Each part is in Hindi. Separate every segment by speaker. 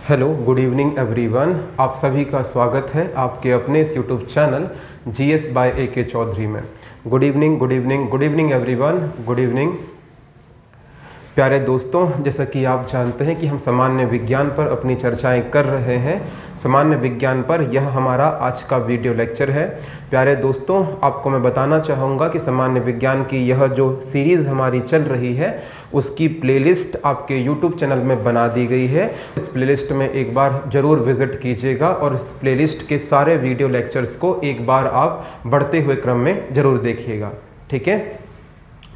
Speaker 1: Hello, good evening everyone. आप सभी का स्वागत है आपके अपने इस YouTube channel GS by AK Chaudhary में। Good evening, good evening, good evening everyone, good evening. प्यारे दोस्तों, जैसा कि आप जानते हैं कि हम सामान्य विज्ञान पर अपनी चर्चाएं कर रहे हैं। सामान्य विज्ञान पर यह हमारा आज का वीडियो लेक्चर है। प्यारे दोस्तों, आपको मैं बताना चाहूँगा कि सामान्य विज्ञान की यह जो सीरीज़ हमारी चल रही है उसकी प्लेलिस्ट आपके यूट्यूब चैनल में बना दी गई है। इस प्लेलिस्ट में एक बार ज़रूर विज़िट कीजिएगा और इस प्लेलिस्ट के सारे वीडियो लेक्चर्स को एक बार आप बढ़ते हुए क्रम में ज़रूर देखिएगा। ठीक है,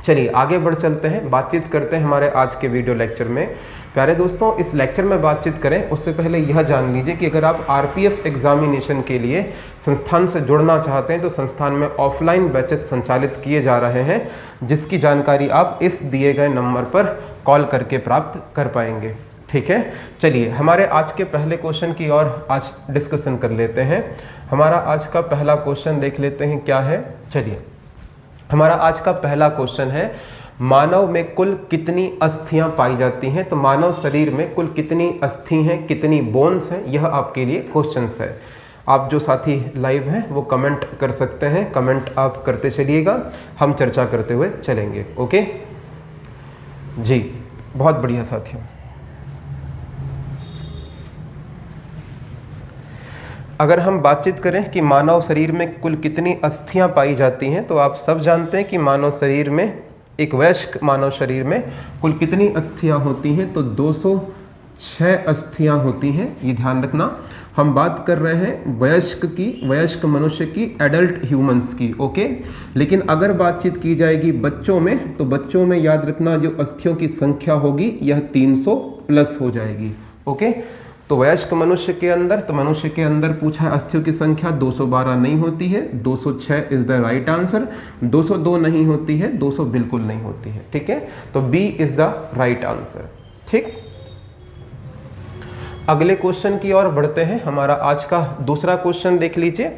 Speaker 1: चलिए आगे बढ़ चलते हैं, बातचीत करते हैं हमारे आज के वीडियो लेक्चर में। प्यारे दोस्तों, इस लेक्चर में बातचीत करें उससे पहले यह जान लीजिए कि अगर आप RPF एग्जामिनेशन के लिए संस्थान से जुड़ना चाहते हैं तो संस्थान में ऑफलाइन बैचेस संचालित किए जा रहे हैं, जिसकी जानकारी आप इस दिए गए नंबर पर कॉल करके प्राप्त कर पाएंगे। ठीक है, चलिए हमारे आज के पहले क्वेश्चन की ओर आज डिस्कशन कर लेते हैं। हमारा आज का पहला क्वेश्चन देख लेते हैं क्या है। चलिए, हमारा आज का पहला क्वेश्चन है, मानव में कुल कितनी अस्थियां पाई जाती हैं। तो मानव शरीर में कुल कितनी अस्थि हैं, कितनी बोन्स हैं, यह आपके लिए क्वेश्चन है। आप जो साथी लाइव हैं वो कमेंट कर सकते हैं, कमेंट आप करते चलिएगा, हम चर्चा करते हुए चलेंगे। ओके जी, बहुत बढ़िया साथियों। अगर हम बातचीत करें कि मानव शरीर में कुल कितनी अस्थियां पाई जाती हैं, तो आप सब जानते हैं कि मानव शरीर में, एक वयस्क मानव शरीर में कुल कितनी अस्थियां होती हैं। तो 206 अस्थियां होती हैं, ये ध्यान रखना। हम बात कर रहे हैं वयस्क की, वयस्क मनुष्य की, एडल्ट ह्यूमंस की। ओके, लेकिन अगर बातचीत की जाएगी बच्चों में, तो बच्चों में याद रखना जो अस्थियों की संख्या होगी यह 300 प्लस हो जाएगी। ओके, तो वयस्क मनुष्य के अंदर, तो मनुष्य के अंदर पूछा है अस्थियों की संख्या 212 नहीं होती है, 206 इज द राइट आंसर। 202 नहीं होती है, 200 बिल्कुल नहीं होती है। ठीक है, तो B is the right answer. ठीक, अगले क्वेश्चन की ओर बढ़ते हैं। हमारा आज का दूसरा क्वेश्चन देख लीजिए।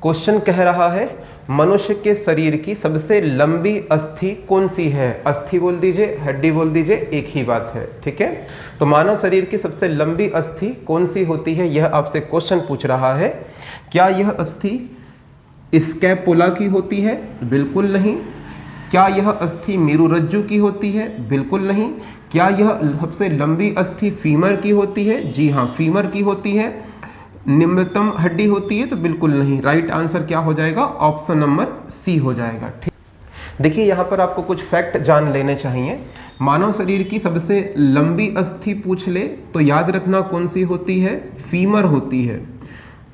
Speaker 1: क्वेश्चन कह रहा है, मनुष्य के शरीर की सबसे लंबी अस्थि कौन सी है। अस्थि बोल दीजिए, हड्डी बोल दीजिए, एक ही बात है। ठीक है, तो मानव शरीर की सबसे लंबी अस्थि कौन सी होती है, यह आपसे क्वेश्चन पूछ रहा है। क्या यह अस्थि स्कैपुला की होती है? बिल्कुल नहीं। क्या यह अस्थि मेरुरज्जु की होती है? बिल्कुल नहीं। क्या यह सबसे लंबी अस्थि फीमर की होती है? जी हाँ, फीमर की होती है। निम्नतम हड्डी होती है? तो बिल्कुल नहीं। राइट आंसर क्या हो जाएगा? ऑप्शन नंबर सी हो जाएगा। ठीक, देखिए यहाँ पर आपको कुछ फैक्ट जान लेने चाहिए। मानव शरीर की सबसे लंबी अस्थि पूछ ले तो याद रखना कौन सी होती है? फीमर होती है।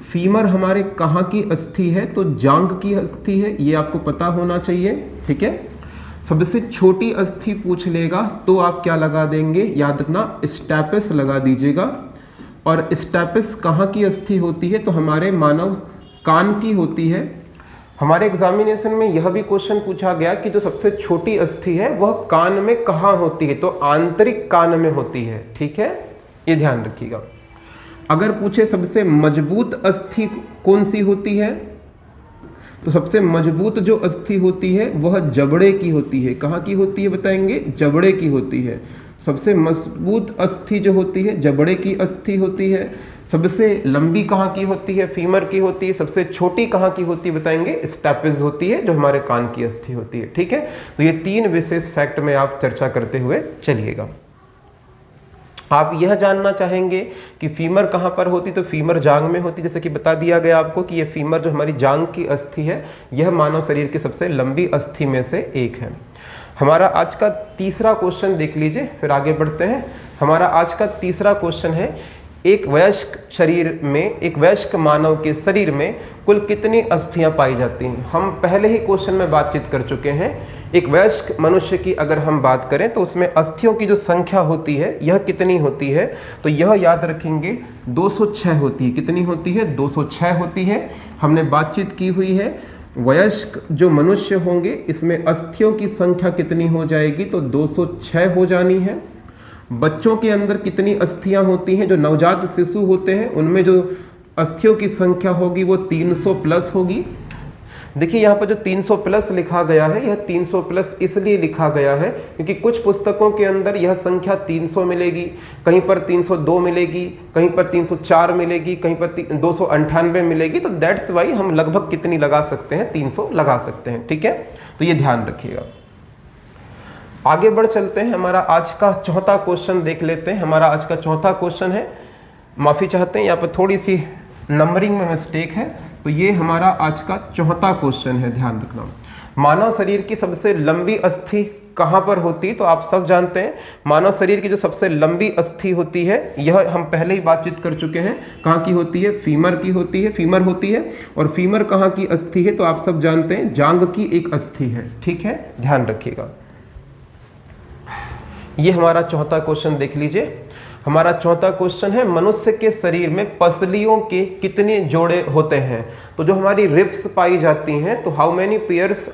Speaker 1: फीमर हमारे कहाँ की अस्थि है? तो जांघ की अस्थि है, ये आपको पता होना चाहिए। ठीक है, सबसे छोटी अस्थि पूछ लेगा तो आप क्या लगा देंगे? याद रखना स्टेपस लगा दीजिएगा। और स्टेपस कहाँ की अस्थि होती है? तो हमारे मानव कान की होती है। हमारे एग्जामिनेशन में यह भी क्वेश्चन पूछा गया कि जो सबसे छोटी अस्थि है वह कान में कहाँ होती है, तो आंतरिक कान में होती है। ठीक है, ये ध्यान रखिएगा। अगर पूछे सबसे मजबूत अस्थि कौन सी होती है, तो सबसे मजबूत जो अस्थि होती है वह जबड़े की होती है। कहाँ की होती है बताएंगे? जबड़े की होती है। सबसे मजबूत अस्थि जो होती है जबड़े की अस्थि होती है। सबसे लंबी कहाँ की होती है? फीमर की होती है। सबसे छोटी कहाँ की होती है बताएंगे? स्टेपिस होती है, जो हमारे कान की अस्थि होती है। ठीक है, तो ये तीन विशेष फैक्ट में आप चर्चा करते हुए चलिएगा। आप यह जानना चाहेंगे कि फीमर कहाँ पर होती, तो फीमर जांघ में होती। जैसे कि बता दिया गया आपको कि ये फीमर जो हमारी जांघ की अस्थि है यह मानव शरीर की सबसे लंबी अस्थि में से एक है। हमारा आज का तीसरा क्वेश्चन देख लीजिए, फिर आगे बढ़ते हैं। हमारा आज का तीसरा क्वेश्चन है, एक वयस्क शरीर में, एक वयस्क मानव के शरीर में कुल कितनी अस्थियां पाई जाती हैं। हम पहले ही क्वेश्चन में बातचीत कर चुके हैं। एक वयस्क मनुष्य की अगर हम बात करें तो उसमें अस्थियों की जो संख्या होती है यह कितनी होती है, तो यह याद रखेंगे 206 होती है। कितनी होती है? 206 होती है। हमने बातचीत की हुई है वयस्क जो मनुष्य होंगे इसमें अस्थियों की संख्या कितनी हो जाएगी, तो 206 हो जानी है। बच्चों के अंदर कितनी अस्थियां होती हैं? जो नवजात शिशु होते हैं उनमें जो अस्थियों की संख्या होगी वो 300 प्लस होगी। देखिए यहाँ पर जो 300 प्लस लिखा गया है, यह 300 प्लस इसलिए लिखा गया है क्योंकि कुछ पुस्तकों के अंदर यह संख्या 300 मिलेगी, कहीं पर 302 मिलेगी, कहीं पर 304 मिलेगी, कहीं पर 298 मिलेगी। तो दैट्स वाई हम लगभग कितनी लगा सकते हैं, 300 लगा सकते हैं। ठीक है, तो ये ध्यान रखिएगा। आगे बढ़ चलते हैं, हमारा आज का चौथा क्वेश्चन देख लेते हैं। हमारा आज का चौथा क्वेश्चन है, माफी चाहते हैं यहाँ पर थोड़ी सी नंबरिंग में मिस्टेक है। तो ये हमारा आज का चौथा क्वेश्चन है, ध्यान रखना। मानव शरीर की सबसे लंबी अस्थि कहां पर होती है? तो आप सब जानते हैं मानव शरीर की जो सबसे लंबी अस्थि होती है, यह हम पहले ही बातचीत कर चुके हैं, कहां की होती है? फीमर की होती है, फीमर होती है। और फीमर कहां की अस्थि है? तो आप सब जानते हैं जांघ की एक अस्थि है। ठीक है, ध्यान रखिएगा। ये हमारा चौथा क्वेश्चन देख लीजिए। हमारा चौथा क्वेश्चन है, मनुष्य के शरीर में पसलियों के कितने जोड़े होते हैं? तो जो हमारी रिब्स पाई जाती हैं, तो how many pairs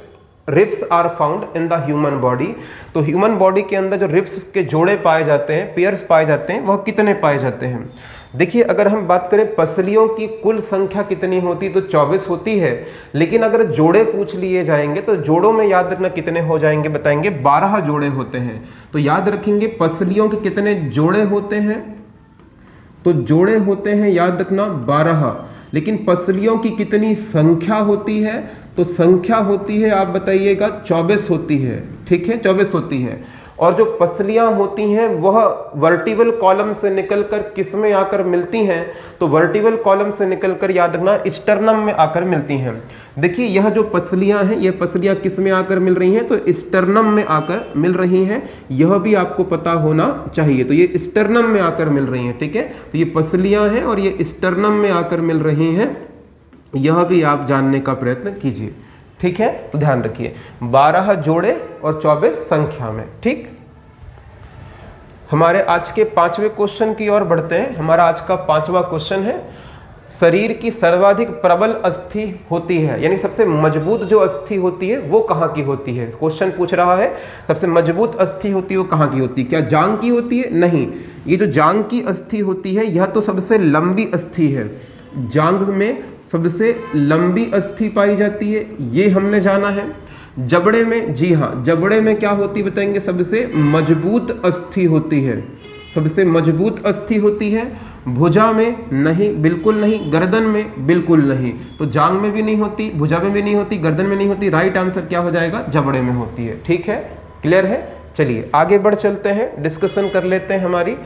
Speaker 1: ribs are found in the human body? तो ह्यूमन बॉडी के अंदर जो रिब्स के जोड़े पाए जाते हैं, पेयर्स पाए जाते हैं, वह कितने पाए जाते हैं? देखिए, अगर हम बात करें पसलियों की कुल संख्या कितनी होती, तो 24 होती है। लेकिन अगर जोड़े पूछ लिए जाएंगे तो जोड़ों में याद रखना कितने हो जाएंगे, बताएंगे 12 जोड़े होते हैं। तो याद रखेंगे पसलियों के कितने जोड़े होते हैं? तो जोड़े होते हैं, याद रखना 12। लेकिन पसलियों की कितनी संख्या होती है? तो संख्या होती है, आप बताइएगा 24 होती है। ठीक है, 24 होती है। और जो पसलियां होती हैं वह वर्टिकल कॉलम से निकलकर किस में आकर मिलती हैं? तो वर्टिकल कॉलम से निकलकर याद रखना स्टर्नम में आकर मिलती हैं। देखिए, यह जो पसलियां हैं, ये पसलियां किस में आकर मिल रही हैं? तो स्टर्नम में आकर मिल रही हैं। यह भी आपको पता होना चाहिए। तो ये स्टर्नम में आकर मिल रही हैं। ठीक है, तो ये पसलियां हैं और ये स्टर्नम में आकर मिल रही हैं। यह भी आप जानने का प्रयत्न कीजिए। ठीक है, तो ध्यान रखिए 12 जोड़े और 24 संख्या में। ठीक, हमारे आज के 5वें क्वेश्चन की ओर बढ़ते हैं। हमारा आज का 5वां क्वेश्चन है, शरीर की सर्वाधिक प्रबल अस्थि होती है, यानी सबसे मजबूत जो अस्थि होती है वो कहाँ की होती है? क्वेश्चन पूछ रहा है सबसे मजबूत अस्थि होती है वो कहाँ की होती है? क्या जांघ की होती है? नहीं, ये जो जांघ की अस्थि होती है यह तो सबसे लंबी अस्थि है। जांघ में सबसे लंबी अस्थि पाई जाती है, ये हमने जाना है। जबड़े में, जी हाँ, जबड़े में क्या होती बताएंगे? सबसे मजबूत अस्थि होती है, सबसे मजबूत अस्थि होती है। भुजा में नहीं, बिल्कुल नहीं। गर्दन में बिल्कुल नहीं। तो जांघ में भी नहीं होती, भुजा में भी नहीं होती, गर्दन में नहीं होती। राइट आंसर क्या हो जाएगा? जबड़े में होती है। ठीक है, क्लियर है? चलिए आगे बढ़ चलते हैं, डिस्कशन कर लेते हैं। हमारे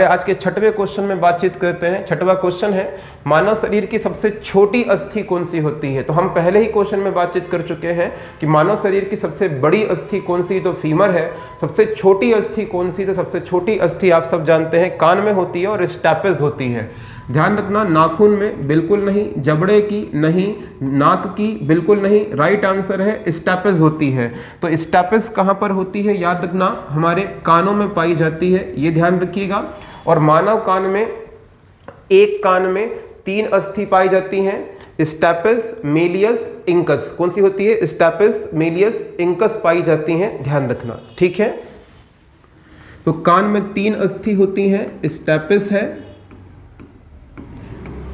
Speaker 1: आज के 6वें क्वेश्चन में बातचीत करते हैं। 6वां क्वेश्चन है, मानव शरीर की सबसे छोटी अस्थि कौन सी होती है? तो हम पहले ही क्वेश्चन में बातचीत कर चुके हैं कि मानव शरीर की सबसे बड़ी अस्थि कौन सी? तो फीमर है। सबसे छोटी अस्थि कौन सी? तो सबसे छोटी अस्थि आप सब जानते हैं कान में होती है और स्टेपेज होती है। ध्यान रखना, नाखून में बिल्कुल नहीं, जबड़े की नहीं, नाक की बिल्कुल नहीं। राइट आंसर है स्टेपेज होती है। तो स्टेपेज कहां पर होती है? याद रखना हमारे कानों में पाई जाती है, ये ध्यान रखिएगा। और मानव कान में, एक कान में 3 अस्थि पाई जाती हैं, स्टेपेज, मेलियस, इंकस। कौन सी होती है? स्टेपेज, मेलियस, इंकस पाई जाती हैं, ध्यान रखना। ठीक है, तो कान में 3 अस्थि होती हैं, स्टेपेज है,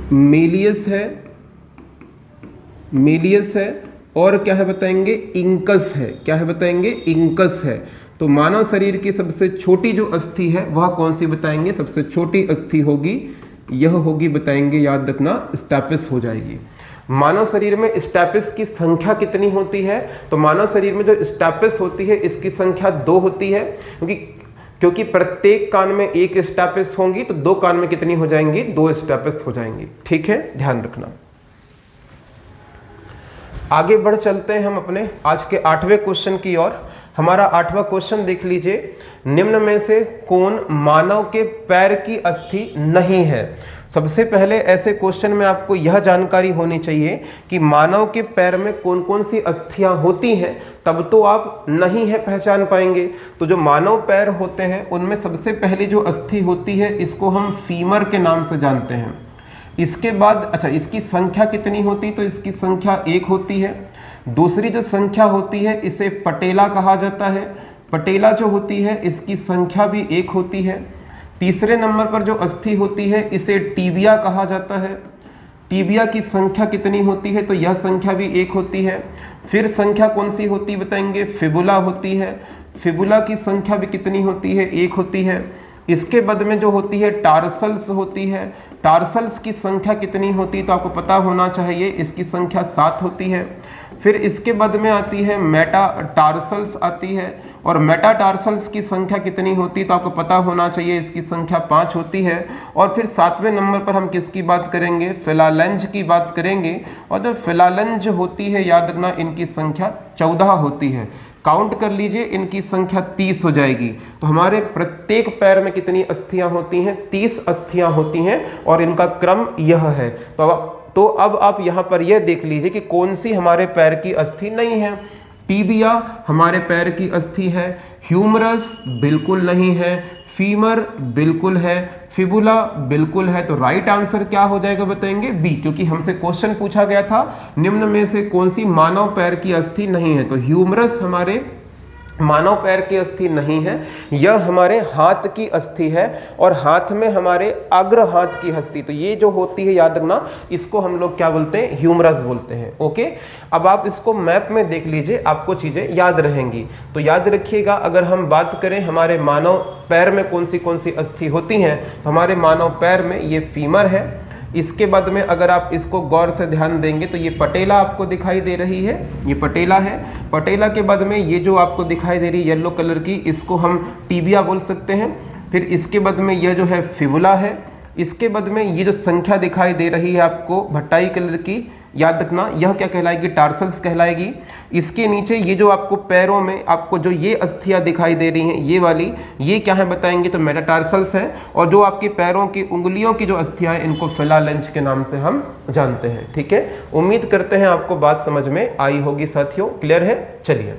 Speaker 1: मेलियस है और क्या है बताएंगे? इंकस है। क्या है बताएंगे? इंकस है। तो मानव शरीर की सबसे छोटी जो अस्थि है वह कौन सी बताएंगे? सबसे छोटी अस्थि होगी, यह होगी बताएंगे, याद रखना स्टेपेस हो जाएगी। मानव शरीर में स्टेपेस की संख्या कितनी होती है? तो मानव शरीर में जो स्टेपेस होती है इसकी संख्या 2 होती है, क्योंकि प्रत्येक कान में 1 स्टेपेस होंगी, तो 2 कान में कितनी हो जाएंगी? 2 स्टेपेस हो जाएंगी। ठीक है, ध्यान रखना। आगे बढ़ चलते हैं हम अपने आज के 8वें क्वेश्चन की ओर। हमारा 8वां क्वेश्चन देख लीजिए, निम्न में से कौन मानव के पैर की अस्थि नहीं है? सबसे पहले ऐसे क्वेश्चन में आपको यह जानकारी होनी चाहिए कि मानव के पैर में कौन कौन सी अस्थियां होती हैं, तब तो आप नहीं है पहचान पाएंगे। तो जो मानव पैर होते हैं उनमें सबसे पहली जो अस्थि होती है इसको हम फीमर के नाम से जानते हैं। इसके बाद अच्छा, इसकी संख्या कितनी होती? तो इसकी संख्या 1 होती है। दूसरी जो संख्या होती है इसे पटेला कहा जाता है। पटेला जो होती है इसकी संख्या भी 1 होती है। तीसरे नंबर पर जो अस्थि होती है इसे टीबिया कहा जाता है। टीबिया की संख्या कितनी होती है? तो यह संख्या भी 1 होती है। फिर संख्या कौन सी होती बताएंगे? फिबुला होती है। फिबुला की संख्या भी कितनी होती है? 1 होती है। इसके बाद में जो होती है टार्सल्स होती है। टार्सल्स की संख्या कितनी होती है? तो आपको पता होना चाहिए, इसकी संख्या 7 होती है। फिर इसके बाद में आती है मेटाटार्सल्स आती है, और मेटाटार्सल्स की संख्या कितनी होती है? तो आपको पता होना चाहिए, इसकी संख्या 5 होती है। और फिर 7वें नंबर पर हम किसकी बात करेंगे? फिलालेंज की बात करेंगे। और जो फिलालेंज होती है, याद रखना, इनकी संख्या 14 होती है। काउंट कर लीजिए, इनकी संख्या 30 हो जाएगी। तो हमारे प्रत्येक पैर में कितनी अस्थियां होती हैं? 30 अस्थियां होती हैं, और इनका क्रम यह है। तो अब आप यहां पर यह देख लीजिए कि कौन सी हमारे पैर की अस्थि नहीं है। टीबिया हमारे पैर की अस्थि है, ह्यूमरस बिल्कुल नहीं है, फीमर बिल्कुल है, फिबुला बिल्कुल है। तो राइट आंसर क्या हो जाएगा बताएंगे? बी, क्योंकि हमसे क्वेश्चन पूछा गया था निम्न में से कौन सी मानव पैर की अस्थि नहीं है। तो ह्यूमरस हमारे मानव पैर की अस्थि नहीं है, यह हमारे हाथ की अस्थि है, और हाथ में हमारे अग्र हाथ की अस्थि, तो ये जो होती है, याद रखना, इसको हम लोग क्या बोलते हैं? ह्यूमरस बोलते हैं। ओके, अब आप इसको मैप में देख लीजिए, आपको चीजें याद रहेंगी। तो याद रखिएगा, अगर हम बात करें हमारे मानव पैर में कौन सी अस्थि होती हैं, तो हमारे मानव पैर में ये फीमर है। इसके बाद में अगर आप इसको गौर से ध्यान देंगे तो ये पटेला आपको दिखाई दे रही है, ये पटेला है। पटेला के बाद में ये जो आपको दिखाई दे रही है येलो कलर की, इसको हम टीबिया बोल सकते हैं। फिर इसके बाद में यह जो है फिबुला है। इसके बाद में ये जो संख्या दिखाई दे रही है आपको भट्टाई कलर की, याद रखना, यह क्या कहलाएगी? टार्सल्स कहलाएगी। इसके नीचे ये जो आपको पैरों में आपको जो ये अस्थियां दिखाई दे रही हैं, ये वाली, ये क्या है बताएंगे? तो मेटाटार्सल्स है। और जो आपकी पैरों की उंगलियों की जो अस्थियां हैं, इनको फिलालेंज के नाम से हम जानते हैं। ठीक है, उम्मीद करते हैं आपको बात समझ में आई होगी साथियों। क्लियर है? चलिए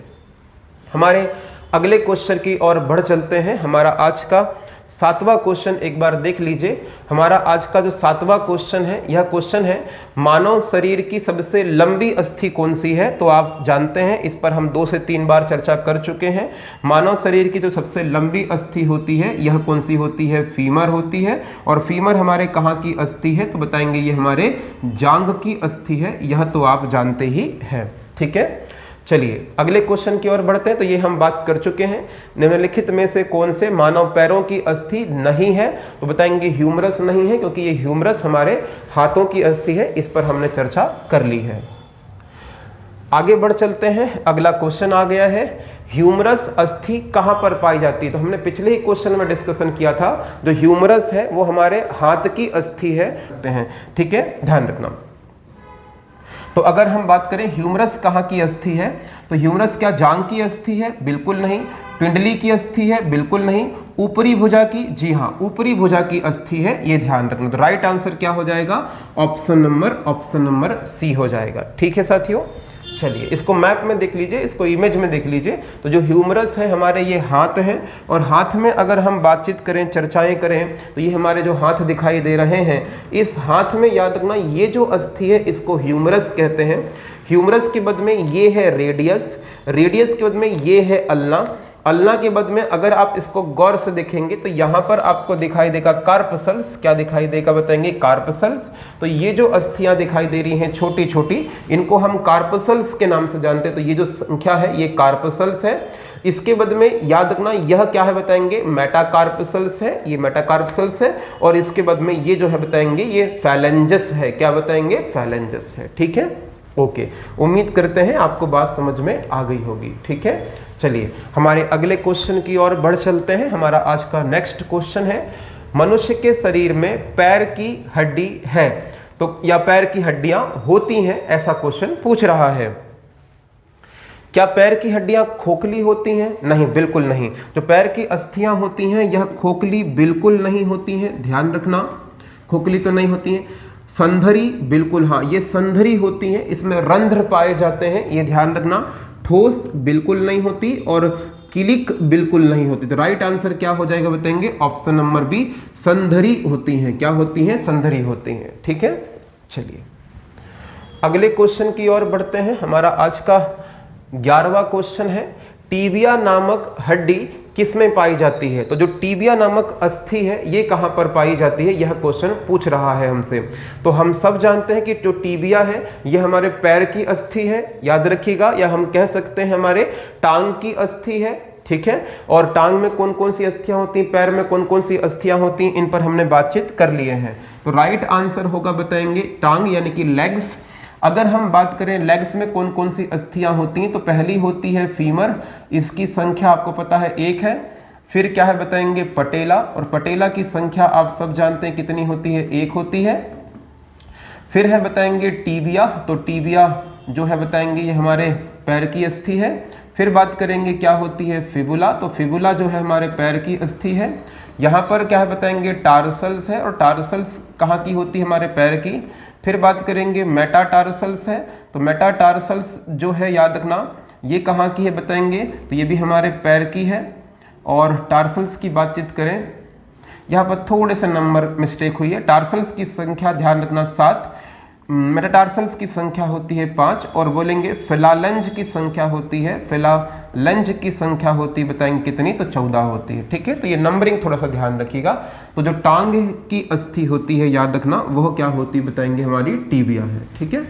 Speaker 1: हमारे अगले क्वेश्चन की ओर बढ़ चलते हैं। हमारा आज का 7वां क्वेश्चन एक बार देख लीजिए। हमारा आज का जो 7वां क्वेश्चन है, यह क्वेश्चन है मानव शरीर की सबसे लंबी अस्थि कौन सी है? तो आप जानते हैं, इस पर हम 2 से 3 बार चर्चा कर चुके हैं। मानव शरीर की जो सबसे लंबी अस्थि होती है, यह कौन सी होती है? फीमर होती है। और फीमर हमारे कहाँ की अस्थि है? तो बताएंगे ये हमारे जांघ की अस्थि है। यह तो आप जानते ही हैं। ठीक है, चलिए अगले क्वेश्चन की ओर बढ़ते हैं। तो ये हम बात कर चुके हैं, निम्नलिखित में से कौन से मानव पैरों की अस्थि नहीं है? तो बताएंगे ह्यूमरस नहीं है, क्योंकि ये ह्यूमरस हमारे हाथों की अस्थि है। इस पर हमने चर्चा कर ली है। आगे बढ़ चलते हैं, अगला क्वेश्चन आ गया है, ह्यूमरस अस्थि कहां पर पाई जाती है? तो हमने पिछले ही क्वेश्चन में डिस्कशन किया था, जो ह्यूमरस है वो हमारे हाथ की अस्थि है। ठीक है, ध्यान रखना। तो अगर हम बात करें ह्यूमरस कहाँ की अस्थि है, तो ह्यूमरस क्या जांघ की अस्थि है? बिल्कुल नहीं। पिंडली की अस्थि है? बिल्कुल नहीं। ऊपरी भुजा की? जी हाँ, ऊपरी भुजा की अस्थि है, ये ध्यान रखना। तो राइट आंसर क्या हो जाएगा? ऑप्शन नंबर सी हो जाएगा। ठीक है साथियों, चलिए इसको मैप में देख लीजिए, इसको इमेज में देख लीजिए। तो जो ह्यूमरस है हमारे ये हाथ हैं, और हाथ में अगर हम बातचीत करें, चर्चाएं करें, तो ये हमारे जो हाथ दिखाई दे रहे हैं, इस हाथ में याद रखना ये जो अस्थि है इसको ह्यूमरस कहते हैं। ह्यूमरस के बाद में ये है रेडियस, रेडियस के बाद में ये है अल्ना, अल्ना के बाद में अगर आप इसको गौर से देखेंगे तो यहाँ पर आपको दिखाई देगा कार्पसल्स। क्या दिखाई देगा बताएंगे? कार्पसल्स। तो ये जो अस्थियां दिखाई दे रही हैं छोटी छोटी, इनको हम कार्पसल्स के नाम से जानते हैं। तो ये जो संख्या है ये कार्पसल्स है। इसके बाद में याद रखना यह क्या है बताएंगे? मेटाकार्पसल्स है, ये मेटाकार्पसल्स है। और इसके बाद में ये जो है बताएंगे ये फैलेंजस है। क्या बताएंगे? फैलेंजस है। ठीक है, ओके, उम्मीद करते हैं आपको बात समझ में आ गई होगी। ठीक है, चलिए हमारे अगले क्वेश्चन की ओर बढ़ चलते हैं। हमारा आज का नेक्स्ट क्वेश्चन है, मनुष्य के शरीर में पैर की हड्डी है तो या पैर की हड्डियां होती हैं, ऐसा क्वेश्चन पूछ रहा है। क्या पैर की हड्डियां खोखली होती हैं? नहीं, बिल्कुल नहीं। जो पैर की अस्थियां होती हैं यह खोखली बिल्कुल नहीं होती हैं, ध्यान रखना, खोखली तो नहीं होती हैं। संधरी बिल्कुल, हाँ ये संधरी होती हैं, इसमें रंध्र पाए जाते हैं, ये ध्यान रखना। ठोस बिल्कुल नहीं होती और किलिक बिल्कुल नहीं होती। तो राइट आंसर क्या हो जाएगा बताएंगे? ऑप्शन नंबर बी, संधरी होती हैं। क्या होती हैं? संधरी होती हैं। ठीक है, चलिए अगले क्वेश्चन की ओर बढ़ते हैं। हमारा आज का 11वां क्वेश्चन है, टीबिया नामक हड्डी किस में पाई जाती है? तो जो टीबिया नामक अस्थि है ये कहाँ पर पाई जाती है, यह क्वेश्चन पूछ रहा है हमसे। तो हम सब जानते हैं कि जो टीबिया है यह हमारे पैर की अस्थि है, याद रखिएगा, या हम कह सकते हैं हमारे टांग की अस्थि है, ठीक है। और टांग में कौन कौन सी अस्थियां होती हैं, पैर में कौन कौन सी अस्थियां होती हैं, इन पर हमने बातचीत कर लिए हैं। तो राइट आंसर होगा बताएंगे टांग यानी कि लेग्स। अगर हम बात करें लेग्स में कौन कौन सी अस्थियां होती हैं, तो पहली होती है फीमर, इसकी संख्या आपको पता है 1 है। फिर क्या है बताएंगे पटेला, और पटेला की संख्या आप सब जानते हैं कितनी होती है, 1 होती है। फिर है बताएंगे टीबिया, तो टीबिया जो है बताएंगे ये हमारे पैर की अस्थि है। फिर बात करेंगे क्या होती है फिबुला, तो फिबुला जो है हमारे पैर की अस्थि है। यहाँ पर क्या है बताएंगे टार्सल्स है, और टार्सल्स कहाँ की होती है, हमारे पैर की। फिर बात करेंगे मेटाटार्सल्स है, तो मेटाटार्सल्स जो है याद रखना ये कहाँ की है बताएंगे, तो ये भी हमारे पैर की है। और टार्सल्स की बातचीत करें, यहाँ पर थोड़े से नंबर मिस्टेक हुई है, टार्सल्स की संख्या ध्यान रखना 7, मेटाटार्सल्स की संख्या होती है 5, और बोलेंगे फिलालेंज की संख्या होती है, फिलालेंज की संख्या होती है बताएंगे कितनी, तो 14 होती है, ठीक है। तो ये नंबरिंग थोड़ा सा ध्यान रखिएगा। तो जो टांग की अस्थि होती है याद रखना वह क्या होती है बताएंगे हमारी टीबिया है, ठीक है।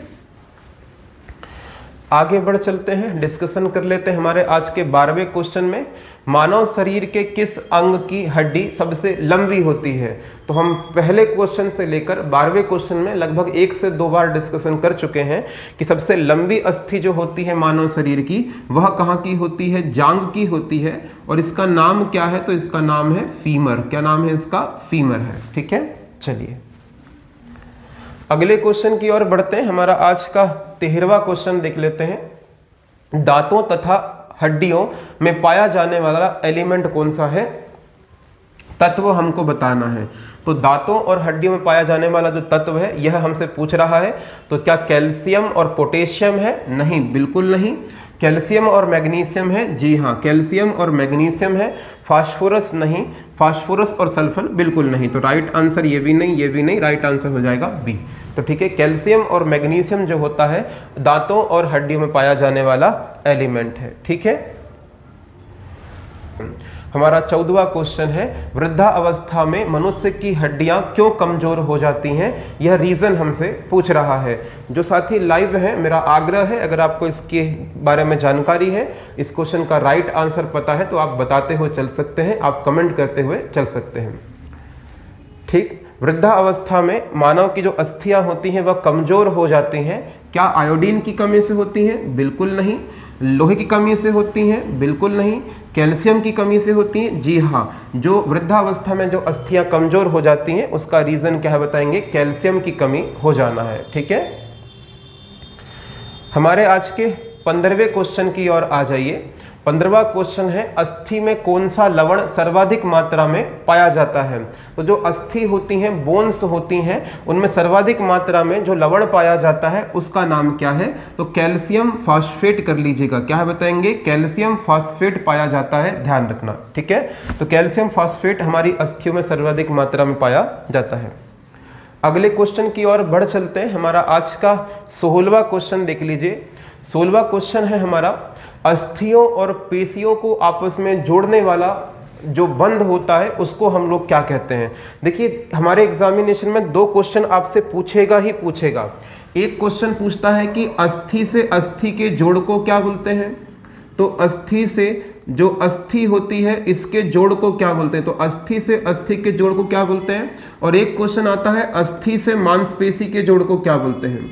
Speaker 1: आगे बढ़ चलते हैं, डिस्कशन कर लेते हैं हमारे आज के 12वें क्वेश्चन में, मानव शरीर के किस अंग की हड्डी सबसे लंबी होती है। तो हम पहले क्वेश्चन से लेकर 12वें क्वेश्चन में लगभग 1 से 2 बार डिस्कशन कर चुके हैं कि सबसे लंबी अस्थि जो होती है मानव शरीर की वह कहाँ की होती है, जांघ की होती है। और इसका नाम क्या है, तो इसका नाम है फीमर। क्या नाम है इसका, फीमर है, ठीक है। चलिए अगले क्वेश्चन की ओर बढ़ते हैं। हमारा आज का 13वां क्वेश्चन देख लेते हैं। दांतों तथा हड्डियों में पाया जाने वाला एलिमेंट कौन सा है, तत्व हमको बताना है। तो दांतों और हड्डियों में पाया जाने वाला जो तत्व है यह हमसे पूछ रहा है। तो क्या कैल्शियम और पोटेशियम है, नहीं, बिल्कुल नहीं। कैल्शियम और मैग्नीशियम है, जी हाँ, कैल्शियम और मैग्नीशियम है। फास्फोरस नहीं, फास्फोरस और सल्फर बिल्कुल नहीं। तो राइट आंसर ये भी नहीं, ये भी नहीं, राइट आंसर हो जाएगा बी। तो ठीक है, कैल्शियम और मैग्नीशियम जो होता है दांतों और हड्डियों में पाया जाने वाला एलिमेंट है, ठीक है। हमारा 14वां क्वेश्चन है, वृद्धावस्था में मनुष्य की हड्डियां क्यों कमजोर हो जाती हैं, यह रीजन हमसे पूछ रहा है। जो साथी लाइव है, मेरा आग्रह है अगर आपको इसके बारे में जानकारी है, इस क्वेश्चन का राइट आंसर पता है तो आप बताते हुए चल सकते हैं, आप कमेंट करते हुए चल सकते हैं, ठीक। वृद्धावस्था में मानव की जो अस्थियां होती हैं वह कमजोर हो जाती हैं। क्या आयोडीन की कमी से होती हैं, बिल्कुल नहीं। लोहे की कमी से होती हैं, बिल्कुल नहीं। कैल्शियम की कमी से होती हैं, जी हाँ। जो वृद्धावस्था में जो अस्थियां कमजोर हो जाती हैं उसका रीजन क्या है बताएंगे, कैल्शियम की कमी हो जाना है, ठीक है। हमारे आज के 15वें क्वेश्चन की ओर आ जाइए। 15वां क्वेश्चन है, अस्थि में कौन सा लवण सर्वाधिक मात्रा में पाया जाता है। तो जो अस्थि होती हैं, बोन्स होती हैं, उनमें सर्वाधिक मात्रा में जो लवण पाया जाता है उसका नाम क्या है, तो कैल्शियम फास्फेट कर लीजिएगा। क्या है बताएंगे, कैल्शियम फास्फेट पाया जाता है, ध्यान रखना, ठीक है। तो कैल्शियम फास्फेट हमारी अस्थियों में सर्वाधिक मात्रा में पाया जाता है। अगले क्वेश्चन की ओर बढ़ चलते हैं। हमारा आज का 16वां क्वेश्चन देख लीजिए। 16वां क्वेश्चन है हमारा, अस्थियों और पेशियों को आपस में जोड़ने वाला जो बंध होता है उसको हम लोग क्या कहते हैं। देखिए हमारे एग्जामिनेशन में 2 क्वेश्चन आपसे पूछेगा ही पूछेगा। एक क्वेश्चन पूछता है कि अस्थि से अस्थि के जोड़ को क्या बोलते हैं, तो अस्थि से जो अस्थि होती है इसके जोड़ को क्या बोलते हैं, तो अस्थि से अस्थि के जोड़ को क्या बोलते हैं। और एक क्वेश्चन आता है, अस्थि से मांसपेशी के जोड़ को क्या बोलते हैं,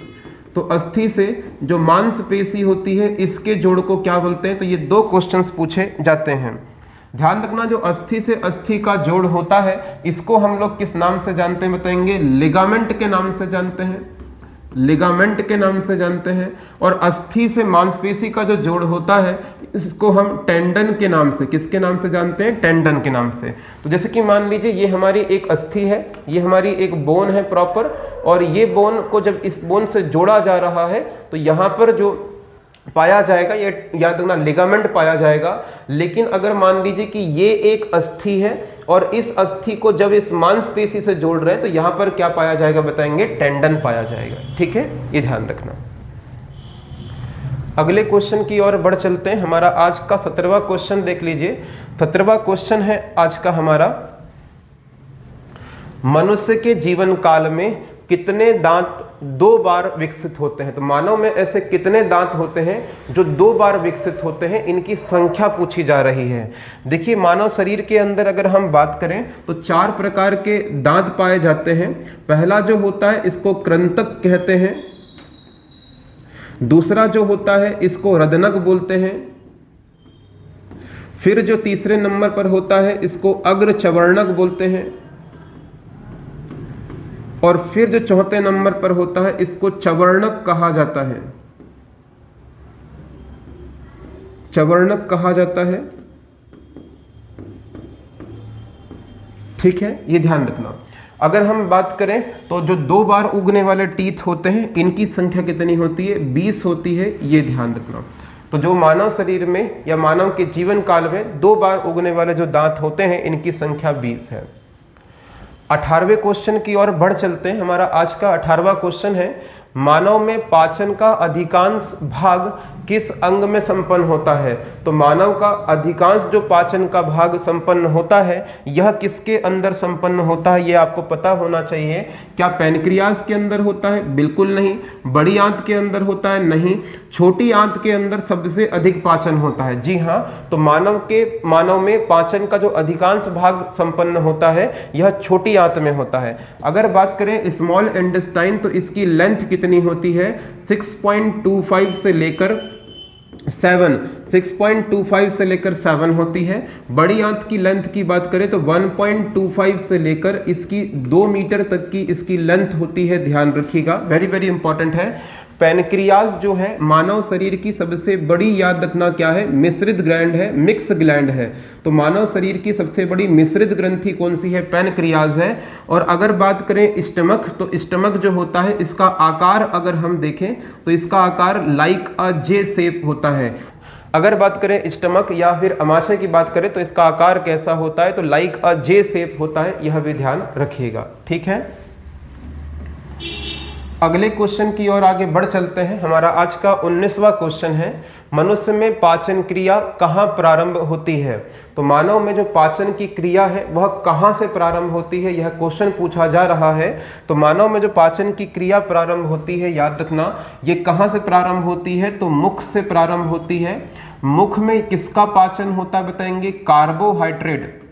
Speaker 1: तो अस्थि से जो मांसपेशी होती है इसके जोड़ को क्या बोलते हैं। तो ये 2 क्वेश्चंस पूछे जाते हैं। ध्यान रखना, जो अस्थि से अस्थि का जोड़ होता है इसको हम लोग किस नाम से जानते हैं बताएंगे, लिगामेंट के नाम से जानते हैं, लिगामेंट के नाम से जानते हैं। और अस्थि से मांसपेशी का जो जोड़ होता है इसको हम टेंडन के नाम से, किसके नाम से जानते हैं, टेंडन के नाम से। तो जैसे कि मान लीजिए ये हमारी एक अस्थि है, ये हमारी एक बोन है प्रॉपर, और ये बोन को जब इस बोन से जोड़ा जा रहा है तो यहाँ पर जो पाया जाएगा, ये याद रखना लिगामेंट पाया जाएगा। लेकिन अगर मान लीजिए कि ये एक अस्थि है और इस अस्थि को जब इस मांसपेशी से जोड़ रहे हैं तो यहाँ पर क्या पाया जाएगा बताएंगे, टेंडन पाया जाएगा, ठीक है, ये ध्यान रखना। अगले क्वेश्चन की ओर बढ़ चलते हैं। हमारा आज का 17वां क्वेश्चन देख लीजिए। 17वां क्वेश्चन है आज का हमारा, मनुष्य के जीवन काल में कितने दांत 2 बार विकसित होते हैं? तो मानव में ऐसे कितने दांत होते हैं जो 2 बार विकसित होते हैं, इनकी संख्या पूछी जा रही है। देखिए, मानव शरीर के अंदर अगर हम बात करें तो 4 प्रकार के दांत पाए जाते हैं। पहला जो होता है इसको कृंतक कहते हैं, दूसरा जो होता है इसको रदनक बोलते हैं, फिर जो तीसरे नंबर पर होता है इसको अग्र चवर्णक बोलते हैं, और फिर जो चौथे नंबर पर होता है इसको चवर्णक कहा जाता है। चवर्णक कहा जाता है, ठीक है, ये ध्यान रखना। अगर हम बात करें तो जो 2 बार उगने वाले टीथ होते हैं इनकी संख्या कितनी होती है? 20 होती है, ये ध्यान रखना। तो जो मानव शरीर में या मानव के जीवन काल में 2 बार उगने वाले जो दांत होते हैं इनकी संख्या 20 है। 18वें क्वेश्चन की ओर बढ़ चलते हैं। हमारा आज का 18वां क्वेश्चन है, मानव में पाचन का अधिकांश भाग किस अंग में संपन्न होता है? तो मानव का अधिकांश जो पाचन का भाग संपन्न होता है यह किसके अंदर संपन्न होता है, यह आपको पता होना चाहिए। क्या पैनक्रियाज के अंदर होता है? बिल्कुल नहीं। बड़ी आंत के अंदर होता है? नहीं। छोटी आंत के अंदर सबसे अधिक पाचन होता है? जी हाँ। तो मानव में पाचन का जो अधिकांश भाग संपन्न होता है यह छोटी आंत में होता है। अगर बात करें स्मॉल इंटेस्टाइन तो इसकी लेंथ कितनी होती है? 6.25 से लेकर 7 होती है। बड़ी आंत की लेंथ की बात करें तो 1.25 से लेकर इसकी 2 मीटर तक की इसकी लेंथ होती है। ध्यान रखिएगा, वेरी वेरी इंपॉर्टेंट है। पैनक्रियाज जो है मानव शरीर की सबसे बड़ी, याद रखना क्या है, मिश्रित ग्लैंड है, मिक्स ग्लैंड है। तो मानव शरीर की सबसे बड़ी मिश्रित ग्रंथि कौन सी है? पैनक्रियाज है। और अगर बात करें स्टमक, तो स्टमक जो होता है इसका आकार अगर हम देखें तो इसका आकार लाइक अ जे शेप होता है। अगर बात करें स्टमक या फिर अमाशय की बात करें तो इसका आकार कैसा होता है? तो लाइक अ जे शेप होता है, यह भी ध्यान रखिएगा, ठीक है। अगले क्वेश्चन की ओर आगे बढ़ चलते हैं। हमारा आज का 19वां क्वेश्चन है, मनुष्य में पाचन क्रिया कहाँ प्रारंभ होती है? तो मानव में जो पाचन की क्रिया है वह कहाँ से प्रारंभ होती है, यह क्वेश्चन पूछा जा रहा है। तो मानव में जो पाचन की क्रिया प्रारंभ होती है, याद रखना ये कहाँ से प्रारंभ होती है? तो मुख से प्रारंभ होती है। मुख में किसका पाचन होता है बताएंगे? कार्बोहाइड्रेट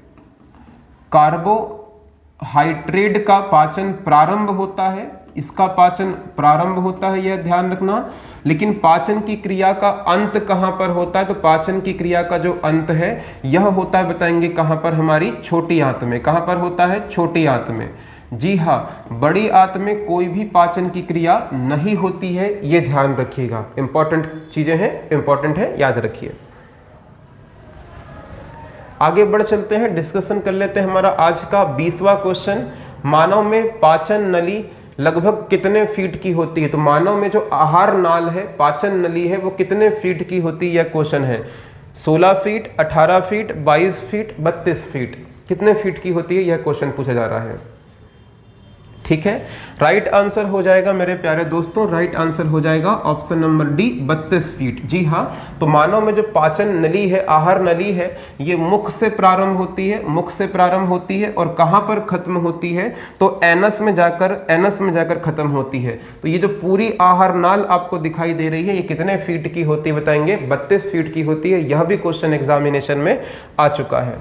Speaker 1: का पाचन प्रारंभ होता है, इसका पाचन प्रारंभ होता है, यह ध्यान रखना। लेकिन पाचन की क्रिया का अंत कहां पर होता है? तो पाचन की क्रिया का जो अंत है यह होता है, बताएंगे कहां पर? हमारी छोटी आंत में। कहां पर होता है? छोटी आंत में। जी हाँ, बड़ी आंत में कोई भी पाचन की क्रिया नहीं होती है, यह ध्यान रखिएगा। इंपॉर्टेंट चीजें हैं, इंपॉर्टेंट है, याद रखिए। आगे बढ़ चलते हैं, डिस्कशन कर लेते हैं। हमारा आज का 20वां क्वेश्चन, मानव में पाचन नली लगभग कितने फीट की होती है? तो मानव में जो आहार नाल है, पाचन नली है, वो कितने फीट की होती है? यह क्वेश्चन है। 16 फीट, 18 फीट, 22 फीट, 32 फीट, कितने फीट की होती है, यह क्वेश्चन पूछा जा रहा है। ठीक है, राइट आंसर हो जाएगा मेरे प्यारे दोस्तों, राइट आंसर हो जाएगा ऑप्शन नंबर डी, 32 फीट। जी हाँ, तो मानव में जो पाचन नली है, आहार नली है, ये मुख से प्रारंभ होती है, मुख से प्रारंभ होती है और कहाँ पर खत्म होती है? तो एनस में जाकर खत्म होती है। तो ये जो पूरी आहार नाल आपको दिखाई दे रही है, ये कितने फीट की होती है बताएंगे? 32 फीट की होती है। यह भी क्वेश्चन एग्जामिनेशन में आ चुका है।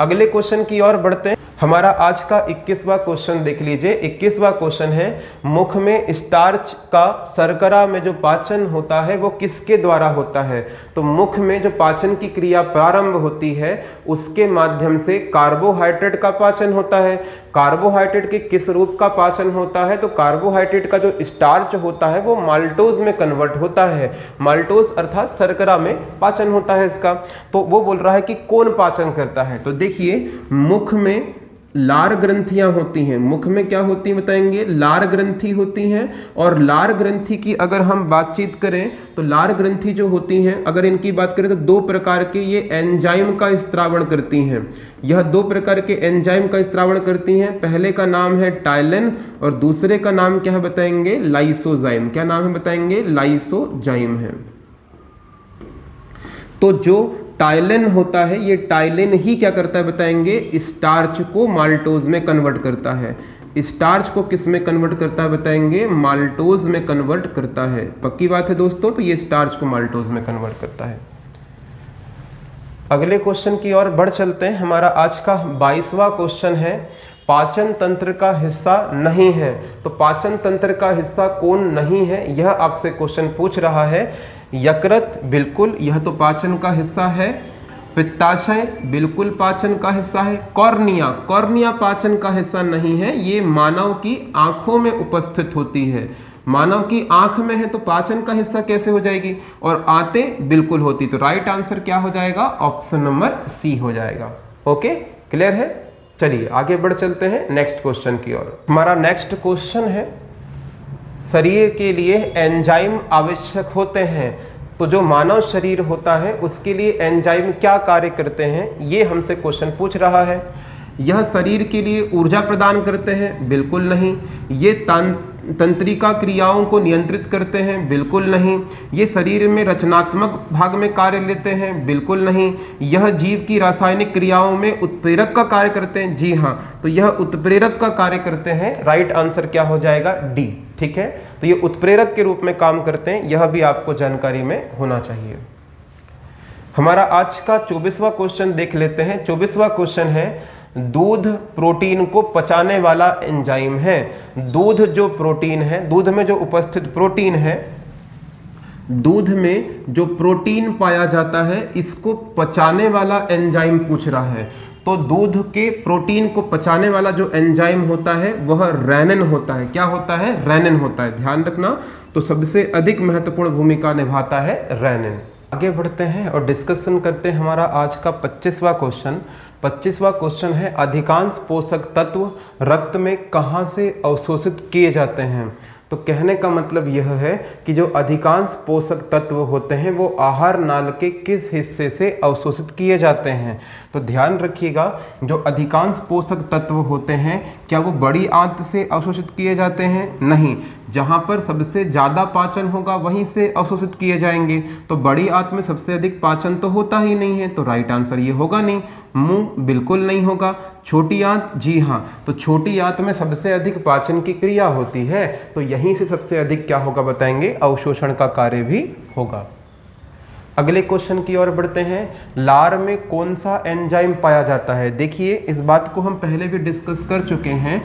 Speaker 1: अगले क्वेश्चन की ओर बढ़ते हैं। हमारा आज का 21वां क्वेश्चन देख लीजिए। 21वां क्वेश्चन है, मुख में स्टार्च का शर्करा में जो पाचन होता है वो किसके द्वारा होता है? तो मुख में जो पाचन की क्रिया प्रारंभ होती है उसके माध्यम से कार्बोहाइड्रेट का पाचन होता है। कार्बोहाइड्रेट के किस रूप का पाचन होता है? तो कार्बोहाइड्रेट का जो स्टार्च होता है वो माल्टोज में कन्वर्ट होता है। माल्टोज अर्थात शर्करा में पाचन होता है इसका। तो वो बोल रहा है कि कौन पाचन करता है? तो देखिए, मुख में लार ग्रंथियां होती हैं। मुख में क्या होती हैं बताएंगे? लार ग्रंथि होती हैं। और लार ग्रंथि की अगर हम बातचीत करें तो लार ग्रंथि जो होती हैं, अगर इनकी बात करें तो 2 प्रकार के ये एंजाइम का स्त्रावण करती हैं। यह 2 प्रकार के एंजाइम का स्त्रावण करती हैं। पहले का नाम है टाइलिन और दूसरे का नाम क्या है बताएंगे? लाइसोजाइम। क्या नाम है बताएंगे? लाइसोजाइम है। तो जो टाइलिन होता है, ये टाइलिन ही क्या करता है बताएंगे, स्टार्च को माल्टोज में कन्वर्ट करता है। स्टार्च को किस में कन्वर्ट करता है बताएंगे, माल्टोज में कन्वर्ट करता है। पक्की बात है दोस्तों, तो ये स्टार्च को माल्टोज में कन्वर्ट करता है। अगले क्वेश्चन की ओर बढ़ चलते हैं। हमारा आज का 22वां क्वेश्चन है, पाचन तंत्र का हिस्सा नहीं है। तो पाचन तंत्र का हिस्सा कौन नहीं है, यह आपसे क्वेश्चन पूछ रहा है। यकृत, बिल्कुल यह तो पाचन का हिस्सा है। पित्ताशय, बिल्कुल पाचन का हिस्सा है। कॉर्निया, कॉर्निया पाचन का हिस्सा नहीं है, ये मानव की आंखों में उपस्थित होती है। मानव की आंख में है तो पाचन का हिस्सा कैसे हो जाएगी, और आंतें बिल्कुल होती। तो राइट आंसर क्या हो जाएगा, ऑप्शन नंबर सी हो जाएगा। ओके, क्लियर है। चलिए आगे बढ़ चलते हैं नेक्स्ट क्वेश्चन की ओर। हमारा नेक्स्ट क्वेश्चन है, शरीर के लिए एंजाइम आवश्यक होते हैं। तो जो मानव शरीर होता है उसके लिए एंजाइम क्या कार्य करते हैं, ये हमसे क्वेश्चन पूछ रहा है। यह शरीर के लिए ऊर्जा प्रदान करते हैं, बिल्कुल नहीं। ये तंत्रिका क्रियाओं को नियंत्रित करते हैं, बिल्कुल नहीं। ये शरीर में रचनात्मक भाग में कार्य लेते हैं, बिल्कुल नहीं। यह जीव की रासायनिक क्रियाओं में उत्प्रेरक का कार्य करते हैं, जी हाँ, तो यह उत्प्रेरक का कार्य करते हैं। राइट आंसर क्या हो जाएगा, डी। ठीक है, तो ये उत्प्रेरक के रूप में काम करते हैं, यह भी आपको जानकारी में होना चाहिए। हमारा आज का 24वां क्वेश्चन देख लेते हैं। 24वां क्वेश्चन है, दूध प्रोटीन को पचाने वाला एंजाइम है। दूध जो प्रोटीन है, दूध में जो उपस्थित प्रोटीन है, दूध में जो प्रोटीन पाया जाता है, इसको पचाने वाला एंजाइम पूछ रहा है। तो दूध के प्रोटीन को पचाने वाला जो एंजाइम होता है वह रेनिन होता है। क्या होता है, रेनिन होता है, ध्यान रखना। तो सबसे अधिक महत्वपूर्ण भूमिका निभाता है रेनिन। आगे बढ़ते हैं और डिस्कशन करते हैं हमारा आज का 25वां क्वेश्चन। 25वां क्वेश्चन है, अधिकांश पोषक तत्व रक्त में कहाँ से अवशोषित किए जाते हैं। तो कहने का मतलब यह है कि जो अधिकांश पोषक तत्व होते हैं वो आहार नाल के किस हिस्से से अवशोषित किए जाते हैं। तो ध्यान रखिएगा, जो अधिकांश पोषक तत्व होते हैं क्या वो बड़ी आंत से अवशोषित किए जाते हैं, नहीं। जहाँ पर सबसे ज़्यादा पाचन होगा वहीं से अवशोषित किए जाएंगे। तो बड़ी आंत में सबसे अधिक पाचन तो होता ही नहीं है, तो राइट आंसर ये होगा नहीं। मुंह, बिल्कुल नहीं होगा। छोटी आंत, जी हाँ, तो छोटी आंत में सबसे अधिक पाचन की क्रिया होती है, तो यहीं से सबसे अधिक क्या होगा बताएंगे, अवशोषण का कार्य भी होगा। अगले क्वेश्चन की ओर बढ़ते हैं, लार में कौन सा एंजाइम पाया जाता है। देखिए, इस बात को हम पहले भी डिस्कस कर चुके हैं।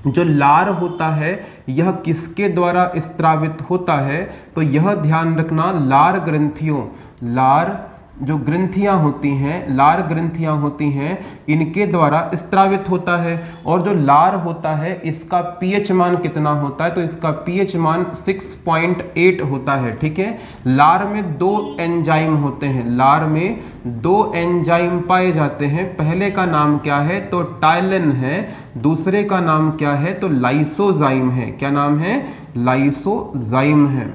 Speaker 1: जो लार होता है यह किसके द्वारा स्त्रावित होता है, तो यह ध्यान रखना, लार ग्रंथियों, लार जो ग्रंथियां होती हैं, लार ग्रंथियां होती हैं, इनके द्वारा स्त्रावित होता है। और जो लार होता है इसका पीएच मान कितना होता है, तो इसका पीएच मान 6.8 होता है। ठीक है, लार में 2 एंजाइम होते हैं, लार में 2 एंजाइम पाए जाते हैं। पहले का नाम क्या है, तो टाइलिन है। दूसरे का नाम क्या है, तो लाइसोजाइम है। क्या नाम है, लाइसोजाइम है।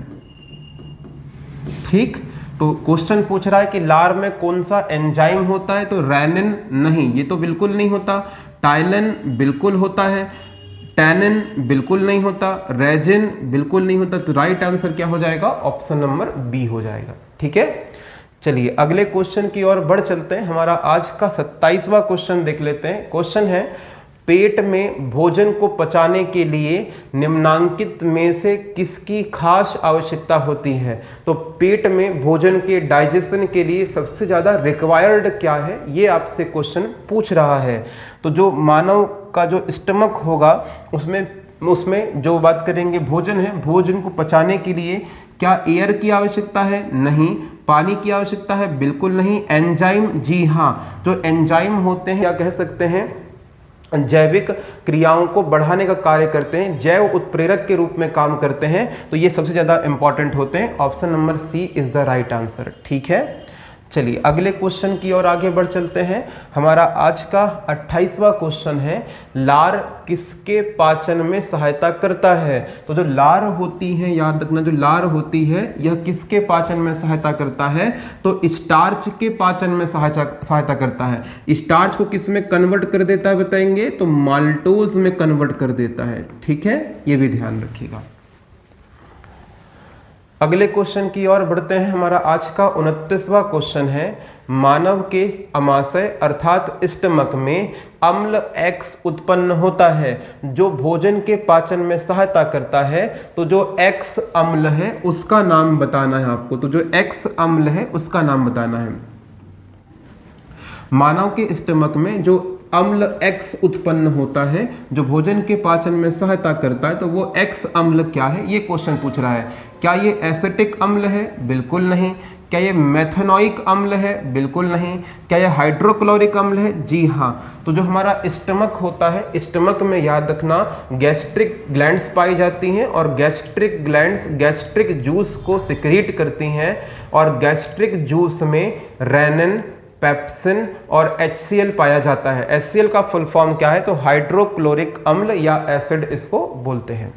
Speaker 1: ठीक, तो क्वेश्चन पूछ रहा है कि लार में कौन सा एंजाइम होता है, तो रेनिन नहीं, ये तो बिल्कुल नहीं होता। टाइलिन बिल्कुल होता है। टैनिन बिल्कुल नहीं होता। रेजिन बिल्कुल नहीं होता। तो राइट आंसर क्या हो जाएगा, ऑप्शन नंबर बी हो जाएगा। ठीक है, चलिए अगले क्वेश्चन की ओर बढ़ चलते हैं। हमारा आज का 27वां क्वेश्चन देख लेते हैं। क्वेश्चन है, पेट में भोजन को पचाने के लिए निम्नांकित में से किसकी खास आवश्यकता होती है। तो पेट में भोजन के डाइजेशन के लिए सबसे ज़्यादा रिक्वायर्ड क्या है, ये आपसे क्वेश्चन पूछ रहा है। तो जो मानव का जो स्टमक होगा उसमें जो बात करेंगे भोजन है, भोजन को पचाने के लिए क्या एयर की आवश्यकता है, नहीं। पानी की आवश्यकता है, बिल्कुल नहीं। एंजाइम, जी हाँ, जो एंजाइम होते हैं क्या कह सकते हैं, जैविक क्रियाओं को बढ़ाने का कार्य करते हैं, जैव उत्प्रेरक के रूप में काम करते हैं, तो ये सबसे ज़्यादा इंपॉर्टेंट होते हैं। Option number C is the right answer. ठीक है, चलिए अगले क्वेश्चन की ओर आगे बढ़ चलते हैं। हमारा आज का 28वां क्वेश्चन है, लार किसके पाचन में सहायता करता है। तो जो लार होती है, याद रखना, जो लार होती है यह किसके पाचन में सहायता करता है, तो स्टार्च के पाचन में सहायता करता है। स्टार्च को किस में कन्वर्ट कर देता है बताएंगे, तो माल्टोज में कन्वर्ट कर देता है। ठीक है, ये भी ध्यान रखिएगा। अगले क्वेश्चन की ओर बढ़ते हैं। हमारा आज का 29वां क्वेश्चन है, मानव के अमाशय अर्थात स्टमक में अम्ल X उत्पन्न होता है जो भोजन के पाचन में सहायता करता है। तो जो X अम्ल है उसका नाम बताना है आपको। तो जो X अम्ल है उसका नाम बताना है। मानव के स्टमक में जो अम्ल X उत्पन्न होता है जो भोजन के पाचन में सहायता करता है, तो वो X अम्ल क्या है, ये क्वेश्चन पूछ रहा है। क्या ये एसिटिक अम्ल है? बिल्कुल नहीं। क्या ये मेथनोइक अम्ल है? बिल्कुल नहीं। क्या ये हाइड्रोक्लोरिक अम्ल है? जी हाँ। तो जो हमारा स्टमक होता है, स्टमक में याद रखना गैस्ट्रिक ग्लैंड्स पाई जाती हैं और गैस्ट्रिक ग्लैंड्स गैस्ट्रिक जूस को सिक्रीट करती हैं और गैस्ट्रिक जूस में रेनिन, पेप्सिन और HCl पाया जाता है। HCl का फुल फॉर्म क्या है? तो हाइड्रोक्लोरिक अम्ल या एसिड इसको बोलते हैं।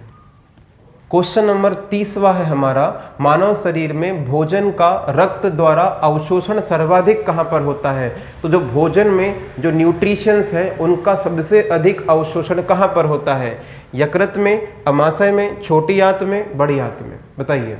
Speaker 1: क्वेश्चन नंबर 30वां है हमारा, मानव शरीर में भोजन का रक्त द्वारा अवशोषण सर्वाधिक कहां पर होता है? तो जो भोजन में जो न्यूट्रिशंस है उनका सबसे अधिक अवशोषण कहां पर होता है? यकृत में, अमाशय में, छोटी आंत में, बड़ी आंत में? बताइए।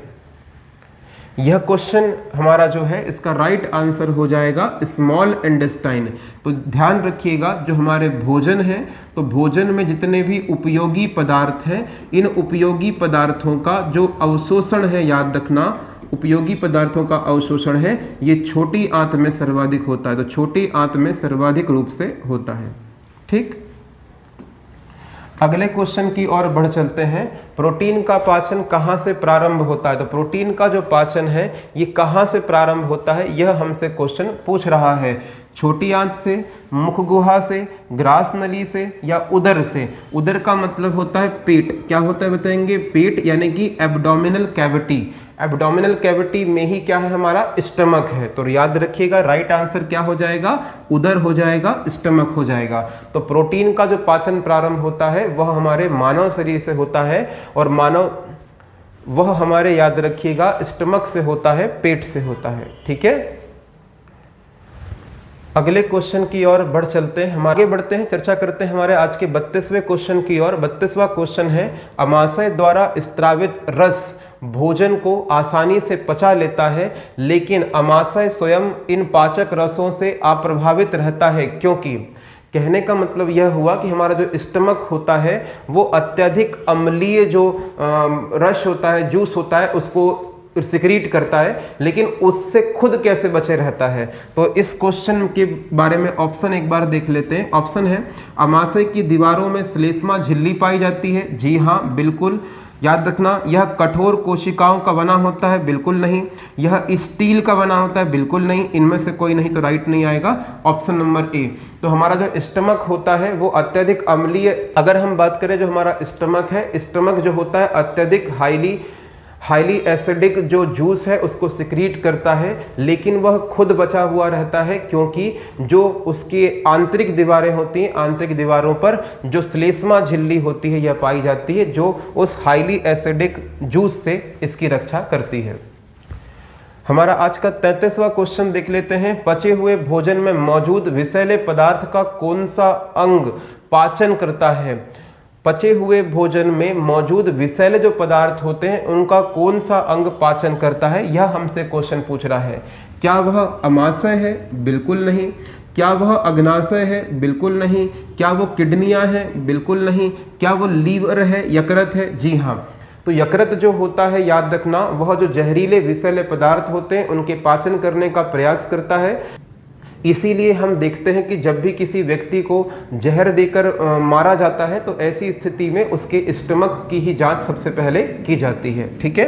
Speaker 1: यह क्वेश्चन हमारा जो है इसका राइट आंसर हो जाएगा स्मॉल इंटेस्टाइन। तो ध्यान रखिएगा जो हमारे भोजन है, तो भोजन में जितने भी उपयोगी पदार्थ हैं, इन उपयोगी पदार्थों का जो अवशोषण है, याद रखना उपयोगी पदार्थों का अवशोषण है ये छोटी आंत में सर्वाधिक होता है। तो छोटी आंत में सर्वाधिक रूप से होता है। ठीक, अगले क्वेश्चन की ओर बढ़ चलते हैं। प्रोटीन का पाचन कहाँ से प्रारंभ होता है? तो प्रोटीन का जो पाचन है ये कहाँ से प्रारंभ होता है, यह हमसे क्वेश्चन पूछ रहा है। छोटी आंत से, मुख गुहा से, ग्रास नली से या उदर से? उदर का मतलब होता है पेट। क्या होता है बताएंगे? पेट, यानी कि एब्डोमिनल कैविटी। एब्डोमिनल कैविटी में ही क्या है? हमारा स्टमक है। तो याद रखिएगा राइट आंसर क्या हो जाएगा? उदर हो जाएगा, स्टमक हो जाएगा। तो प्रोटीन का जो पाचन प्रारंभ होता है वह हमारे मानव शरीर से होता है और वह हमारे याद रखिएगा स्टमक से होता है, पेट से होता है। ठीक है, अगले क्वेश्चन की ओर बढ़ चलते हैं। हम आगे बढ़ते हैं, चर्चा करते हैं हमारे आज के 32वें क्वेश्चन की ओर। 32वां क्वेश्चन है, अमाशय द्वारा स्त्रावित रस भोजन को आसानी से पचा लेता है लेकिन अमाशय स्वयं इन पाचक रसों से अप्रभावित रहता है, क्योंकि? कहने का मतलब यह हुआ कि हमारा जो स्टमक होता है वो अत्यधिक अम्लीय जो रस होता है, जूस होता है, उसको सिक्रीट करता है, लेकिन उससे खुद कैसे बचे रहता है? तो इस क्वेश्चन के बारे में ऑप्शन एक बार देख लेते हैं। ऑप्शन है, अमाशय की दीवारों में श्लेष्मा झिल्ली पाई जाती है। जी हाँ, बिल्कुल। याद रखना, यह कठोर कोशिकाओं का बना होता है। बिल्कुल नहीं। यह स्टील का बना होता है। बिल्कुल नहीं। इनमें से कोई नहीं, तो राइट नहीं आएगा ऑप्शन नंबर ए। तो हमारा जो स्टमक होता है वो अत्यधिक अम्लीय, अगर हम बात करें जो हमारा स्टमक है, स्टमक जो होता है अत्यधिक हाईली एसिडिक जो जूस है उसको सिक्रीट करता है, लेकिन वह खुद बचा हुआ रहता है क्योंकि जो उसकी आंतरिक दीवारें होती हैं, आंतरिक दीवारों पर जो श्लेष्मा झिल्ली होती है यह पाई जाती है जो उस हाईली एसिडिक जूस से इसकी रक्षा करती है। हमारा आज का 33वां क्वेश्चन देख लेते हैं। पचे हुए भोजन में मौजूद विषैले पदार्थ का कौन सा अंग पाचन करता है? पचे हुए भोजन में मौजूद विषैले जो पदार्थ होते हैं उनका कौन सा अंग पाचन करता है, यह हमसे क्वेश्चन पूछ रहा है। क्या वह अमाशय है? बिल्कुल नहीं। क्या वह अग्नाशय है? बिल्कुल नहीं। क्या वो किडनियां हैं? बिल्कुल नहीं। क्या वो लीवर है, यकृत है? जी हाँ। तो यकृत जो होता है, याद रखना, वह जो जहरीले विषैले पदार्थ होते हैं उनके पाचन करने का प्रयास करता है। इसीलिए हम देखते हैं कि जब भी किसी व्यक्ति को जहर देकर मारा जाता है तो ऐसी स्थिति में उसके स्टमक की ही जांच सबसे पहले की जाती है। ठीक है,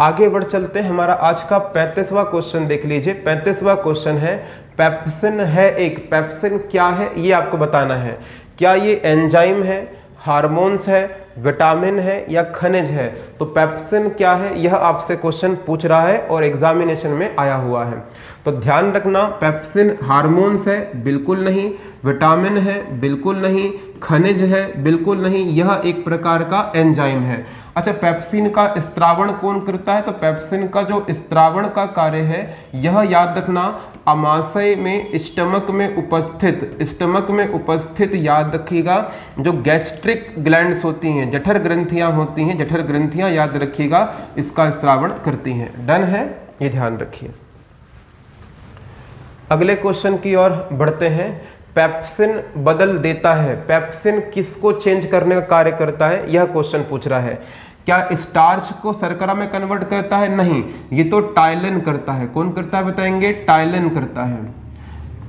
Speaker 1: आगे बढ़ चलते हैं। हमारा आज का 35वां क्वेश्चन देख लीजिए। 35वां क्वेश्चन है, पेप्सिन है एक। पेप्सिन क्या है ये आपको बताना है। क्या ये एंजाइम है, हार्मोन्स है, विटामिन है या खनिज है? तो पेप्सिन क्या है यह आपसे क्वेश्चन पूछ रहा है और एग्जामिनेशन में आया हुआ है। तो ध्यान रखना, पेप्सिन हार्मोन्स है? बिल्कुल नहीं। विटामिन है? बिल्कुल नहीं। खनिज है? बिल्कुल नहीं। यह एक प्रकार का एंजाइम है। अच्छा, पेप्सिन का स्त्रावण कौन करता है? तो पेप्सिन का जो स्त्रावण का कार्य है यह याद रखना आमाशय में स्टमक में उपस्थित याद रखिएगा जो गैस्ट्रिक ग्लैंड्स होती हैं, जठर ग्रंथियां होती हैं, जठर ग्रंथियां याद रखिएगा इसका स्त्रावण करती हैं। डन है, ये ध्यान रखिए। अगले क्वेश्चन की ओर बढ़ते हैं। पेप्सिन बदल देता है, पेप्सिन किसको चेंज करने का कार्य करता है? यह क्वेश्चन पूछ रहा है। क्या स्टार्च को शर्करा में कन्वर्ट करता है? नहीं, ये तो टाइलिन करता है। कौन करता है बताएंगे? टाइलिन करता है।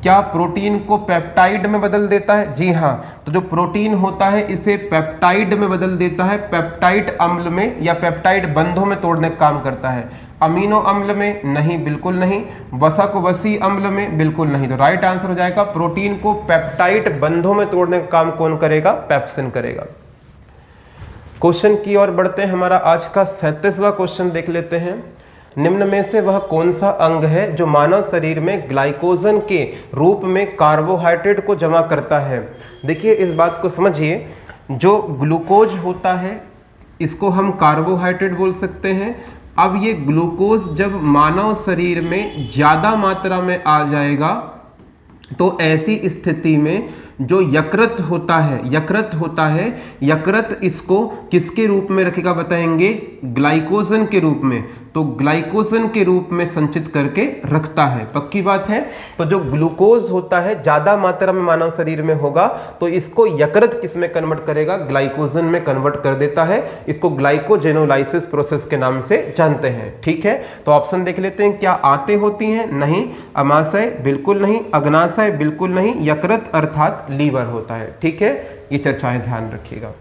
Speaker 1: क्या प्रोटीन को पेप्टाइड में बदल देता है? जी हाँ, तो जो प्रोटीन होता है इसे पेप्टाइड में बदल देता है, पेप्टाइड अम्ल में या पेप्टाइड बंधों में तोड़ने का काम करता है। अमीनो अम्ल में? नहीं, बिल्कुल नहीं। वसक वसी अम्ल में? बिल्कुल नहीं। तो राइट आंसर हो जाएगा प्रोटीन को पेप्टाइड बंधों में तोड़ने का काम कौन करेगा? पेप्सिन करेगा। क्वेश्चन की ओर बढ़ते हैं। हमारा आज का 37वां क्वेश्चन देख लेते हैं। निम्न में से वह कौन सा अंग है जो मानव शरीर में ग्लाइकोजन के रूप में कार्बोहाइड्रेट को जमा करता है? देखिए, इस बात को समझिए, जो ग्लूकोज होता है इसको हम कार्बोहाइड्रेट बोल सकते हैं। अब ये ग्लूकोज जब मानव शरीर में ज्यादा मात्रा में आ जाएगा तो ऐसी स्थिति में जो यकृत होता है, यकृत इसको किसके रूप में रखेगा बताएंगे? ग्लाइकोजन के रूप में। तो ग्लाइकोजन के रूप में संचित करके रखता है। पक्की बात है। तो जो ग्लूकोज होता है ज्यादा मात्रा में मानव शरीर में होगा तो इसको यकृत किस में कन्वर्ट करेगा? ग्लाइकोजन में कन्वर्ट कर देता है। इसको ग्लाइकोजेनोलाइसिस प्रोसेस के नाम से जानते हैं। ठीक है, तो ऑप्शन देख लेते हैं। क्या आंतें होती हैं? नहीं। अमाशय? बिल्कुल नहीं। अग्नाशय? बिल्कुल नहीं। यकृत अर्थात लीवर होता है। ठीक है, ये चर्चाएं ध्यान रखिएगा।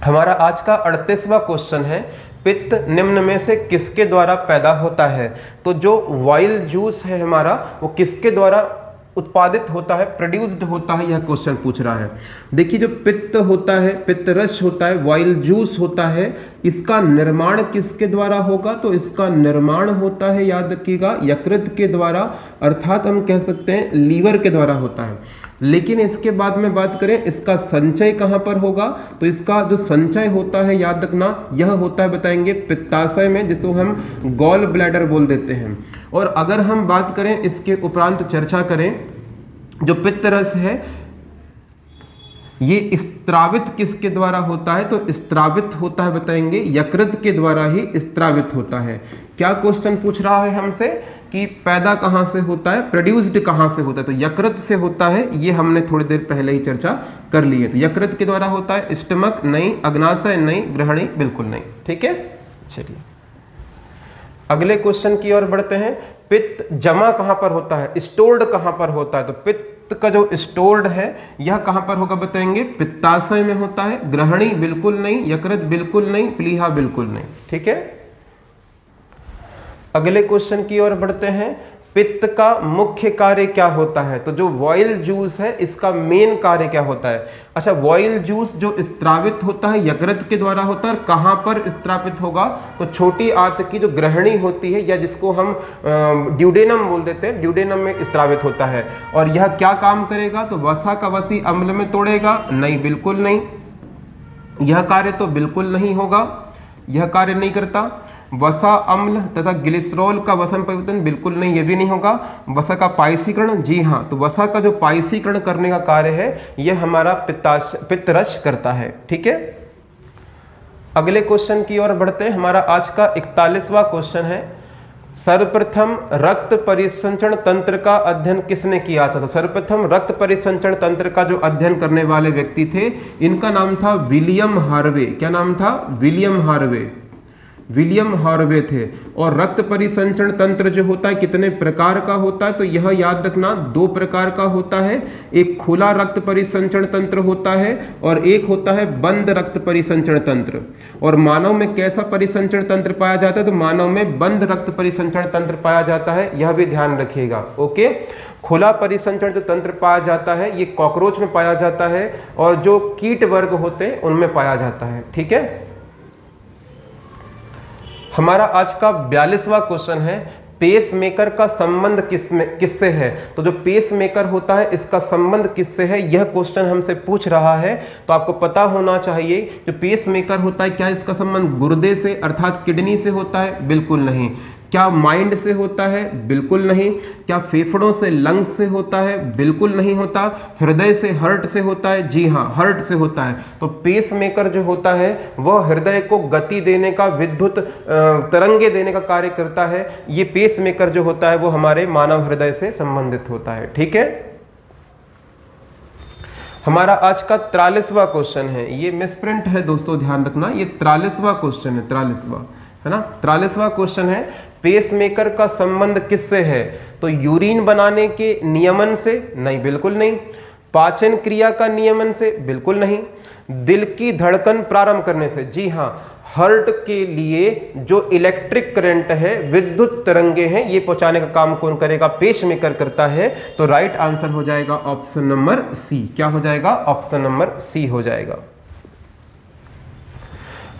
Speaker 1: हमारा आज का 38वां क्वेश्चन है, पित्त निम्न में से किसके द्वारा पैदा होता है? तो जो वाइल जूस है हमारा, वो किसके द्वारा उत्पादित होता है, प्रोड्यूस्ड होता है? यह क्वेश्चन पूछ रहा है। देखिए, जो पित्त होता है, पित्त रस होता है, वाइल जूस होता है, इसका निर्माण किसके द्वारा होगा? तो इसका निर्माण होता है, याद रखिएगा, यकृत के द्वारा, अर्थात हम कह सकते हैं लीवर के द्वारा होता है। लेकिन इसके बाद में बात करें इसका संचय कहां पर होगा? तो इसका जो संचय होता है, याद रखना, यह होता है बताएंगे पित्ताशय में, जिसको हम गॉल ब्लैडर बोल देते हैं। और अगर हम बात करें इसके उपरांत चर्चा करें, जो पित्त रस है ये स्त्रावित किसके द्वारा होता है? तो स्त्रावित होता है बताएंगे यकृत के द्वारा ही स्त्रावित होता है। क्या क्वेश्चन पूछ रहा है हमसे कि पैदा कहां से होता है, प्रोड्यूस्ड कहां से होता है? तो यकृत से होता है। ये हमने थोड़ी देर पहले ही चर्चा कर ली है। तो यकृत के द्वारा होता है। स्टमक? नहीं। अग्नाशय? नहीं। ग्रहणी? बिल्कुल नहीं। ठीक है, चलिए अगले क्वेश्चन की ओर बढ़ते हैं। पित्त जमा कहां पर होता है, स्टोर्ड कहां पर होता है? तो पित्त का जो स्टोर्ड है यह कहां पर होगा बताएंगे? पित्ताशय में होता है। ग्रहणी? बिल्कुल नहीं। यकृत? बिल्कुल नहीं। प्लीहा? बिल्कुल नहीं। ठीक है, अगले क्वेश्चन की ओर बढ़ते हैं। पित्त का मुख्य कार्य क्या होता है? तो जो वाइल जूस है इसका मेन कार्य क्या होता है? अच्छा, वाइल जूस जो स्त्रावित होता है यकृत के द्वारा होता है। कहां पर स्त्रावित होगा? तो छोटी आंत की जो ग्रहणी होती है, या जिसको हम ड्यूडेनम बोल देते हैं, ड्यूडेनम में स्त्रावित होता है। और यह क्या काम करेगा? तो वसा का वसी अम्ल में तोड़ेगा? नहीं, बिल्कुल नहीं। यह कार्य तो बिल्कुल नहीं होगा, यह कार्य नहीं करता। वसा अम्ल तथा ग्लिसरॉल का वसा में परिवर्तन? बिल्कुल नहीं, ये भी नहीं होगा। वसा का पायसीकरण? जी हाँ, तो वसा का जो पायसीकरण करने का कार्य है यह हमारा पित्तरस करता है। ठीक है, अगले क्वेश्चन की ओर बढ़ते हैं। हमारा आज का 41वां क्वेश्चन है, सर्वप्रथम रक्त परिसंचरण तंत्र का अध्ययन किसने किया था? तो सर्वप्रथम रक्त परिसंचरण तंत्र का जो अध्ययन करने वाले व्यक्ति थे, इनका नाम था विलियम हार्वे। क्या नाम था? William Harvey. विलियम हार्वे थे। और रक्त परिसंचरण तंत्र जो होता है कितने प्रकार का होता है? तो यह याद रखना 2 प्रकार का होता है। एक खुला रक्त परिसंचरण तंत्र होता है और एक होता है बंद रक्त परिसंचरण तंत्र। और मानव में कैसा परिसंचरण तंत्र पाया जाता है? तो मानव में बंद रक्त परिसंचरण तंत्र पाया जाता है, यह भी ध्यान रखिएगा। ओके, खुला परिसंचरण जो तंत्र पाया जाता है ये कॉकरोच में पाया जाता है और जो कीट वर्ग होते हैं उनमें पाया जाता है। ठीक है, हमारा आज का 42वां क्वेश्चन है, पेसमेकर का संबंध किससे है? तो जो पेसमेकर होता है इसका संबंध किससे है, यह क्वेश्चन हमसे पूछ रहा है। तो आपको पता होना चाहिए जो पेसमेकर होता है क्या इसका संबंध गुर्दे से अर्थात किडनी से होता है? बिल्कुल नहीं। क्या माइंड से होता है? बिल्कुल नहीं। क्या फेफड़ों से लंग्स से होता है? बिल्कुल नहीं होता। हृदय से हार्ट से होता है? जी हाँ, हार्ट से होता है। तो पेसमेकर जो होता है वह हृदय को गति देने का, विद्युत तरंगे देने का कार्य करता है। ये पेसमेकर जो होता है वो हमारे मानव हृदय से संबंधित होता है। ठीक है, हमारा आज का 43वां क्वेश्चन है। ये मिसप्रिंट है दोस्तों, ध्यान रखना, ये 43वां क्वेश्चन है, 43वां है ना, 43वां क्वेश्चन है। पेसमेकर का संबंध किससे है? तो यूरिन बनाने के नियमन से? नहीं, बिल्कुल नहीं। पाचन क्रिया का नियमन से? बिल्कुल नहीं। दिल की धड़कन प्रारंभ करने से? जी हाँ, हार्ट के लिए जो इलेक्ट्रिक करंट है, विद्युत तरंगे हैं, ये पहुंचाने का काम कौन करेगा? पेसमेकर करता है। तो राइट आंसर हो जाएगा ऑप्शन नंबर सी। क्या हो जाएगा? ऑप्शन नंबर सी हो जाएगा।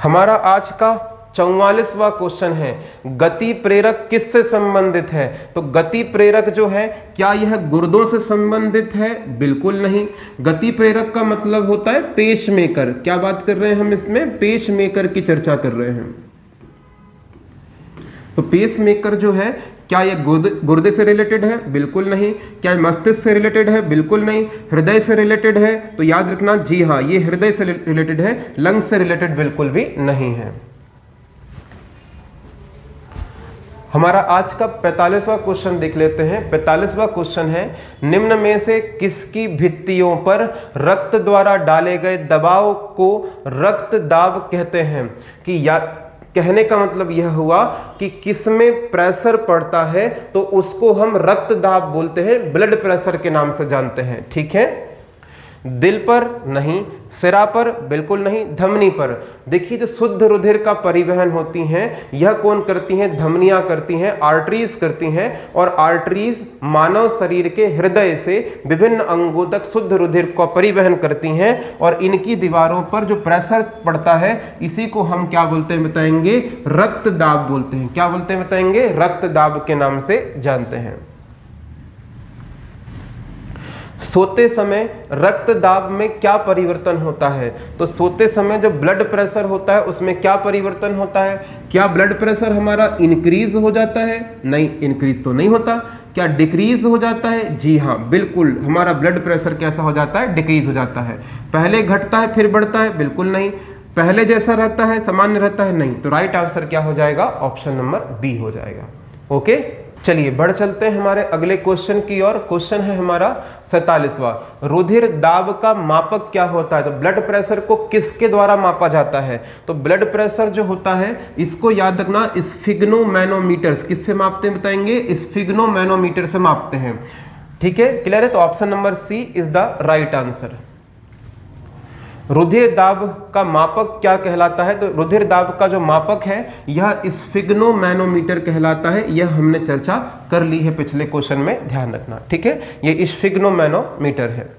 Speaker 1: हमारा आज का 44वां क्वेश्चन है, गति प्रेरक किससे संबंधित है? तो गति प्रेरक जो है क्या यह गुर्दों से संबंधित है? बिल्कुल नहीं। गति प्रेरक का मतलब होता है पेसमेकर। क्या बात कर रहे हैं हम इसमें? पेसमेकर की चर्चा कर रहे हैं। तो पेसमेकर जो है क्या यह गुर्दे से रिलेटेड है? बिल्कुल नहीं। क्या यह मस्तिष्क से रिलेटेड है? बिल्कुल नहीं। हृदय से रिलेटेड है? तो याद रखना, जी हाँ, ये हृदय से रिलेटेड है, लंग्स से रिलेटेड बिल्कुल भी नहीं है। हमारा आज का 45वां क्वेश्चन देख लेते हैं। 45वां क्वेश्चन है, निम्न में से किसकी भित्तियों पर रक्त द्वारा डाले गए दबाव को रक्त दाब कहते हैं? कि या कहने का मतलब यह हुआ कि किसमें प्रेशर पड़ता है तो उसको हम रक्त दाब बोलते हैं, ब्लड प्रेशर के नाम से जानते हैं। ठीक है, दिल पर नहीं, सिरा पर बिल्कुल नहीं, धमनी पर। देखिए जो शुद्ध रुधिर का परिवहन होती हैं यह कौन करती हैं? धमनियां करती हैं, आर्टरीज करती हैं। और आर्टरीज मानव शरीर के हृदय से विभिन्न अंगों तक शुद्ध रुधिर का परिवहन करती हैं। और इनकी दीवारों पर जो प्रेशर पड़ता है इसी को हम क्या बोलते हैं बताएंगे? रक्त दाब बोलते हैं। क्या बोलते हैं बताएंगे? रक्त दाब के नाम से जानते हैं। सोते समय रक्त दाब में क्या परिवर्तन होता है? तो सोते समय जो ब्लड प्रेशर होता है उसमें क्या परिवर्तन होता है? क्या ब्लड प्रेशर हमारा इंक्रीज हो जाता है? नहीं, इंक्रीज तो नहीं होता। क्या डिक्रीज हो जाता है? जी हाँ, बिल्कुल, हमारा ब्लड प्रेशर कैसा हो जाता है? डिक्रीज हो जाता है। पहले घटता है फिर बढ़ता है? बिल्कुल नहीं। पहले जैसा रहता है, सामान्य रहता है? नहीं। तो राइट आंसर क्या हो जाएगा? ऑप्शन नंबर बी हो जाएगा। ओके, चलिए बढ़ चलते हैं हमारे अगले क्वेश्चन की ओर। क्वेश्चन है हमारा 47वां, रुधिर दाब का मापक क्या होता है? तो ब्लड प्रेशर को किसके द्वारा मापा जाता है? तो ब्लड प्रेशर जो होता है इसको याद रखना, स्फिग्नोमैनोमीटर। किससे मापते हैं बताएंगे? स्फिग्नोमैनोमीटर से मापते हैं। ठीक है, क्लियर है? तो option number C is the right answer. रुधिर दाब का मापक क्या कहलाता है? तो रुधिर दाब का जो मापक है यह स्फिग्नोमैनोमीटर कहलाता है। यह हमने चर्चा कर ली है पिछले क्वेश्चन में, ध्यान रखना। ठीक है, यह स्फिग्नोमैनोमीटर है।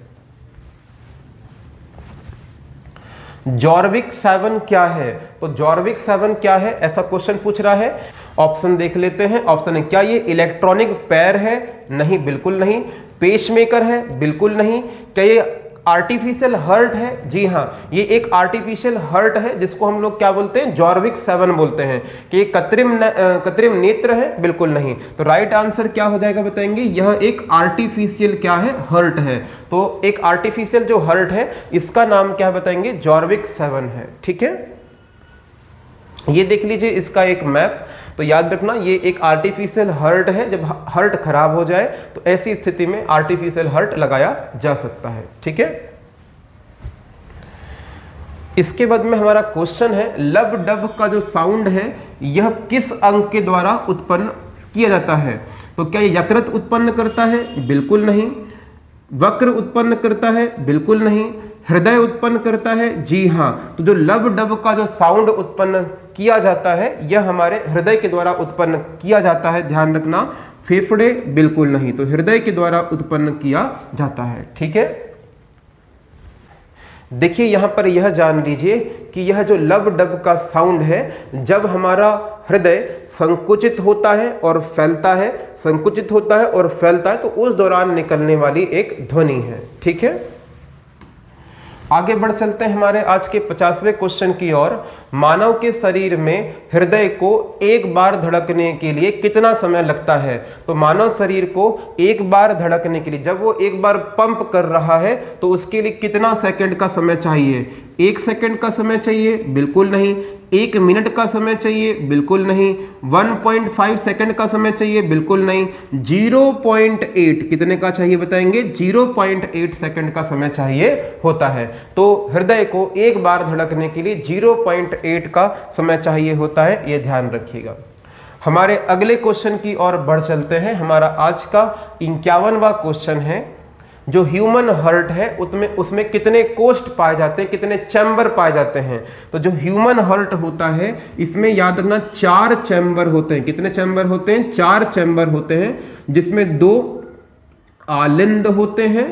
Speaker 1: जॉर्विक 7 क्या है? तो जॉर्विक 7 क्या है ऐसा क्वेश्चन पूछ रहा है। ऑप्शन देख लेते हैं। ऑप्शन है, क्या ये इलेक्ट्रॉनिक पैर है? नहीं, बिल्कुल नहीं। पेसमेकर है? बिल्कुल नहीं। क्या ये आर्टिफिशियल हार्ट है? जी हाँ, ये एक आर्टिफिशियल हार्ट है जिसको हम लोग क्या बोलते हैं? जॉर्विक 7 बोलते हैं। कि ये कृत्रिम नेत्र है? बिल्कुल नहीं। तो राइट आंसर क्या हो जाएगा बताएंगे? यह एक आर्टिफिशियल क्या है? हार्ट है। तो एक आर्टिफिशियल जो हार्ट है इसका नाम क्या बताएंगे? जॉर्विक 7 है। ठीक है, ये देख लीजिए इसका एक मैप। तो याद रखना ये एक आर्टिफिशियल हार्ट है। जब हार्ट खराब हो जाए तो ऐसी स्थिति में आर्टिफिशियल हार्ट लगाया जा सकता है। ठीक है, इसके बाद में हमारा क्वेश्चन है, लब डब का जो साउंड है यह किस अंग के द्वारा उत्पन्न किया जाता है? तो क्या ये यकृत उत्पन्न करता है? बिल्कुल नहीं। वक्र उत्पन्न करता है? बिल्कुल नहीं। हृदय उत्पन्न करता है? जी हाँ। तो जो लब डब का जो साउंड उत्पन्न किया जाता है यह हमारे हृदय के द्वारा उत्पन्न किया जाता है, ध्यान रखना। फेफड़े? बिल्कुल नहीं। तो हृदय के द्वारा उत्पन्न किया जाता है। ठीक है, देखिए यहां पर यह जान लीजिए कि यह जो लब डब का साउंड है, जब हमारा हृदय संकुचित होता है और फैलता है, संकुचित होता है और फैलता है, तो उस दौरान निकलने वाली एक ध्वनि है। ठीक है, आगे बढ़ चलते हैं हमारे आज के 50वें क्वेश्चन की ओर। मानव के शरीर में हृदय को एक बार धड़कने के लिए कितना समय लगता है? तो मानव शरीर को एक बार धड़कने के लिए, जब वो एक बार पंप कर रहा है, तो उसके लिए कितना सेकंड का समय चाहिए? 1 सेकंड का समय चाहिए? बिल्कुल नहीं। 1 मिनट का समय चाहिए? बिल्कुल नहीं। 1.5 सेकंड का समय चाहिए? बिल्कुल नहीं। 0.8 कितने का चाहिए बताएंगे? 0.8 सेकंड का समय चाहिए होता है। तो हृदय को एक बार धड़कने के लिए 0.8 का समय चाहिए होता है, यह ध्यान रखिएगा। हमारे अगले क्वेश्चन की ओर बढ़ चलते हैं। हमारा आज का 51वां क्वेश्चन है, जो ह्यूमन हार्ट है उसमें कितने कोष्ठ पाए जाते हैं, कितने चैम्बर पाए जाते हैं? तो जो ह्यूमन हार्ट होता है इसमें याद रखना 4 चैम्बर होते हैं। कितने चैम्बर होते हैं? 4 चैम्बर होते हैं, जिसमें 2 आलिंद होते हैं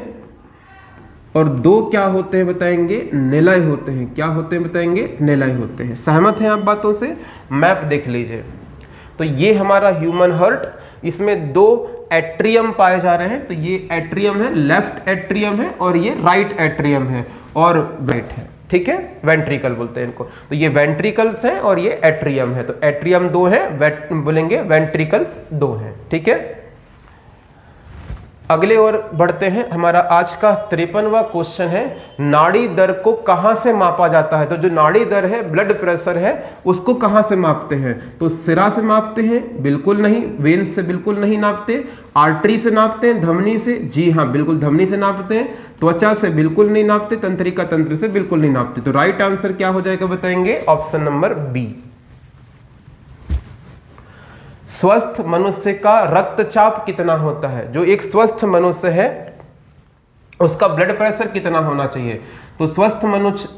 Speaker 1: और 2 क्या होते हैं बताएंगे? निलय होते हैं। क्या होते हैं बताएंगे? निलय होते हैं। सहमत हैं आप बातों से? मैप देख लीजिए। तो ये हमारा ह्यूमन हार्ट, इसमें 2 एट्रियम पाए जा रहे हैं। तो ये एट्रियम है, लेफ्ट एट्रियम है, और ये राइट एट्रियम है और राइट है। ठीक है, वेंट्रिकल बोलते हैं इनको। तो ये वेंट्रिकल्स हैं और ये एट्रियम है। तो एट्रियम 2 है, बोलेंगे वेंट्रिकल्स 2 है। ठीक है, अगले और बढ़ते हैं। हमारा आज का 53वां क्वेश्चन है, नाड़ी दर को कहां से मापा जाता है? तो जो नाड़ी दर है, ब्लड प्रेशर है, उसको कहां से मापते हैं? तो सिरा से मापते हैं? बिल्कुल नहीं। वेन से बिल्कुल नहीं नापते। आर्टरी से नापते हैं? धमनी से? जी हाँ, बिल्कुल धमनी से नापते हैं। त्वचा से बिल्कुल नहीं नापते। तंत्रिका तंत्र से बिल्कुल नहीं नापते। तो राइट आंसर क्या हो जाएगा बताएंगे? Option number B. स्वस्थ मनुष्य का रक्तचाप कितना होता है? जो एक स्वस्थ मनुष्य है उसका ब्लड प्रेशर कितना होना चाहिए? तो स्वस्थ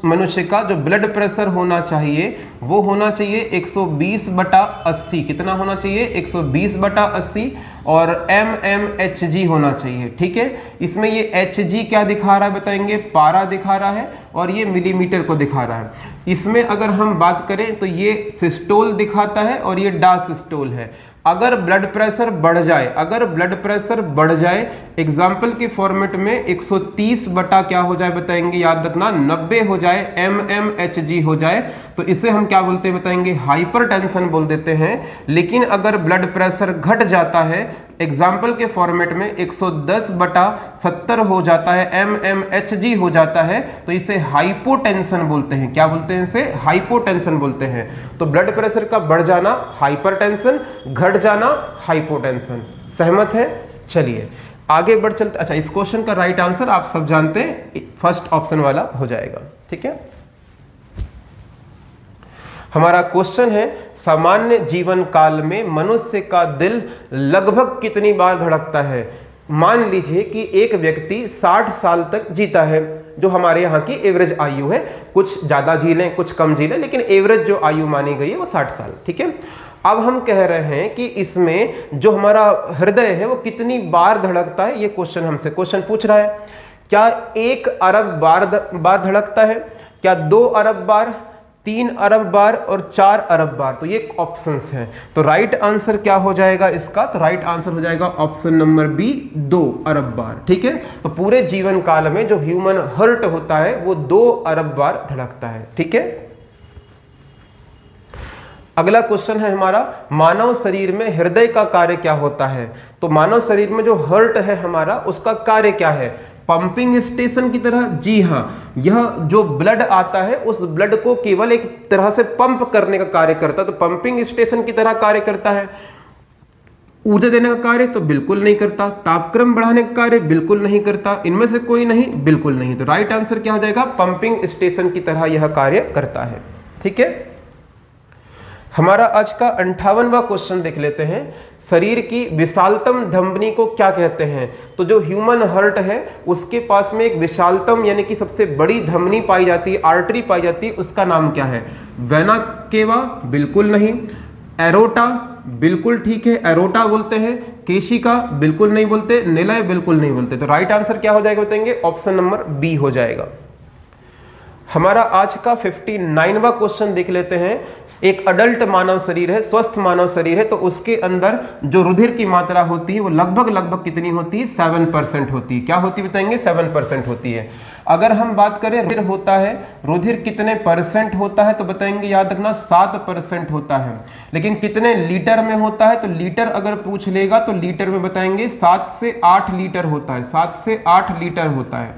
Speaker 1: मनुष्य का जो ब्लड प्रेशर होना चाहिए वो होना चाहिए 120/80। कितना होना चाहिए? 120/80 और mmHg होना चाहिए। ठीक है, इसमें ये Hg क्या दिखा रहा है बताएंगे? पारा दिखा रहा है और ये मिलीमीटर को दिखा रहा है। इसमें अगर हम बात करें तो ये सिस्टोल दिखाता है और ये डायसिस्टोल है। अगर ब्लड प्रेशर बढ़ जाए, अगर ब्लड प्रेशर बढ़ जाए एग्जाम्पल के फॉर्मेट में 130 बटा क्या हो जाए बताएंगे? याद रखना 90 हो जाए, mmHg हो जाए, तो इसे हम क्या बोलते हैं बताएंगे? हाइपरटेंशन बोल देते हैं। लेकिन अगर ब्लड प्रेशर घट जाता है एग्जाम्पल के फॉर्मेट में 110/70 हो जाता है, mmHg हो जाता है, तो इसे हाइपोटेंशन बोलते हैं। क्या बोलते हैं इसे? हाइपोटेंशन बोलते हैं। तो ब्लड प्रेशर का बढ़ जाना हाइपरटेंशन, घट जाना हाइपोटेंशन। सहमत है? चलिए आगे बढ़ चलते। अच्छा, इस क्वेश्चन का राइट आंसर आप सब जानते हैं, फर्स्ट ऑप्शन वाला हो जाएगा। ठीक है, हमारा क्वेश्चन है, सामान्य जीवन काल में मनुष्य का दिल लगभग कितनी बार धड़कता है? मान लीजिए कि एक व्यक्ति 60 साल तक जीता है, जो हमारे यहाँ की एवरेज आयु है। कुछ ज्यादा जी लें, कुछ कम जी लें, लेकिन एवरेज जो आयु मानी गई है वो 60 साल। ठीक है, अब हम कह रहे हैं कि इसमें जो हमारा हृदय है वो कितनी बार धड़कता है, ये क्वेश्चन पूछ रहा है। क्या 1 अरब बार धड़कता है? क्या 2 अरब बार, 3 अरब बार और 4 अरब बार? तो ये ऑप्शंस हैं। तो राइट आंसर क्या हो जाएगा इसका? तो राइट आंसर हो जाएगा ऑप्शन नंबर बी, 2 अरब बार। ठीक है, तो पूरे जीवन काल में जो ह्यूमन हार्ट होता है वो 2 अरब बार धड़कता है। ठीक है, अगला क्वेश्चन है हमारा, मानव शरीर में हृदय का कार्य क्या होता है? तो मानव शरीर में जो हार्ट है हमारा, उसका कार्य क्या है? पंपिंग स्टेशन की तरह? जी हां, यह जो ब्लड आता है उस ब्लड को केवल एक तरह से पंप करने का कार्य करता है। तो पंपिंग स्टेशन की तरह कार्य करता है। ऊर्जा देने का कार्य तो बिल्कुल नहीं करता। तापक्रम बढ़ाने का कार्य बिल्कुल नहीं करता। इनमें से कोई नहीं, बिल्कुल नहीं। तो राइट आंसर क्या हो जाएगा? पंपिंग स्टेशन की तरह यह कार्य करता है। ठीक है, हमारा आज का 58वां क्वेश्चन देख लेते हैं, शरीर की विशालतम धमनी को क्या कहते हैं? तो जो ह्यूमन हार्ट है उसके पास में एक विशालतम यानी कि सबसे बड़ी धमनी पाई जाती है, आर्टरी पाई जाती है, उसका नाम क्या है? Vena cava? बिल्कुल नहीं। एरोटा? बिल्कुल ठीक है, एरोटा बोलते हैं। केशिका? बिल्कुल नहीं बोलते। निलय? बिल्कुल नहीं बोलते। तो राइट आंसर क्या हो जाएगा बताएंगे? ऑप्शन नंबर बी हो जाएगा। हमारा आज का 59वां क्वेश्चन देख लेते हैं। एक अडल्ट मानव शरीर है, स्वस्थ मानव शरीर है, तो उसके अंदर जो रुधिर की मात्रा होती है वो लगभग कितनी होती है? 7% होती है। क्या होती बताएंगे? 7% होती है। अगर हम बात करें रुधिर होता है, रुधिर कितने परसेंट होता है तो बताएंगे, याद रखना 7% होता है। लेकिन कितने लीटर में होता है तो लीटर अगर पूछ लेगा तो लीटर में बताएंगे 7 से 8 लीटर होता है, 7 से 8 लीटर होता है।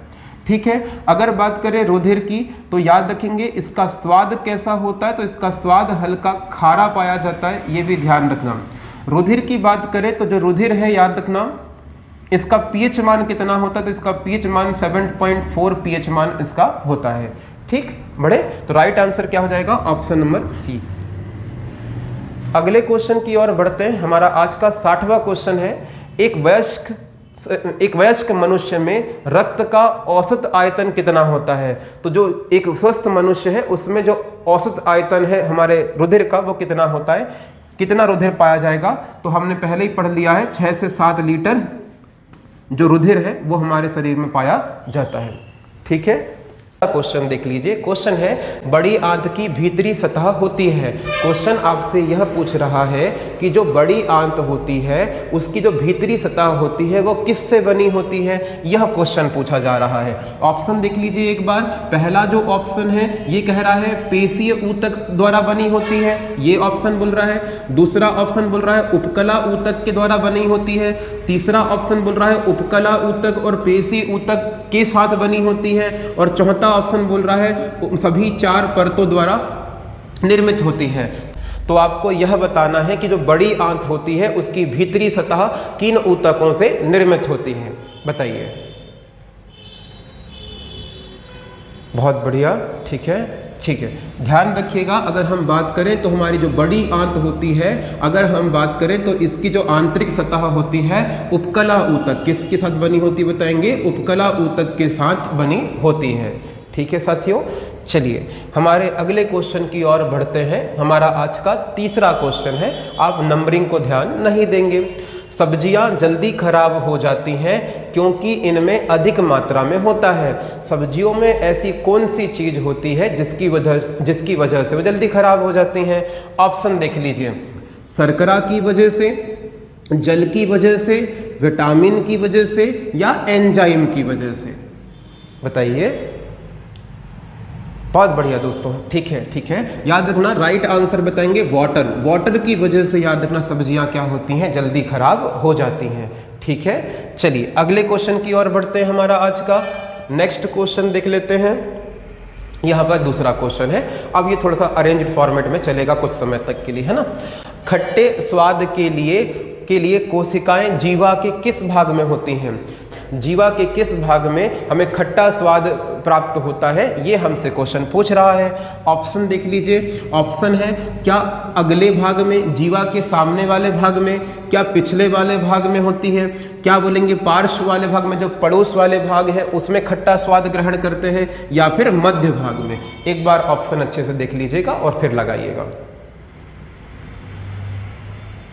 Speaker 1: ठीक है। अगर बात करें रुधिर की तो याद रखेंगे इसका स्वाद कैसा होता है, तो इसका स्वाद हल्का खारा पाया जाता है, ये भी ध्यान रखना। रुधिर की बात करें तो जो रुधिर है याद रखना इसका पीएच मान कितना होता है, तो इसका पीएच मान 7.4 पीएच मान इसका होता है। ठीक बड़े, तो राइट आंसर क्या हो जाएगा? Option number C. अगले क्वेश्चन की ओर बढ़ते हैं। हमारा आज का 60वां क्वेश्चन है। एक वयस्क मनुष्य में रक्त का औसत आयतन कितना होता है? तो जो एक स्वस्थ मनुष्य है उसमें जो औसत आयतन है हमारे रुधिर का वो कितना होता है, कितना रुधिर पाया जाएगा? तो हमने पहले ही पढ़ लिया है 6 से 7 लीटर जो रुधिर है वो हमारे शरीर में पाया जाता है। ठीक है। क्वेश्चन देख लीजिए। क्वेश्चन है बड़ी आंत की भीतरी सतह होती है। क्वेश्चन आपसे यह पूछ रहा है कि जो बड़ी आंत होती है उसकी जो भीतरी सतह होती है वो किससे बनी होती है, यह क्वेश्चन पूछा जा रहा है। ऑप्शन देख लीजिए एक बार। पहला जो ऑप्शन है ये कह रहा है पेशीय ऊतक द्वारा बनी होती है, ये ऑप्शन बोल रहा है। दूसरा ऑप्शन बोल रहा है उपकला ऊतक के द्वारा बनी होती है। तीसरा ऑप्शन बोल रहा है उपकला ऊतक और पेशी ऊतक के साथ बनी होती है। और चौथा ऑप्शन बोल रहा है सभी 4 परतों द्वारा निर्मित होती है। तो आपको यह बताना है कि जो बड़ी आंत होती है उसकी भीतरी सतह किन ऊतकों से निर्मित होती है, बताइए। बहुत बढ़िया। ठीक है, ठीक है। ध्यान रखिएगा, अगर हम बात करें तो हमारी जो बड़ी आंत होती है, अगर हम बात करें तो इसकी जो आंतरिक सतह होती है उपकला ऊतक किसके साथ बनी होती बताएंगे? उपकला ऊतक के साथ बनी होती है। ठीक है साथियों, चलिए हमारे अगले क्वेश्चन की ओर बढ़ते हैं। हमारा आज का तीसरा क्वेश्चन है। आप नंबरिंग को ध्यान नहीं देंगे। सब्जियां जल्दी खराब हो जाती हैं क्योंकि इनमें अधिक मात्रा में होता है। सब्जियों में ऐसी कौन सी चीज होती है जिसकी वजह से वो जल्दी खराब हो जाती हैं? ऑप्शन देख लीजिए। शर्करा की वजह से, जल की वजह से, विटामिन की वजह से या एंजाइम की वजह से, बताइए। बहुत बढ़िया दोस्तों, ठीक है, ठीक है। याद रखना राइट आंसर बताएंगे वाटर। वाटर की वजह से याद रखना सब्जियां क्या होती हैं? जल्दी खराब हो जाती हैं। ठीक है, चलिए अगले क्वेश्चन की ओर बढ़ते हैं। हमारा आज का नेक्स्ट क्वेश्चन देख लेते हैं। यहाँ पर दूसरा क्वेश्चन है। अब ये थोड़ा सा अरेंज्ड फॉर्मेट में चलेगा कुछ समय तक के लिए, है ना। खट्टे स्वाद के लिए कोशिकाएं जीवा के किस भाग में होती हैं? जीवा के किस भाग में हमें खट्टा स्वाद प्राप्त होता है, ये हमसे क्वेश्चन पूछ रहा है। ऑप्शन देख लीजिए। ऑप्शन है क्या अगले भाग में, जीवा के सामने वाले भाग में, क्या पिछले वाले भाग में होती है, क्या बोलेंगे पार्श्व वाले भाग में, जो पड़ोस वाले भाग है उसमें खट्टा स्वाद ग्रहण करते हैं, या फिर मध्य भाग में। एक बार ऑप्शन अच्छे से देख लीजिएगा और फिर लगाइएगा।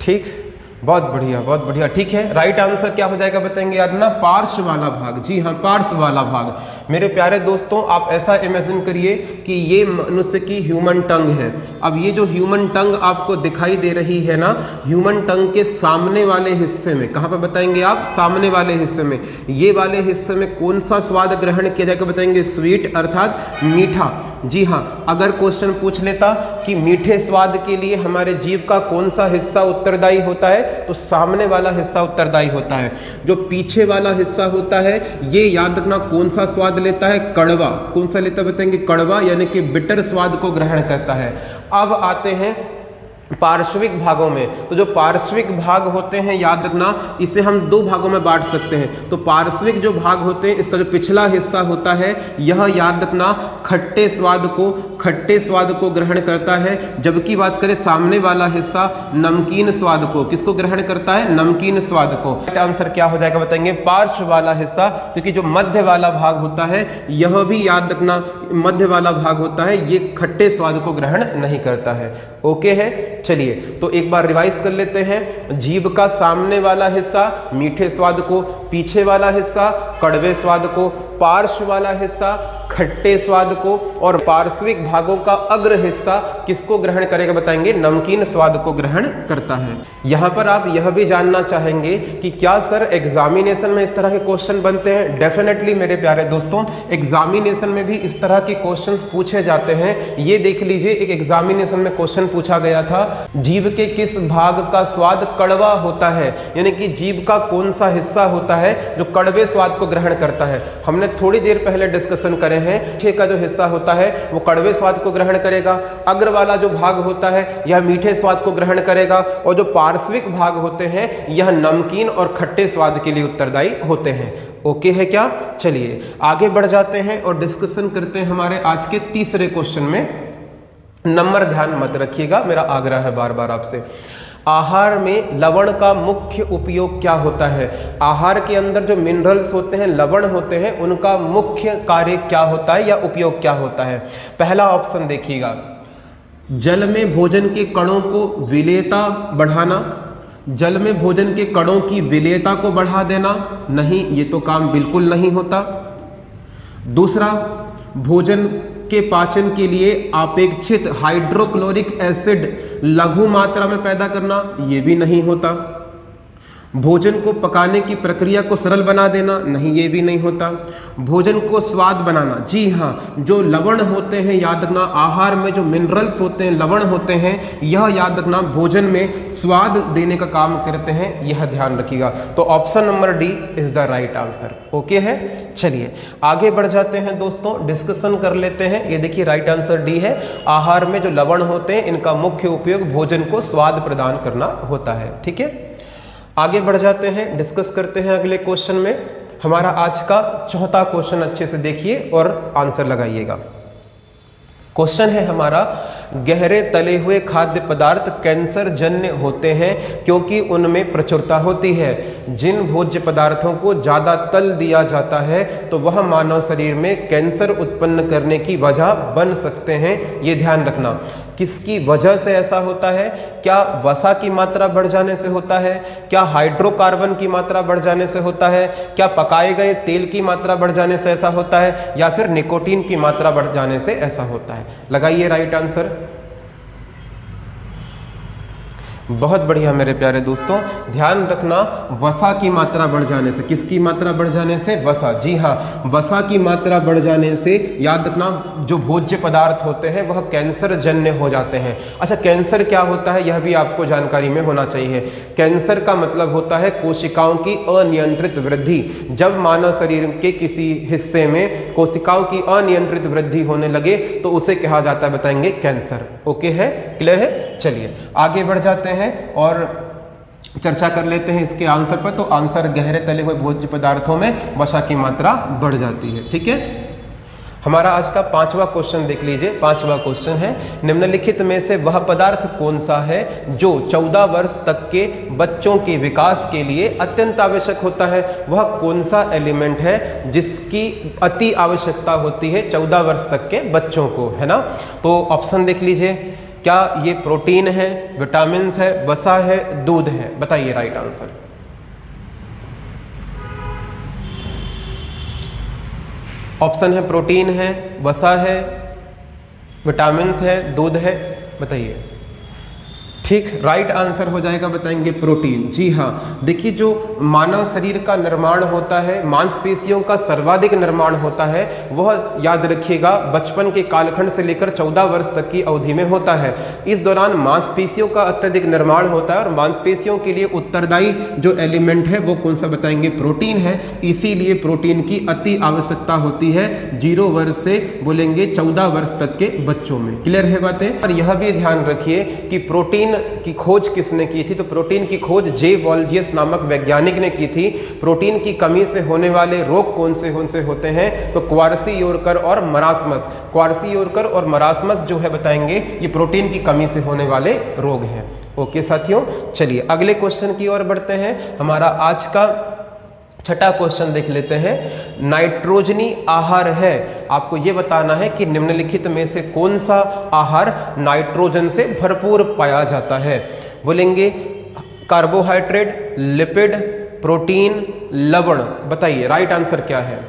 Speaker 1: ठीक, बहुत बढ़िया, बहुत बढ़िया। ठीक है, राइट आंसर क्या हो जाएगा बताएंगे? याद ना, पार्श्व वाला भाग। जी हाँ, पार्श्व वाला भाग। मेरे प्यारे दोस्तों, आप ऐसा इमेजिन करिए कि ये मनुष्य की ह्यूमन टंग है। अब ये जो ह्यूमन टंग आपको दिखाई दे रही है ना, ह्यूमन टंग के सामने वाले हिस्से में, कहाँ पर बताएंगे आप? सामने वाले हिस्से में। ये वाले हिस्से में कौन सा स्वाद ग्रहण किया जाएगा बताएंगे? स्वीट, अर्थात मीठा। जी हाँ, अगर क्वेश्चन पूछ लेता कि मीठे स्वाद के लिए हमारे जीभ का कौन सा हिस्सा उत्तरदायी होता है, तो सामने वाला हिस्सा उत्तरदायी होता है। जो पीछे वाला हिस्सा होता है ये याद रखना कौन सा स्वाद लेता है? कड़वा। कौन सा लेता बताएंगे? कड़वा, यानी कि बिटर स्वाद को ग्रहण करता है। अब आते हैं पार्श्विक भागों में। तो जो पार्श्विक भाग होते हैं याद रखना, इसे हम 2 भागों में बांट सकते हैं। तो पार्श्विक जो भाग होते हैं, इसका जो पिछला हिस्सा होता है यह याद रखना खट्टे स्वाद को ग्रहण करता है, जबकि बात करें सामने वाला हिस्सा नमकीन स्वाद को, किसको ग्रहण करता है? नमकीन स्वाद को। आंसर क्या हो जाएगा बताएंगे? पार्श्व वाला हिस्सा, क्योंकि जो मध्य वाला भाग होता है यह भी याद रखना मध्य वाला भाग होता है, ये खट्टे स्वाद को ग्रहण नहीं करता है। ओके है, चलिए तो एक बार रिवाइज कर लेते हैं। जीभ का सामने वाला हिस्सा मीठे स्वाद को, पीछे वाला हिस्सा कड़वे स्वाद को, पार्श्व वाला हिस्सा खट्टे स्वाद को, और पार्श्विक भागों का अग्र हिस्सा किसको ग्रहण करेगा बताएंगे, नमकीन स्वाद को ग्रहण करता है। यहाँ पर आप यह भी जानना चाहेंगे कि क्या सर एग्जामिनेशन में इस तरह के क्वेश्चन बनते हैं? डेफिनेटली मेरे प्यारे दोस्तों, एग्जामिनेशन में भी इस तरह के क्वेश्चंस पूछे जाते हैं। ये देख लीजिए, एक एग्जामिनेशन में क्वेश्चन पूछा गया था, जीभ के किस भाग का स्वाद कड़वा होता है, यानी कि जीभ का कौन सा हिस्सा होता है जो कड़वे स्वाद को ग्रहण करता है। हमने थोड़ी देर पहले डिस्कशन करे हैं, पीछे का जो हिस्सा होता है वो कड़वे स्वाद को ग्रहण करेगा, अग्र वाला जो भाग होता है यह मीठे स्वाद को ग्रहण करेगा, और जो पार्श्विक भाग होते हैं यह नमकीन और खट्टे स्वाद के लिए उत्तरदायी होते हैं। ओके है क्या? चलिए आगे बढ़ जाते हैं और डिस्कशन करते हैं हमारे आज के तीसरे क्वेश्चन में। नंबर ध्यान मत रखिएगा, मेरा आग्रह है बार बार आपसे। आहार में लवण का मुख्य उपयोग क्या होता है? आहार के अंदर जो मिनरल्स होते हैं, लवण होते हैं, उनका मुख्य कार्य क्या होता है या उपयोग क्या होता है? पहला ऑप्शन देखिएगा, जल में भोजन के कणों को विलेयता बढ़ाना, जल में भोजन के कणों की विलेयता को बढ़ा देना। नहीं, ये तो काम बिल्कुल नहीं होता। दूसरा, भोजन के पाचन के लिए अपेक्षित हाइड्रोक्लोरिक एसिड लघु मात्रा में पैदा करना, ये भी नहीं होता। भोजन को पकाने की प्रक्रिया को सरल बना देना, नहीं, ये भी नहीं होता। भोजन को स्वाद बनाना, जी हाँ, जो लवण होते हैं याद रखना, आहार में जो मिनरल्स होते हैं, लवण होते हैं, यह याद रखना भोजन में स्वाद देने का काम करते हैं, यह ध्यान रखिएगा। तो option number D is the right answer. Okay है, चलिए आगे बढ़ जाते हैं दोस्तों, डिस्कशन कर लेते हैं। ये देखिए राइट आंसर डी है, आहार में जो लवण होते हैं इनका मुख्य उपयोग भोजन को स्वाद प्रदान करना होता है। ठीक है, आगे बढ़ जाते हैं, डिस्कस करते हैं अगले क्वेश्चन में। हमारा आज का चौथा क्वेश्चन अच्छे से देखिए और आंसर लगाइएगा। क्वेश्चन है हमारा, गहरे तले हुए खाद्य पदार्थ कैंसर जन्य होते हैं क्योंकि उनमें प्रचुरता होती है। जिन भोज्य पदार्थों को ज़्यादा तल दिया जाता है तो वह मानव शरीर में कैंसर उत्पन्न करने की वजह बन सकते हैं। ये ध्यान रखना, किसकी वजह से ऐसा होता है? क्या वसा की मात्रा बढ़ जाने से होता है? क्या हाइड्रोकार्बन की मात्रा बढ़ जाने से होता है? क्या पकाए गए तेल की मात्रा बढ़ जाने से ऐसा होता है? या फिर निकोटीन की मात्रा बढ़ जाने से ऐसा होता है? लगाइए राइट आंसर। बहुत बढ़िया मेरे प्यारे दोस्तों, ध्यान रखना, वसा की मात्रा बढ़ जाने से। किसकी मात्रा बढ़ जाने से? वसा। जी हाँ, वसा की मात्रा बढ़ जाने से याद रखना जो भोज्य पदार्थ होते हैं वह कैंसर जन्य हो जाते हैं। अच्छा, कैंसर क्या होता है यह भी आपको जानकारी में होना चाहिए। कैंसर का मतलब होता है कोशिकाओं की अनियंत्रित वृद्धि। जब मानव शरीर के किसी हिस्से में कोशिकाओं की अनियंत्रित वृद्धि होने लगे तो उसे कहा जाता है, बताएंगे, कैंसर। ओके है, क्लियर है? चलिए आगे बढ़ जाते हैं और चर्चा कर लेते हैं इसके आंसर पर। तो आंसर, गहरे तले हुए भोज्य पदार्थों में वसा की मात्रा बढ़ जाती है। ठीक है, हमारा आज का पांचवा क्वेश्चन देख लीजिए। पांचवा क्वेश्चन है, निम्नलिखित में से वह पदार्थ कौन सा है जो 14 वर्ष तक के बच्चों के विकास के लिए अत्यंत आवश्यक होता है? वह कौन सा एलिमेंट है जिसकी अति आवश्यकता होती है 14 वर्ष तक के बच्चों को, है ना? तो ऑप्शन देख लीजिए, क्या ये प्रोटीन है, विटामिन है, वसा है, दूध है? बताइए राइट आंसर। ऑप्शन है प्रोटीन है, वसा है, विटामिन है, दूध है, बताइए। ठीक, राइट आंसर हो जाएगा, बताएंगे प्रोटीन। जी हाँ, देखिए जो मानव शरीर का निर्माण होता है, मांसपेशियों का सर्वाधिक निर्माण होता है, वह याद रखिएगा बचपन के कालखंड से लेकर 14 वर्ष तक की अवधि में होता है। इस दौरान मांसपेशियों का अत्यधिक निर्माण होता है और मांसपेशियों के लिए उत्तरदायी जो एलिमेंट है वो कौन सा, बताएंगे, प्रोटीन है। इसीलिए प्रोटीन की अति आवश्यकता होती है 0 वर्ष से बोलेंगे 14 वर्ष तक के बच्चों में। क्लियर है बातें? और यह भी ध्यान रखिए कि प्रोटीन की खोज किसने की थी? तो प्रोटीन की खोज जे वॉल्जियस नामक वैज्ञानिक ने की थी। प्रोटीन की कमी से होने वाले रोग कौन से होते हैं? तो क्वार्सियोरकर और मरासमस। क्वार्सियोरकर और मरासमस जो है, बताएंगे, ये प्रोटीन की कमी से होने वाले रोग हैं। ओके साथियों, चलिए अगले क्वेश्चन की ओर बढ़ते हैं। हमारा आज का छठा क्वेश्चन देख लेते हैं। नाइट्रोजनी आहार है, आपको यह बताना है कि निम्नलिखित में से कौन सा आहार नाइट्रोजन से भरपूर पाया जाता है? बोलेंगे कार्बोहाइड्रेट, लिपिड, प्रोटीन, लवण। बताइए राइट आंसर क्या है?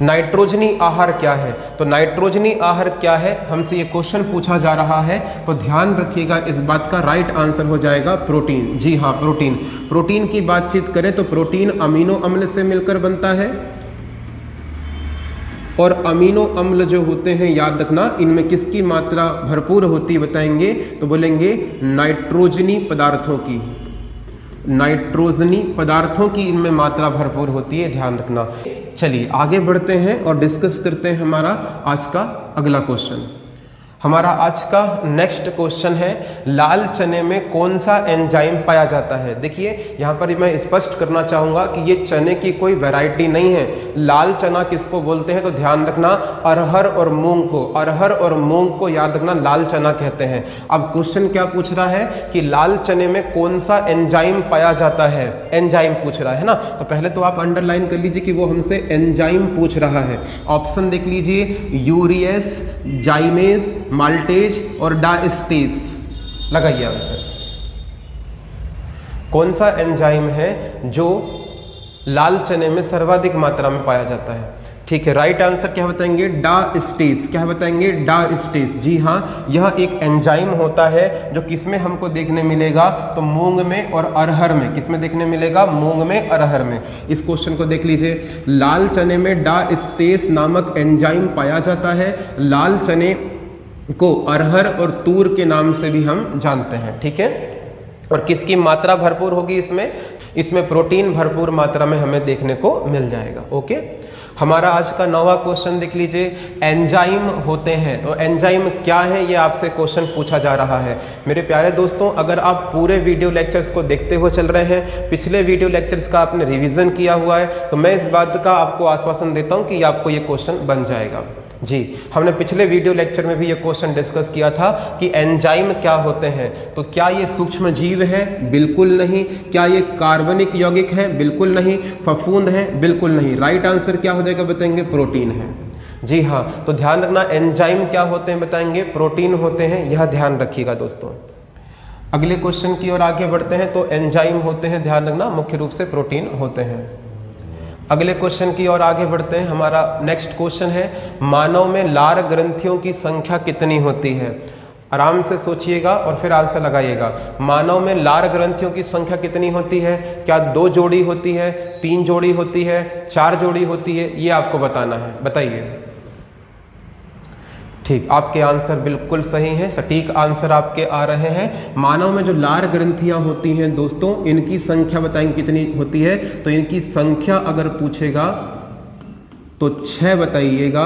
Speaker 1: नाइट्रोजनी आहार क्या है? तो नाइट्रोजनी आहार क्या है, हमसे ये क्वेश्चन पूछा जा रहा है, तो ध्यान रखिएगा इस बात का। राइट आंसर हो जाएगा प्रोटीन। जी हाँ, प्रोटीन। प्रोटीन की बातचीत करें तो प्रोटीन अमीनो अम्ल से मिलकर बनता है, और अमीनो अम्ल जो होते हैं याद रखना, इनमें किसकी मात्रा भरपूर होती है बताएंगे? तो बोलेंगे नाइट्रोजनी पदार्थों की। नाइट्रोजनी पदार्थों की इनमें मात्रा भरपूर होती है, ध्यान रखना। चलिए आगे बढ़ते हैं और डिस्कस करते हैं हमारा आज का अगला क्वेश्चन। हमारा आज का नेक्स्ट क्वेश्चन है, लाल चने में कौन सा एंजाइम पाया जाता है? देखिए यहाँ पर मैं स्पष्ट करना चाहूँगा कि ये चने की कोई वैरायटी नहीं है। लाल चना किसको बोलते हैं? तो ध्यान रखना, अरहर और मूंग को। अरहर और मूंग को याद रखना लाल चना कहते हैं। अब क्वेश्चन क्या पूछ रहा है कि लाल चने में कौन सा एंजाइम पाया जाता है? एंजाइम पूछ रहा है ना, तो पहले तो आप अंडरलाइन कर लीजिए कि वो हमसे एंजाइम पूछ रहा है। ऑप्शन देख लीजिए, यूरियस, जाइमेज, माल्टेज और डाइस्टेज। लगाइए आंसर। कौन सा एंजाइम है जो लाल चने में सर्वाधिक मात्रा में पाया जाता है? ठीक है, राइट आंसर क्या बताएंगे? डाइस्टेज। क्या बताएंगे? डाइस्टेज। जी हाँ, यह एक एंजाइम होता है जो किसमें हमको देखने मिलेगा? तो मूंग में और अरहर में। किसमें देखने मिलेगा? मूंग में, अरहर में। इस क्वेश्चन को देख लीजिए, लाल चने में डाइस्टेज नामक एंजाइम पाया जाता है। लाल चने को अरहर और तूर के नाम से भी हम जानते हैं। ठीक है, और किसकी मात्रा भरपूर होगी इसमें? इसमें प्रोटीन भरपूर मात्रा में हमें देखने को मिल जाएगा। ओके, हमारा आज का 9वां क्वेश्चन देख लीजिए, एंजाइम होते हैं। तो एंजाइम क्या है ये आपसे क्वेश्चन पूछा जा रहा है। मेरे प्यारे दोस्तों, अगर आप पूरे वीडियो लेक्चर्स को देखते हुए चल रहे हैं, पिछले वीडियो लेक्चर्स का आपने रिवीजन किया हुआ है, तो मैं इस बात का आपको आश्वासन देता हूं कि आपको ये क्वेश्चन बन जाएगा। जी, हमने पिछले वीडियो लेक्चर में भी ये क्वेश्चन डिस्कस किया था कि एंजाइम क्या होते हैं। तो क्या ये सूक्ष्म जीव है? बिल्कुल नहीं। क्या ये कार्बनिक यौगिक है? बिल्कुल नहीं। फफूंद है? बिल्कुल नहीं। राइट आंसर क्या हो जाएगा बताएंगे? प्रोटीन है। जी हाँ, तो ध्यान रखना, एंजाइम क्या होते हैं बताएंगे? प्रोटीन होते हैं, यह ध्यान रखिएगा दोस्तों। अगले क्वेश्चन की ओर आगे बढ़ते हैं। तो एंजाइम होते हैं, ध्यान रखना, मुख्य रूप से प्रोटीन होते हैं। अगले क्वेश्चन की ओर आगे बढ़ते हैं। हमारा नेक्स्ट क्वेश्चन है, मानव में लार ग्रंथियों की संख्या कितनी होती है? आराम से सोचिएगा और फिर आंसर लगाइएगा। मानव में लार ग्रंथियों की संख्या कितनी होती है? क्या 2 जोड़ी होती है, 3 जोड़ी होती है, 4 जोड़ी होती है? ये आपको बताना है, बताइए। ठीक, आपके आंसर बिल्कुल सही हैं, सटीक आंसर आपके आ रहे हैं। मानव में जो लार ग्रंथियां होती हैं दोस्तों, इनकी संख्या बताएंगे कितनी होती है? तो इनकी संख्या अगर पूछेगा तो 6 बताइएगा।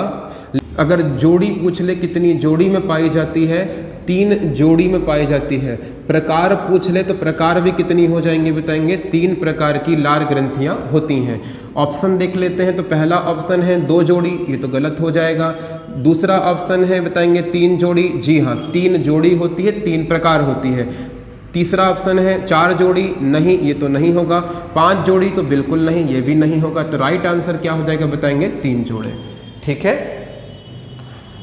Speaker 1: अगर जोड़ी पूछ ले कितनी जोड़ी में पाई जाती है? 3 जोड़ी में पाई जाती है। प्रकार पूछ ले तो प्रकार भी कितनी हो जाएंगे बताएंगे? 3 प्रकार की लार ग्रंथियां होती हैं। ऑप्शन देख लेते हैं। तो पहला ऑप्शन है 2 जोड़ी, ये तो गलत हो जाएगा। दूसरा ऑप्शन है बताएंगे 3 जोड़ी, जी हाँ 3 जोड़ी होती है, 3 प्रकार होती है। तीसरा ऑप्शन है 4 जोड़ी, नहीं ये तो नहीं होगा। 5 जोड़ी तो बिल्कुल नहीं, ये भी नहीं होगा। तो राइट आंसर क्या हो जाएगा बताएंगे? 3 जोड़े। ठीक है,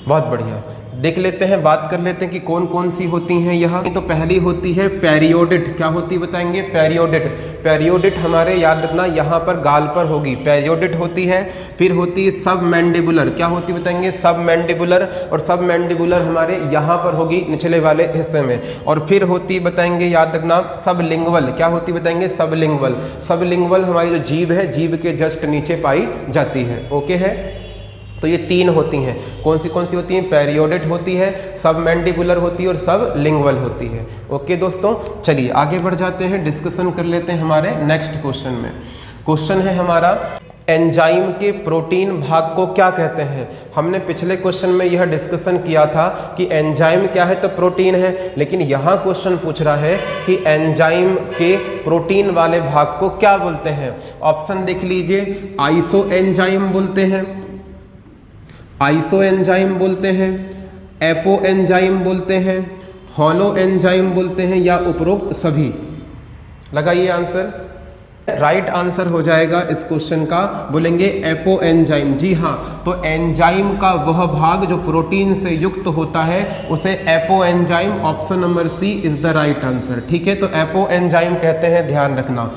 Speaker 1: बहुत बढ़िया। देख लेते हैं, बात कर लेते हैं कि कौन कौन सी होती हैं यह। तो पहली होती है पेरियोडिट। क्या होती है बताएंगे? पेरियोडिट। पेरियोडिट हमारे याद रखना यहाँ पर गाल पर होगी, पेरियोडिट होती है। फिर होती है सब मैंडिबुलर। क्या होती बताएंगे? सब मैंडिबुलर। और सब मैंडिबुलर हमारे यहाँ पर होगी निचले वाले हिस्से में। और फिर होती बताएंगे याद रखना सब लिंगवल। क्या होती बताएंगे? सब लिंगवल। सब लिंगवल हमारी जो जीभ है, जीभ के जस्ट नीचे पाई जाती है। ओके है, तो ये 3 होती हैं। कौन सी होती हैं? पेरियोडिट होती है, सब मैंडिबुलर होती है और सब लिंगवल होती है। ओके दोस्तों, चलिए आगे बढ़ जाते हैं, डिस्कशन कर लेते हैं हमारे नेक्स्ट क्वेश्चन में। क्वेश्चन है हमारा, एंजाइम के प्रोटीन भाग को क्या कहते हैं? हमने पिछले क्वेश्चन में यह डिस्कशन किया था कि एंजाइम क्या है? तो प्रोटीन है। लेकिन यहाँ क्वेश्चन पूछ रहा है कि एंजाइम के प्रोटीन वाले भाग को क्या बोलते हैं? ऑप्शन देख लीजिए, आइसो एंजाइम बोलते हैं, आइसो एंजाइम बोलते हैं, एपो एंजाइम बोलते हैं, हॉलो एंजाइम बोलते हैं, या उपरोक्त सभी। लगाइए आंसर। राइट आंसर हो जाएगा इस क्वेश्चन का, बोलेंगे एपो एंजाइम। जी हाँ, तो एंजाइम का वह भाग जो प्रोटीन से युक्त होता है उसे apoenzyme, option number C is the right answer. ठीक है, तो एपो एंजाइम कहते हैं, ध्यान रखना।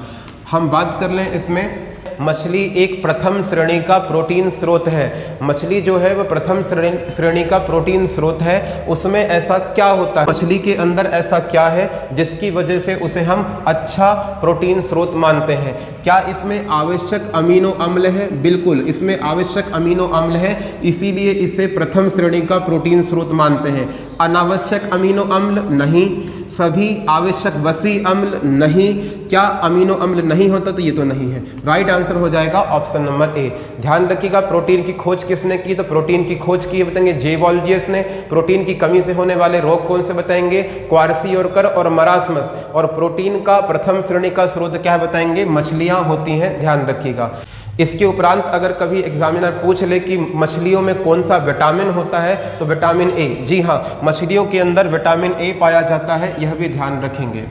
Speaker 1: हम बात कर लें इसमें, मछली एक प्रथम श्रेणी का प्रोटीन स्रोत है। मछली जो है वह प्रथम श्रेणी का प्रोटीन स्रोत है। उसमें ऐसा क्या होता है, मछली के अंदर ऐसा क्या है जिसकी वजह से उसे हम अच्छा प्रोटीन स्रोत मानते हैं? क्या इसमें आवश्यक अमीनो अम्ल है? बिल्कुल, इसमें आवश्यक अमीनो अम्ल है, इसीलिए इसे प्रथम श्रेणी का प्रोटीन स्रोत मानते हैं। अनावश्यक अमीनो अम्ल नहीं, सभी आवश्यक वसी अम्ल नहीं। क्या अमीनो अम्ल नहीं होता? तो ये तो नहीं है। राइट आंसर हो जाएगा ऑप्शन नंबर ए। ध्यान रखिएगा, प्रोटीन की खोज किसने की? तो प्रोटीन की खोज की बताएंगे जे वॉल्जियस ने। प्रोटीन की कमी से होने वाले रोग कौन से बताएंगे? क्वार्सियोरकर और मरासमस। और प्रोटीन का प्रथम श्रेणी का स्रोत क्या बताएंगे? मछलियां होती हैं, ध्यान रखिएगा। इसके उपरांत अगर कभी एग्जामिनर पूछ ले कि मछलियों में कौन सा विटामिन होता है, तो विटामिन ए। जी हाँ, मछलियों के अंदर विटामिन ए पाया जाता है, यह भी ध्यान रखेंगे।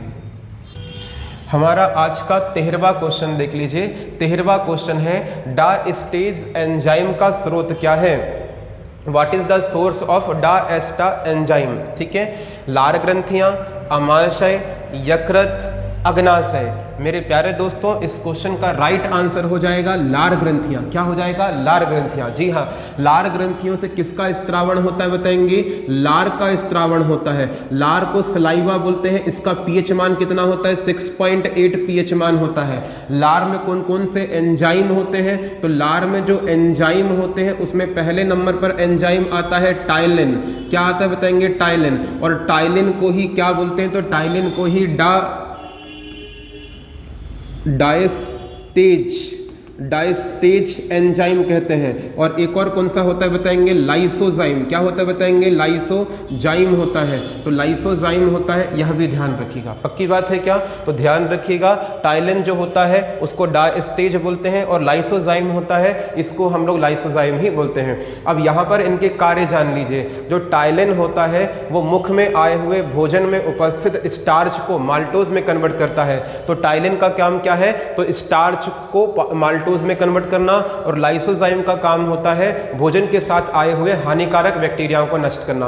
Speaker 1: हमारा आज का 13वां क्वेश्चन देख लीजिए। 13वां क्वेश्चन है, डायस्टेज एंजाइम का स्रोत क्या है? What is the source of diastase enzyme? ठीक है, लार ग्रंथियां, अमाशय, यकृत, अग्नाशय। मेरे प्यारे दोस्तों, इस क्वेश्चन का राइट आंसर हो जाएगा लार ग्रंथियां। क्या हो जाएगा? लार ग्रंथियां। जी हाँ, लार ग्रंथियों से किसका स्त्रावण होता है बताएंगे? लार का स्त्रावण होता है। लार को सलाइवा बोलते हैं। इसका पीएच मान कितना होता है? 6.8 पीएच मान होता है। लार में कौन कौन से एंजाइम होते हैं? तो लार में जो एंजाइम होते हैं उसमें पहले नंबर पर एंजाइम आता है टाइलिन। क्या आता है बताएंगे? टाइलिन। और टाइलिन को ही क्या बोलते हैं? तो टाइलिन को ही डायस्टेज एंजाइम कहते हैं। और एक और कौन सा होता है बताएंगे? लाइसोजाइम। क्या होता है बताएंगे? लाइसोजाइम होता है। तो लाइसोजाइम होता है, यह भी ध्यान रखिएगा। पक्की बात है क्या? तो ध्यान रखिएगा, टाइलिन जो होता है उसको डायस्टेज बोलते हैं, और लाइसोजाइम होता है इसको हम लोग लाइसोजाइम ही बोलते हैं। अब यहाँ पर इनके कार्य जान लीजिए। जो टाइलिन होता है वो मुख में आए हुए भोजन में उपस्थित स्टार्च को माल्टोज में कन्वर्ट करता है। तो टाइलिन का काम क्या है? तो स्टार्च को माल्टोज में कन्वर्ट करना। और लाइसोजाइम का काम होता है भोजन के साथ आए हुए हानिकारक बैक्टीरियाओं को नष्ट करना।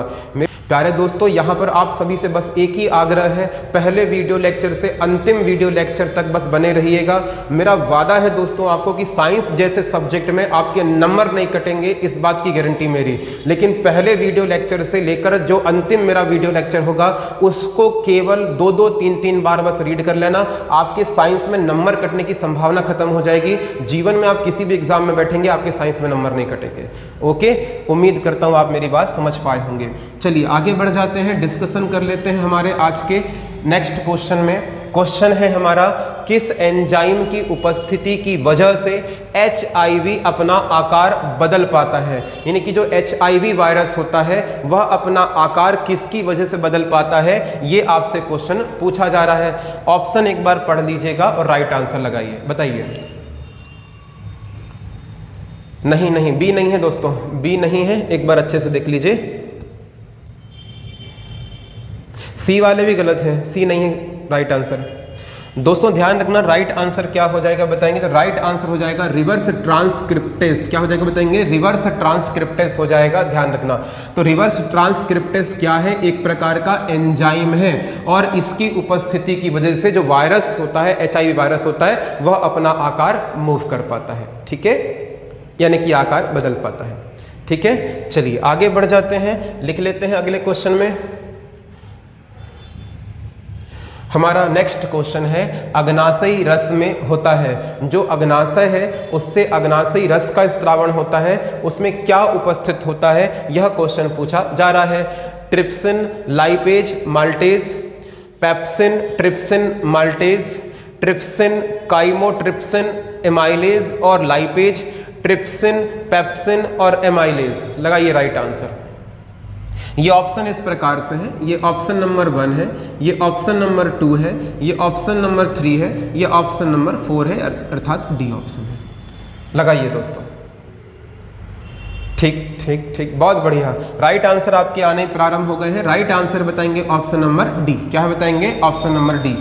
Speaker 1: प्यारे दोस्तों, यहाँ पर आप सभी से बस एक ही आग्रह है, पहले वीडियो लेक्चर से अंतिम वीडियो लेक्चर तक बस बने रहिएगा। मेरा वादा है दोस्तों आपको कि साइंस जैसे सब्जेक्ट में आपके नंबर नहीं कटेंगे, इस बात की गारंटी मेरी। लेकिन पहले वीडियो लेक्चर से लेकर जो अंतिम मेरा वीडियो लेक्चर होगा उसको केवल 2-2, 3-3 बार बस रीड कर लेना। आपके साइंस में नंबर कटने की संभावना खत्म हो जाएगी। जीवन में आप किसी भी एग्जाम में बैठेंगे आपके साइंस में नंबर नहीं कटेंगे। ओके, उम्मीद करता हूं आप मेरी बात समझ पाए होंगे। चलिए आगे बढ़ जाते हैं, डिस्कशन कर लेते हैं हमारे आज के नेक्स्ट क्वेश्चन में। क्वेश्चन है हमारा, किस एंजाइम की उपस्थिति की वजह से HIV अपना आकार बदल पाता है? यानी कि जो HIV वायरस होता है वह अपना आकार किसकी वजह से बदल पाता है, ये आपसे क्वेश्चन पूछा जा रहा है। ऑप्शन एक बार पढ़ लीजिएगा और राइट आंसर लगाइए, बताइए। नहीं, बी नहीं है दोस्तों, बी नहीं है, एक बार अच्छे से देख लीजिए। सी वाले भी गलत हैं, सी नहीं है राइट आंसर। दोस्तों ध्यान रखना, राइट आंसर क्या हो जाएगा बताएंगे? तो राइट आंसर हो जाएगा रिवर्स ट्रांसक्रिप्टेस। क्या हो जाएगा बताएंगे? रिवर्स ट्रांसक्रिप्टेस हो जाएगा, ध्यान रखना। तो रिवर्स ट्रांसक्रिप्टेस क्या है? एक प्रकार का एंजाइम है, और इसकी उपस्थिति की वजह से जो वायरस होता है, HIV वायरस होता है, वह अपना आकार मूव कर पाता है। ठीक है, यानी कि आकार बदल पाता है। ठीक है, चलिए आगे बढ़ जाते हैं, लिख लेते हैं अगले क्वेश्चन में। हमारा नेक्स्ट क्वेश्चन है, अग्नाशयी रस में होता है, जो अग्नाशय है उससे अग्नाशयी रस का स्त्रावण होता है, उसमें क्या उपस्थित होता है, यह क्वेश्चन पूछा जा रहा है। Trypsin, lipase, maltase, pepsin, trypsin, maltase, trypsin, chymotrypsin, amylase और लाइपेज, ट्रिप्सिन, पेप्सिन और एमाइलेज। लगाइए राइट आंसर। ये ऑप्शन इस प्रकार से है, ये ऑप्शन नंबर 1 है, ये ऑप्शन नंबर 2 है, ये ऑप्शन नंबर 3 है, ये ऑप्शन नंबर 4 है, अर्थात डी ऑप्शन है। लगाइए दोस्तों। ठीक, बहुत बढ़िया। राइट आंसर आपके आने प्रारंभ हो गए हैं। राइट आंसर बताएंगे ऑप्शन नंबर डी। क्या बताएंगे? Option number D.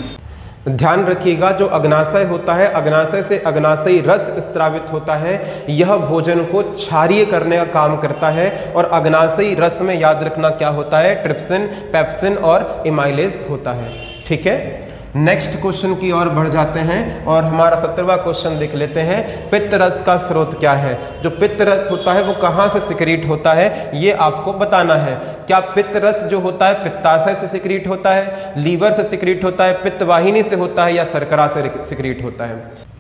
Speaker 1: ध्यान रखिएगा, जो अग्नाशय होता है, अग्नाशय से अग्नाशयी रस स्त्रावित होता है, यह भोजन को क्षारीय करने का काम करता है। और अग्नाशयी रस में याद रखना क्या होता है, ट्रिप्सिन, पेप्सिन और एमाइलेज होता है। ठीक है, नेक्स्ट क्वेश्चन की ओर बढ़ जाते हैं और हमारा 17वां क्वेश्चन देख लेते हैं। पित्त रस का स्रोत क्या है? जो पित्त रस होता है वो कहाँ से सिक्रीट होता है, ये आपको बताना है। क्या पित्त रस जो होता है पित्ताशय से सिक्रीट होता है, लीवर से सिक्रीट होता है, पित्त वाहिनी से होता है, या शर्करा से सिक्रीट होता है?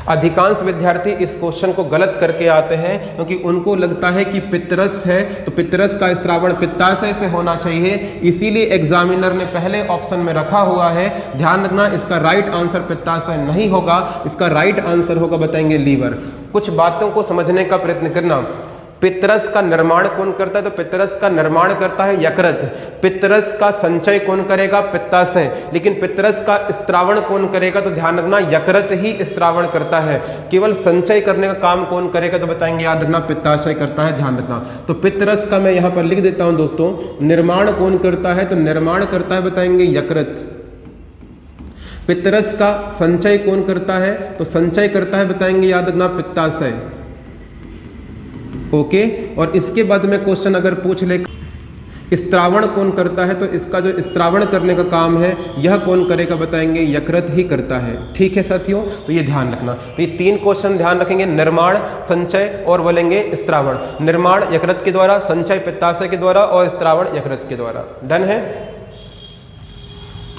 Speaker 1: अधिकांश विद्यार्थी इस क्वेश्चन को गलत करके आते हैं, क्योंकि उनको लगता है कि पित्तरस है तो पित्तरस का स्त्रावण पित्ताशय से होना चाहिए, इसीलिए एग्जामिनर ने पहले ऑप्शन में रखा हुआ है। ध्यान रखना, इसका राइट आंसर पित्ताशय नहीं होगा, इसका राइट आंसर होगा, बताएंगे, लीवर। कुछ बातों को समझने का प्रयत्न करना। पित्तरस का निर्माण कौन करता है? तो पित्तरस का निर्माण करता है यकृत। पित्तरस का संचय कौन करेगा? पित्ताशय। लेकिन पित्तरस का स्त्रावण कौन करेगा? तो ध्यान रखना, यकृत ही स्त्रावण करता है। केवल संचय करने का काम कौन करेगा? तो बताएंगे, याद रखना, पित्ताशय करता है, ध्यान रखना। तो पित्तरस का मैं यहाँ पर लिख देता हूं दोस्तों, निर्माण कौन करता है? तो निर्माण करता है, बताएंगे, यकृत। पित्तरस का संचय कौन करता है? तो संचय करता है, बताएंगे, याद रखना, पित्ताशय। ओके, और इसके बाद में क्वेश्चन अगर पूछ ले स्त्रावण कौन करता है, तो इसका जो स्त्रावण करने का काम है यह कौन करेगा? बताएंगे, यकृत ही करता है। ठीक है साथियों, तो ये ध्यान रखना। तो ये 3 क्वेश्चन ध्यान रखेंगे, निर्माण, संचय और बोलेंगे स्त्रावण। निर्माण यकृत के द्वारा, संचय पित्ताशय के द्वारा और स्त्रावण यकृत के द्वारा। डन है।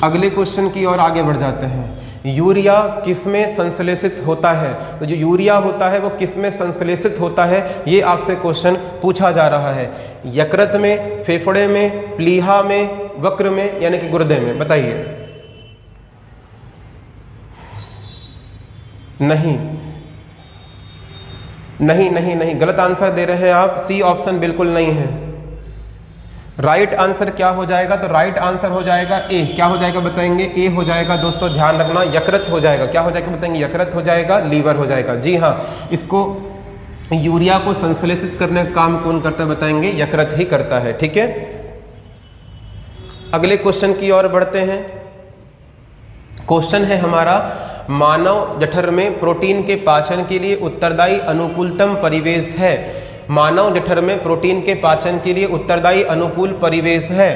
Speaker 1: अगले क्वेश्चन की ओर आगे बढ़ जाते हैं। यूरिया किसमें संश्लेषित होता है? तो जो यूरिया होता है वो किसमें संश्लेषित होता है, ये आपसे क्वेश्चन पूछा जा रहा है। यकृत में, फेफड़े में, प्लीहा में, वक्र में, यानी कि गुर्दे में? बताइए। नहीं नहीं नहीं नहीं, गलत आंसर दे रहे हैं आप। सी ऑप्शन बिल्कुल नहीं है। राइट आंसर क्या हो जाएगा? तो राइट आंसर हो जाएगा ए। क्या हो जाएगा? बताएंगे, ए हो जाएगा दोस्तों, ध्यान रखना, यकृत हो जाएगा। क्या हो जाएगा? बताएंगे, यकृत हो जाएगा, लीवर हो जाएगा। जी हाँ, इसको यूरिया को संश्लेषित करने का काम कौन करता है? बताएंगे, यकृत ही करता है। ठीक है, अगले क्वेश्चन की ओर बढ़ते हैं। क्वेश्चन है हमारा, मानव जठर में प्रोटीन के पाचन के लिए उत्तरदायी अनुकूलतम परिवेश है। मानव जठर में प्रोटीन के पाचन के लिए उत्तरदायी अनुकूल परिवेश है।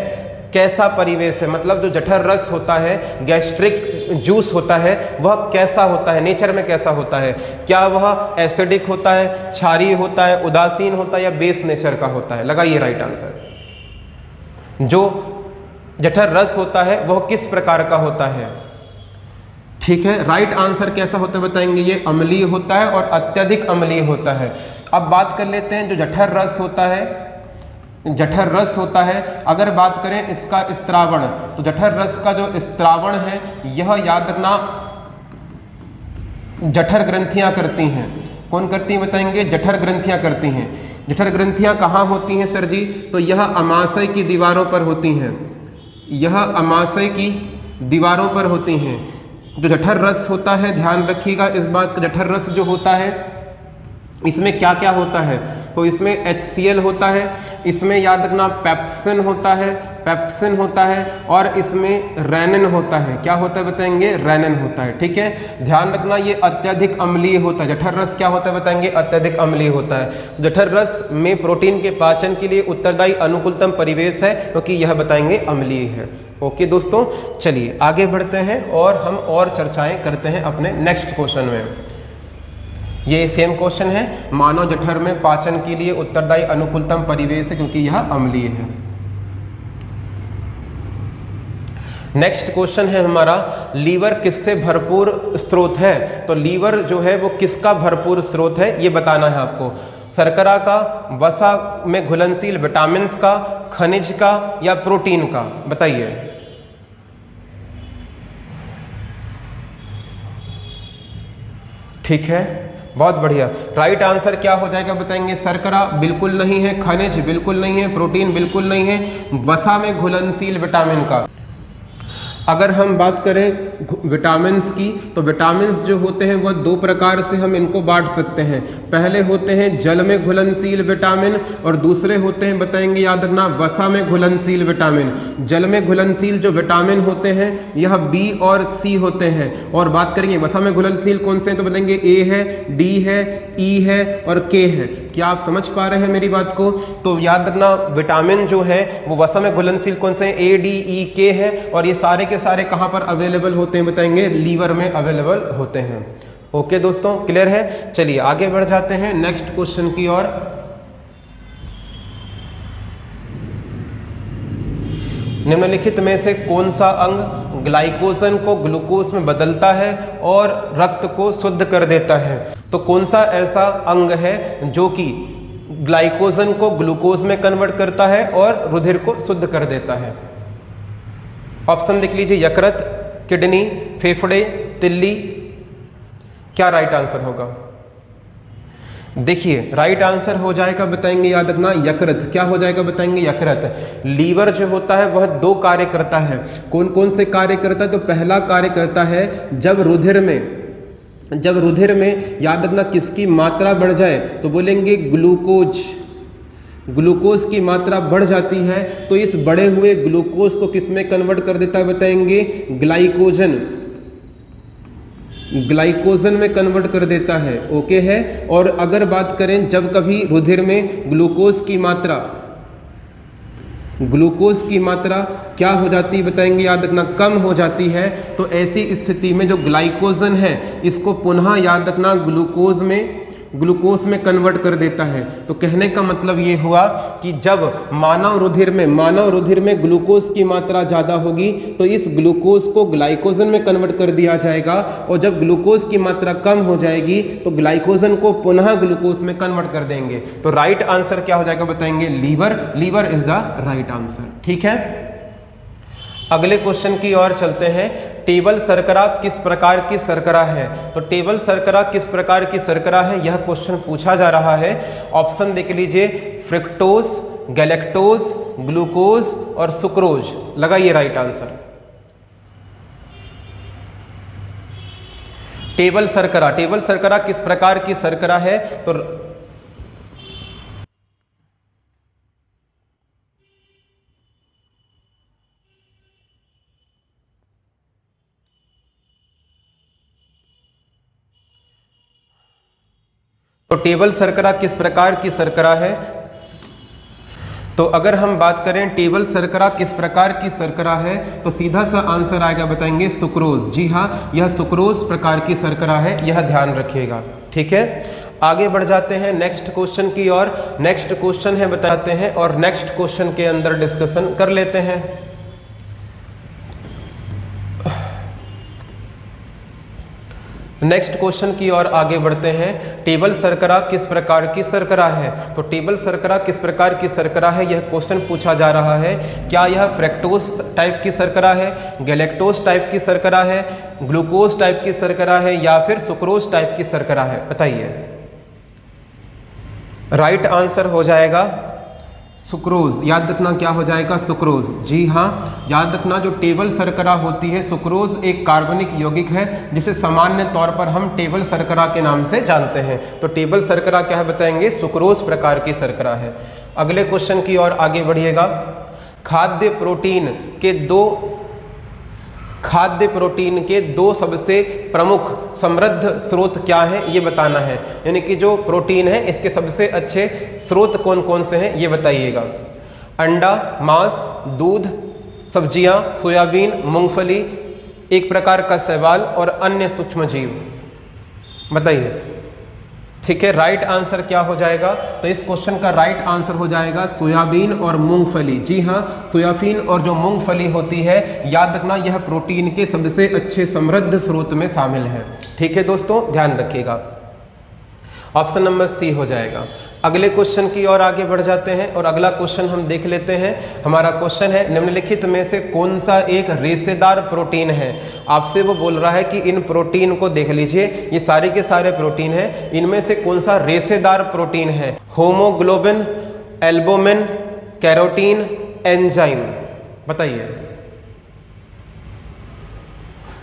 Speaker 1: कैसा परिवेश है? मतलब जो जठर रस होता है, गैस्ट्रिक जूस होता है, वह कैसा होता है, नेचर में कैसा होता है? क्या वह एसिडिक होता है, क्षारीय होता है, उदासीन होता है, या बेस नेचर का होता है? लगाइए राइट आंसर। जो जठर रस होता है वह किस प्रकार का होता है? ठीक है, राइट आंसर कैसा होता है? बताएंगे, ये अम्लीय होता है और अत्यधिक अम्लीय होता है। अब बात कर लेते हैं जो जठर रस होता है, जठर रस होता है, अगर बात करें इसका स्त्रावण, तो जठर रस का जो स्त्रावण है यह याद रखना जठर ग्रंथियां करती हैं। कौन करती हैं? बताएंगे, जठर ग्रंथियां करती हैं। जठर ग्रंथियां कहाँ होती हैं सर जी? तो यह अमाशय की दीवारों पर होती हैं। यह अमाशय की दीवारों पर होती हैं। जो जठर रस होता है, ध्यान रखिएगा इस बात का, जठर रस जो होता है इसमें क्या क्या होता है? तो इसमें HCl होता है, इसमें याद रखना पेप्सिन होता है, पेप्सिन होता है, और इसमें रेनिन होता है। क्या होता है? बताएंगे, रेनिन होता है। ठीक है, ध्यान रखना, ये अत्यधिक अम्लीय होता है। जठर रस क्या होता है? बताएंगे, अत्यधिक अम्लीय होता है। जठर रस में प्रोटीन के पाचन के लिए उत्तरदायी अनुकूलतम परिवेश है, क्योंकि यह बताएंगे अम्लीय है। ओके दोस्तों, चलिए आगे बढ़ते हैं और हम और चर्चाएं करते हैं अपने नेक्स्ट क्वेश्चन में। ये सेम क्वेश्चन है, मानव जठर में पाचन के लिए उत्तरदायी अनुकूलतम परिवेश है, क्योंकि यह अम्लीय है। नेक्स्ट क्वेश्चन है हमारा, लीवर किससे भरपूर स्रोत है? तो लीवर जो है वो किसका भरपूर स्रोत है, ये बताना है आपको। शर्करा का, वसा में घुलनशील विटामिन्स का, खनिज का, या प्रोटीन का? बताइए। ठीक है, बहुत बढ़िया। राइट आंसर क्या हो जाएगा? बताएंगे, शर्करा बिल्कुल नहीं है, खनिज बिल्कुल नहीं है, प्रोटीन बिल्कुल नहीं है, वसा में घुलनशील विटामिन का। अगर हम बात करें विटामिन की, तो विटामिन जो होते हैं वह दो प्रकार से हम इनको बांट सकते हैं। पहले होते हैं जल में घुलनशील विटामिन और दूसरे होते हैं, बताएंगे याद रखना, वसा में घुलनशील विटामिन। जल में घुलनशील जो विटामिन होते हैं यह बी और सी होते हैं, और बात करेंगे वसा में घुलनशील कौन से हैं, तो बताएंगे ए है, डी है, ई है और के है। क्या आप समझ पा रहे हैं मेरी बात को? तो याद रखना विटामिन जो है वो वसा में घुलनशील कौन से हैं, ए, डी, ई, के है, और ये सारे के सारे कहाँ पर अवेलेबल होते हैं, बताएंगे लीवर में अवेलेबल होते हैं। ओके दोस्तों, क्लियर है? चलिए आगे बढ़ जाते हैं नेक्स्ट क्वेश्चन की ओर। निम्नलिखित में से कौन सा अंग ग्लाइकोजन को ग्लूकोज में बदलता है और रक्त को शुद्ध कर देता है? तो कौन सा ऐसा अंग है जो कि ग्लाइकोजन को ग्लूकोज में कन्वर्ट करता है और रुधिर को शुद्ध कर देता है? ऑप्शन देख लीजिए, यकृत, किडनी, फेफड़े, तिल्ली। क्या राइट आंसर होगा? देखिए राइट आंसर हो जाएगा, बताएंगे याद रखना, यकृत। क्या हो जाएगा, बताएंगे यकृत। लीवर जो होता है वह दो कार्य करता है। कौन कौन से कार्य करता है? तो पहला कार्य करता है जब रुधिर में याद रखना किसकी मात्रा बढ़ जाए, तो बोलेंगे ग्लूकोज की मात्रा बढ़ जाती है, तो इस बढ़े हुए ग्लूकोज को किस में कन्वर्ट कर देता है, बताएंगे ग्लाइकोजन में कन्वर्ट कर देता है। ओके है। और अगर बात करें जब कभी रुधिर में ग्लूकोज की मात्रा क्या हो जाती है, बताएंगे याद रखना, कम हो जाती है, तो ऐसी स्थिति में जो ग्लाइकोजन है इसको पुनः याद रखना ग्लूकोज में कन्वर्ट कर देता है। तो कहने का मतलब ये हुआ कि जब मानव रुधिर में ग्लूकोज की मात्रा ज़्यादा होगी तो इस ग्लूकोज को ग्लाइकोजन में कन्वर्ट कर दिया जाएगा, और जब ग्लूकोज की मात्रा कम हो जाएगी तो ग्लाइकोजन को पुनः ग्लूकोज में कन्वर्ट कर देंगे। तो राइट आंसर क्या हो जाएगा, बताएंगे liver is the right answer. ठीक है, अगले क्वेश्चन की ओर चलते हैं। टेबल शर्करा किस प्रकार की शर्करा है? तो टेबल शर्करा किस प्रकार की शर्करा है, यह क्वेश्चन पूछा जा रहा है। ऑप्शन देख लीजिए, फ्रक्टोज, गैलेक्टोज, ग्लूकोज और सुक्रोज। लगाइए राइट आंसर। टेबल शर्करा किस प्रकार की शर्करा है? तो टेबल शर्करा किस प्रकार की शर्करा है? तो अगर हम बात करें टेबल शर्करा किस प्रकार की शर्करा है, तो सीधा सा आंसर आएगा, बताएंगे सुक्रोज। जी हाँ, यह सुक्रोज प्रकार की शर्करा है, यह ध्यान रखिएगा। ठीक है, आगे बढ़ जाते हैं नेक्स्ट क्वेश्चन की ओर। नेक्स्ट क्वेश्चन है बताते हैं, और नेक्स्ट क्वेश्चन के अंदर डिस्कशन कर लेते हैं। नेक्स्ट क्वेश्चन की ओर आगे बढ़ते हैं। टेबल शर्करा किस प्रकार की शर्करा है? तो टेबल शर्करा किस प्रकार की शर्करा है, यह क्वेश्चन पूछा जा रहा है। क्या यह फ्रक्टोज टाइप की शर्करा है, गैलेक्टोज टाइप की शर्करा है, ग्लूकोज टाइप की शर्करा है, या फिर सुक्रोज टाइप की शर्करा है? बताइए। राइट आंसर हो जाएगा सुक्रोज। याद रखना क्या हो जाएगा, सुक्रोज। जी हाँ, याद रखना जो टेबल शर्करा होती है, सुक्रोज एक कार्बनिक यौगिक है जिसे सामान्य तौर पर हम टेबल शर्करा के नाम से जानते हैं। तो टेबल शर्करा क्या है, बताएंगे सुक्रोज प्रकार की शर्करा है। अगले क्वेश्चन की ओर आगे बढ़िएगा। खाद्य प्रोटीन के दो सबसे प्रमुख समृद्ध स्रोत क्या हैं, ये बताना है। यानी कि जो प्रोटीन है इसके सबसे अच्छे स्रोत कौन कौन से हैं, ये बताइएगा। अंडा, मांस, दूध, सब्जियां, सोयाबीन, मूंगफली, एक प्रकार का शैवाल और अन्य सूक्ष्मजीव। बताइए। ठीक है, राइट आंसर क्या हो जाएगा? तो इस क्वेश्चन का राइट आंसर हो जाएगा सोयाबीन और मूंगफली। जी हाँ, सोयाबीन और जो मूंगफली होती है, याद रखना यह प्रोटीन के सबसे अच्छे समृद्ध स्रोत में शामिल है। ठीक है दोस्तों, ध्यान रखिएगा। ऑप्शन नंबर सी हो जाएगा। अगले क्वेश्चन की ओर आगे बढ़ जाते हैं, और अगला क्वेश्चन हम देख लेते हैं। हमारा क्वेश्चन है, निम्नलिखित में से कौन सा एक रेशेदार प्रोटीन है? आपसे वो बोल रहा है कि इन प्रोटीन को देख लीजिए, ये सारे के सारे प्रोटीन हैं, इनमें से कौन सा रेशेदार प्रोटीन है? Haemoglobin, albumin, carotene, enzyme. बताइए।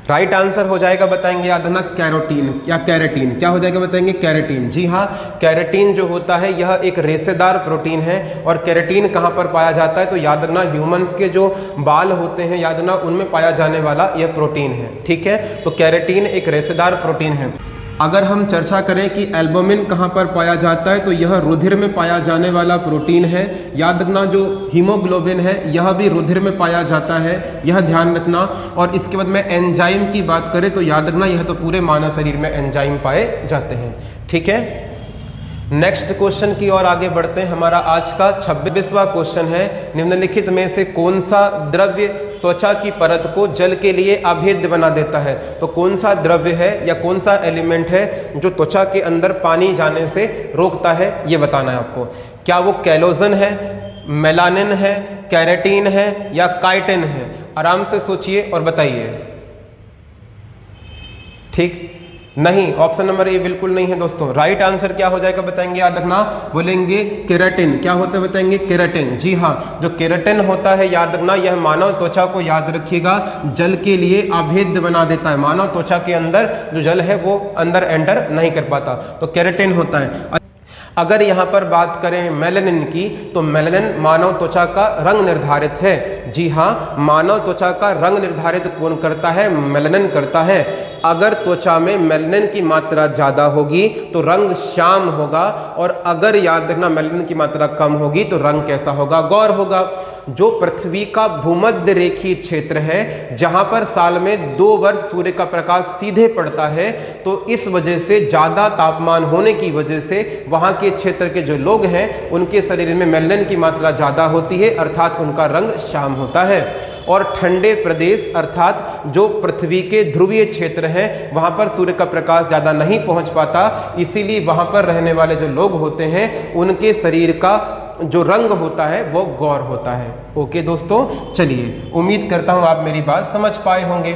Speaker 1: राइट आंसर हो जाएगा, बताएंगे याद रखना, कैरोटीन या कैरेटीन। क्या हो जाएगा बताएंगे? कैरेटीन। जी हाँ, कैरेटीन जो होता है यह एक रेशेदार प्रोटीन है। और कैरेटीन कहाँ पर पाया जाता है? तो याद रखना ह्यूमंस के जो बाल होते हैं याद रखना उनमें पाया जाने वाला यह प्रोटीन है। ठीक है, तो कैरेटीन एक रेशेदार प्रोटीन है। अगर हम चर्चा करें कि एल्बुमिन कहाँ पर पाया जाता है, तो यह रुधिर में पाया जाने वाला प्रोटीन है। याद रखना जो हीमोग्लोबिन है यह भी रुधिर में पाया जाता है, यह ध्यान रखना। और इसके बाद में एंजाइम की बात करें तो याद रखना यह तो पूरे मानव शरीर में एंजाइम पाए जाते हैं। ठीक है, नेक्स्ट क्वेश्चन की ओर आगे बढ़ते हैं। हमारा आज का 26वां क्वेश्चन है, निम्नलिखित में से कौन सा द्रव्य त्वचा की परत को जल के लिए अभेद्य बना देता है? तो कौन सा द्रव्य है या कौन सा एलिमेंट है जो त्वचा के अंदर पानी जाने से रोकता है, ये बताना है आपको। क्या वो कैलोजन है, मेलानिन है, कैरेटीन है या काइटिन है? आराम से सोचिए और बताइए। ठीक, नहीं, ऑप्शन नंबर ए बिल्कुल नहीं है दोस्तों। राइट आंसर क्या हो जाएगा बताएंगे, याद रखना, बोलेंगे केराटिन। क्या होता है बताएंगे? केराटिन। जी हाँ, जो केराटिन होता है याद रखना यह मानव त्वचा को, याद रखिएगा, जल के लिए अभेद्य बना देता है। मानव त्वचा के अंदर जो जल है वो अंदर एंटर नहीं कर पाता, तो केराटिन होता है। अगर यहाँ पर बात करें मेलानिन की, तो मेलानिन मानव त्वचा का रंग निर्धारित है। जी हाँ, मानव त्वचा का रंग निर्धारित कौन करता है? मेलानिन करता है। अगर त्वचा में मेलानिन की मात्रा ज़्यादा होगी तो रंग श्याम होगा, और अगर याद रखना मेलानिन की मात्रा कम होगी तो रंग कैसा होगा? गौर होगा। जो पृथ्वी का भूमध्य रेखीय क्षेत्र है, जहां पर साल में 2 वर्ष सूर्य का प्रकाश सीधे पड़ता है, तो इस वजह से ज़्यादा तापमान होने की वजह से वहां के क्षेत्र के जो लोग हैं उनके शरीर में मेलानिन की मात्रा ज़्यादा होती है, अर्थात उनका रंग श्याम होता है। और ठंडे प्रदेश अर्थात जो पृथ्वी के ध्रुवीय क्षेत्र हैं वहां पर सूर्य का प्रकाश ज़्यादा नहीं पहुंच पाता, इसीलिए वहां पर रहने वाले जो लोग होते हैं उनके शरीर का जो रंग होता है वो गौर होता है। ओके दोस्तों, चलिए, उम्मीद करता हूं आप मेरी बात समझ पाए होंगे।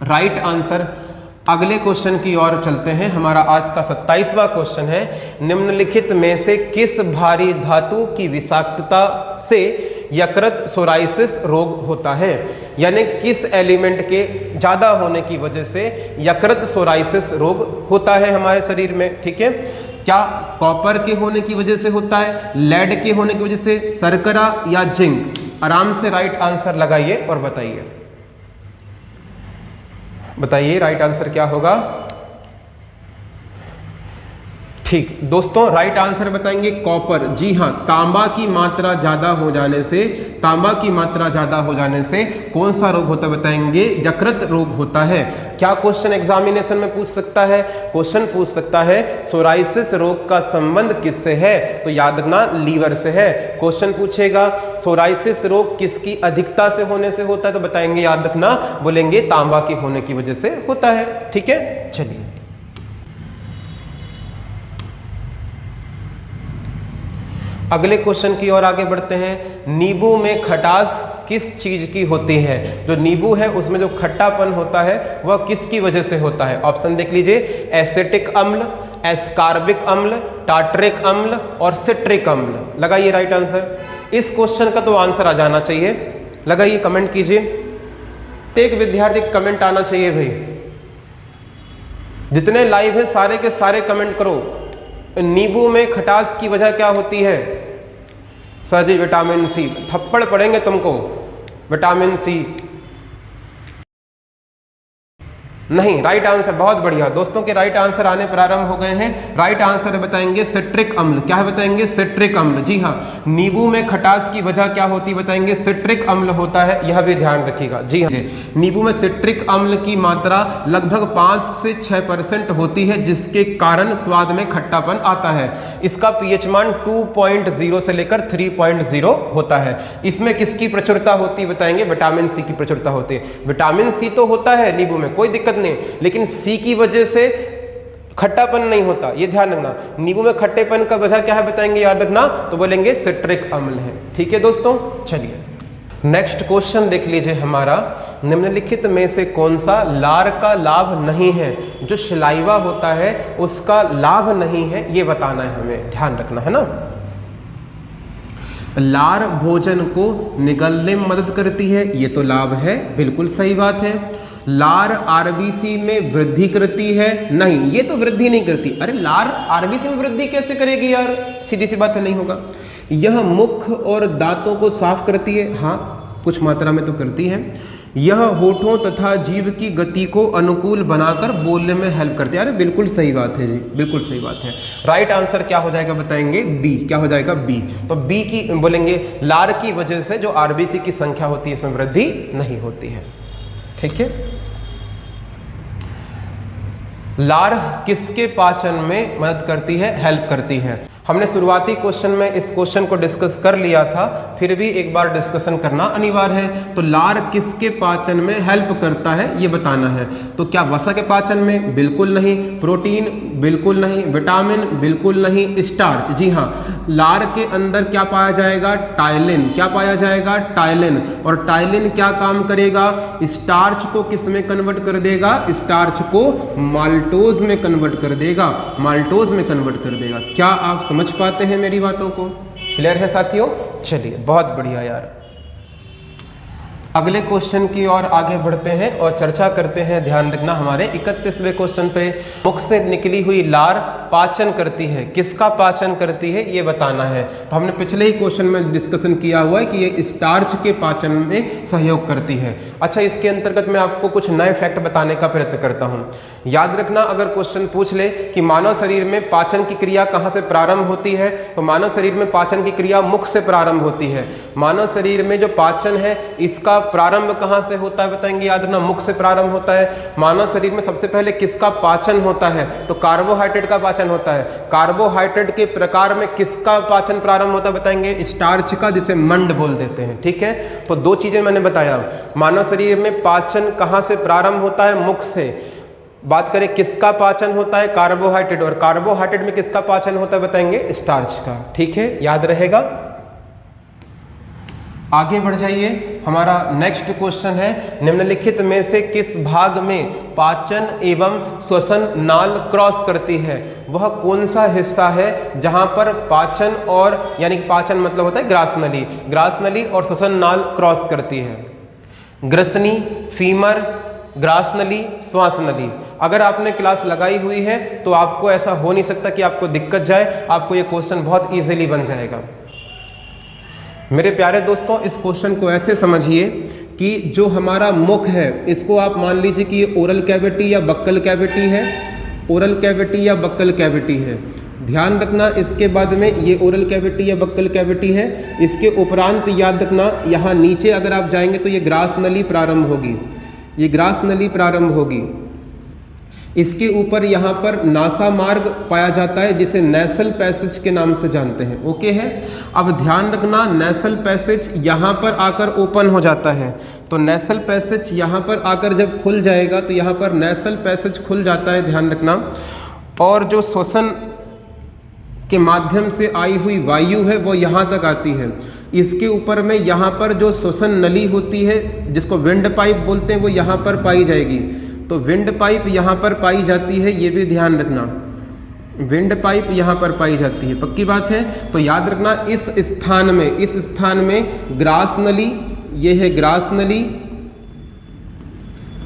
Speaker 1: Right answer. अगले क्वेश्चन की ओर चलते हैं। हमारा आज का 27वां क्वेश्चन है, निम्नलिखित में से किस भारी धातु की विषाक्तता से यकृत सोराइसिस रोग होता है? यानी किस एलिमेंट के ज़्यादा होने की वजह से यकृत सोराइसिस रोग होता है हमारे शरीर में? ठीक है, क्या कॉपर के होने की वजह से होता है, लेड के होने की वजह से, शर्करा या जिंक? आराम से राइट आंसर लगाइए और बताइए। बताइए राइट आंसर क्या होगा। ठीक दोस्तों, राइट आंसर बताएंगे कॉपर। जी हाँ, तांबा की मात्रा ज्यादा हो जाने से, तांबा की मात्रा ज्यादा हो जाने से कौन सा रोग होता है बताएंगे? यकृत रोग होता है। क्या क्वेश्चन एग्जामिनेशन में पूछ सकता है? क्वेश्चन पूछ सकता है सोराइसिस रोग का संबंध किससे है? तो याद रखना लीवर से है। क्वेश्चन पूछेगा सोराइसिस रोग किसकी अधिकता से होने से होता है? तो बताएंगे, याद रखना, बोलेंगे तांबा के होने की वजह से होता है। ठीक है, चलिए अगले क्वेश्चन की ओर आगे बढ़ते हैं। नींबू में खटास किस चीज की होती है? जो नींबू है उसमें जो खट्टापन होता है वह किसकी वजह से होता है? ऑप्शन देख लीजिए, एसिटिक अम्ल, एस्कार्बिक अम्ल, टार्टरिक अम्ल और सिट्रिक अम्ल। लगाइए राइट आंसर। इस क्वेश्चन का तो आंसर आ जाना चाहिए, लगाइए, कमेंट कीजिए। एक विद्यार्थी कमेंट आना चाहिए भाई। जितने लाइव है सारे के सारे कमेंट करो। नींबू में खटास की वजह क्या होती है? सर जी विटामिन सी। थप्पड़ पड़ेंगे तुमको। विटामिन सी नहीं, राइट आंसर। बहुत बढ़िया दोस्तों के राइट आंसर आने प्रारंभ हो गए हैं। राइट आंसर बताएंगे सिट्रिक अम्ल। क्या है बताएंगे? सिट्रिक अम्ल। जी हाँ, नींबू में खटास की वजह क्या होती है बताएंगे? सिट्रिक अम्ल होता है, यह भी ध्यान रखिएगा। जी हाँ, नींबू में सिट्रिक अम्ल की मात्रा लगभग 5 से 6% होती है, जिसके कारण स्वाद में खट्टापन आता है। इसका पीएच मान 2.0 से लेकर 3.0 होता है। इसमें किसकी प्रचुरता होती है बताएंगे? विटामिन सी की प्रचुरता होती है। विटामिन सी तो होता है नींबू में, कोई दिक्कत नहीं, लेकिन सी की वजह से खट्टापन नहीं होता, ये ध्यान रखना। नींबू में खट्टेपन का वजह क्या है बताएंगे? याद रखना, तो बोलेंगे सिट्रिक अम्ल है। ठीक है दोस्तों, चलिए नेक्स्ट क्वेश्चन देख लीजिए हमारा। निम्नलिखित में से कौन सा लार का लाभ नहीं है? जो सलाइवा होता है उसका लाभ नहीं है, ये बताना है हमें, ध्यान रखना है ना। लार भोजन को निगलने में मदद करती है, ये तो लाभ है, बिल्कुल सही बात है। लार आरबीसी में वृद्धि करती है? नहीं, ये तो वृद्धि नहीं करती। अरे लार आरबीसी में वृद्धि कैसे करेगी यार, सीधी सी बात है, नहीं होगा। यह मुख और दांतों को साफ करती है? हाँ, कुछ मात्रा में तो करती है। यह होठों तथा जीभ की गति को अनुकूल बनाकर बोलने में हेल्प करती है। अरे बिल्कुल सही बात है जी, बिल्कुल सही बात है। राइट आंसर क्या हो जाएगा बताएंगे? बी। क्या हो जाएगा? बी। तो बी की बोलेंगे लार की वजह से जो आरबीसी की संख्या होती है इसमें वृद्धि नहीं होती है। ठीक है। लार किसके पाचन में मदद करती है, हेल्प करती है? हमने शुरुआती क्वेश्चन में इस क्वेश्चन को डिस्कस कर लिया था, फिर भी एक बार डिस्कशन करना अनिवार्य है। तो लार किसके पाचन में हेल्प करता है ये बताना है। तो क्या वसा के पाचन में? बिल्कुल नहीं। प्रोटीन? बिल्कुल नहीं। विटामिन? बिल्कुल नहीं। स्टार्च? जी हाँ, लार के अंदर क्या पाया जाएगा? टाइलिन। क्या पाया जाएगा? टाइलिन। और टाइलिन क्या काम करेगा? स्टार्च को किस में कन्वर्ट कर देगा? स्टार्च को माल्टोज में कन्वर्ट कर देगा, माल्टोज में कन्वर्ट कर देगा। क्या आप समझ पाते हैं मेरी बातों को? क्लियर है साथियों? चलिए, बहुत बढ़िया यार। अगले क्वेश्चन की ओर आगे बढ़ते हैं और चर्चा करते हैं। ध्यान रखना, हमारे 31वें क्वेश्चन पे मुख से निकली हुई लार पाचन करती है, किसका पाचन करती है ये बताना है। तो हमने पिछले ही क्वेश्चन में डिस्कशन किया हुआ है कि ये स्टार्च के पाचन में सहयोग करती है। अच्छा, इसके अंतर्गत मैं आपको कुछ नए फैक्ट बताने का प्रयत्न करता हूँ। याद रखना, अगर क्वेश्चन पूछ ले कि मानव शरीर में पाचन की क्रिया कहाँ से प्रारंभ होती है, तो मानव शरीर में पाचन की क्रिया मुख से प्रारंभ होती है। मानव शरीर में जो पाचन है इसका प्रारंभ कहां से होता है बताएंगे? याद रखना, मुख से प्रारंभ होता है। मानव शरीर में सबसे पहले किसका पाचन होता है? तो कार्बोहाइड्रेट का पाचन होता है। कार्बोहाइड्रेट के प्रकार में किसका पाचन प्रारंभ होता है बताएंगे? स्टार्च का, जिसे मंड बोल देते हैं। ठीक है, तो दो चीजें मैंने बताया। मानव शरीर में पाचन कहां से प्रारंभ होता है? मुख से। बात करें किसका पाचन होता है? कार्बोहाइड्रेट। और कार्बोहाइड्रेट में किसका पाचन होता है बताएंगे? स्टार्च का। ठीक है, याद रहेगा। आगे बढ़ जाइए, हमारा नेक्स्ट क्वेश्चन है, निम्नलिखित में से किस भाग में पाचन एवं श्वसन नाल क्रॉस करती है? वह कौन सा हिस्सा है जहां पर पाचन और, यानी कि पाचन मतलब होता है ग्रास नली, ग्रास नली और श्वसन नाल क्रॉस करती है? ग्रसनी, फीमर, ग्रास नली, श्वास नली। अगर आपने क्लास लगाई हुई है तो आपको ऐसा हो नहीं सकता कि आपको दिक्कत जाए, आपको ये क्वेश्चन बहुत इजीली बन जाएगा। मेरे प्यारे दोस्तों, इस क्वेश्चन को ऐसे समझिए कि जो हमारा मुख है इसको आप मान लीजिए कि ये ओरल कैविटी या बक्कल कैविटी है, ओरल कैविटी या बक्कल कैविटी है। ध्यान रखना, इसके बाद में ये ओरल कैविटी या बक्कल कैविटी है। इसके उपरांत याद रखना, यहाँ नीचे अगर आप जाएंगे तो ये ग्रास नली प्रारंभ होगी, ये ग्रास नली प्रारंभ होगी। इसके ऊपर यहाँ पर नासा मार्ग पाया जाता है जिसे नेसल पैसेज के नाम से जानते हैं। ओके है। अब ध्यान रखना, नेसल पैसेज यहाँ पर आकर ओपन हो जाता है। तो नेसल पैसेज यहाँ पर आकर जब खुल जाएगा तो यहाँ पर नेसल पैसेज खुल जाता है, ध्यान रखना। और जो श्वसन के माध्यम से आई हुई वायु है वो यहाँ तक आती है। इसके ऊपर में यहाँ पर जो श्वसन नली होती है जिसको विंड पाइप बोलते हैं वो यहाँ पर पाई जाएगी। तो विंड पाइप यहाँ पर पाई जाती है, ये भी ध्यान रखना, विंड पाइप यहाँ पर पाई जाती है, पक्की बात है। तो याद रखना, इस स्थान में ग्रास नली, ये है ग्रास नली,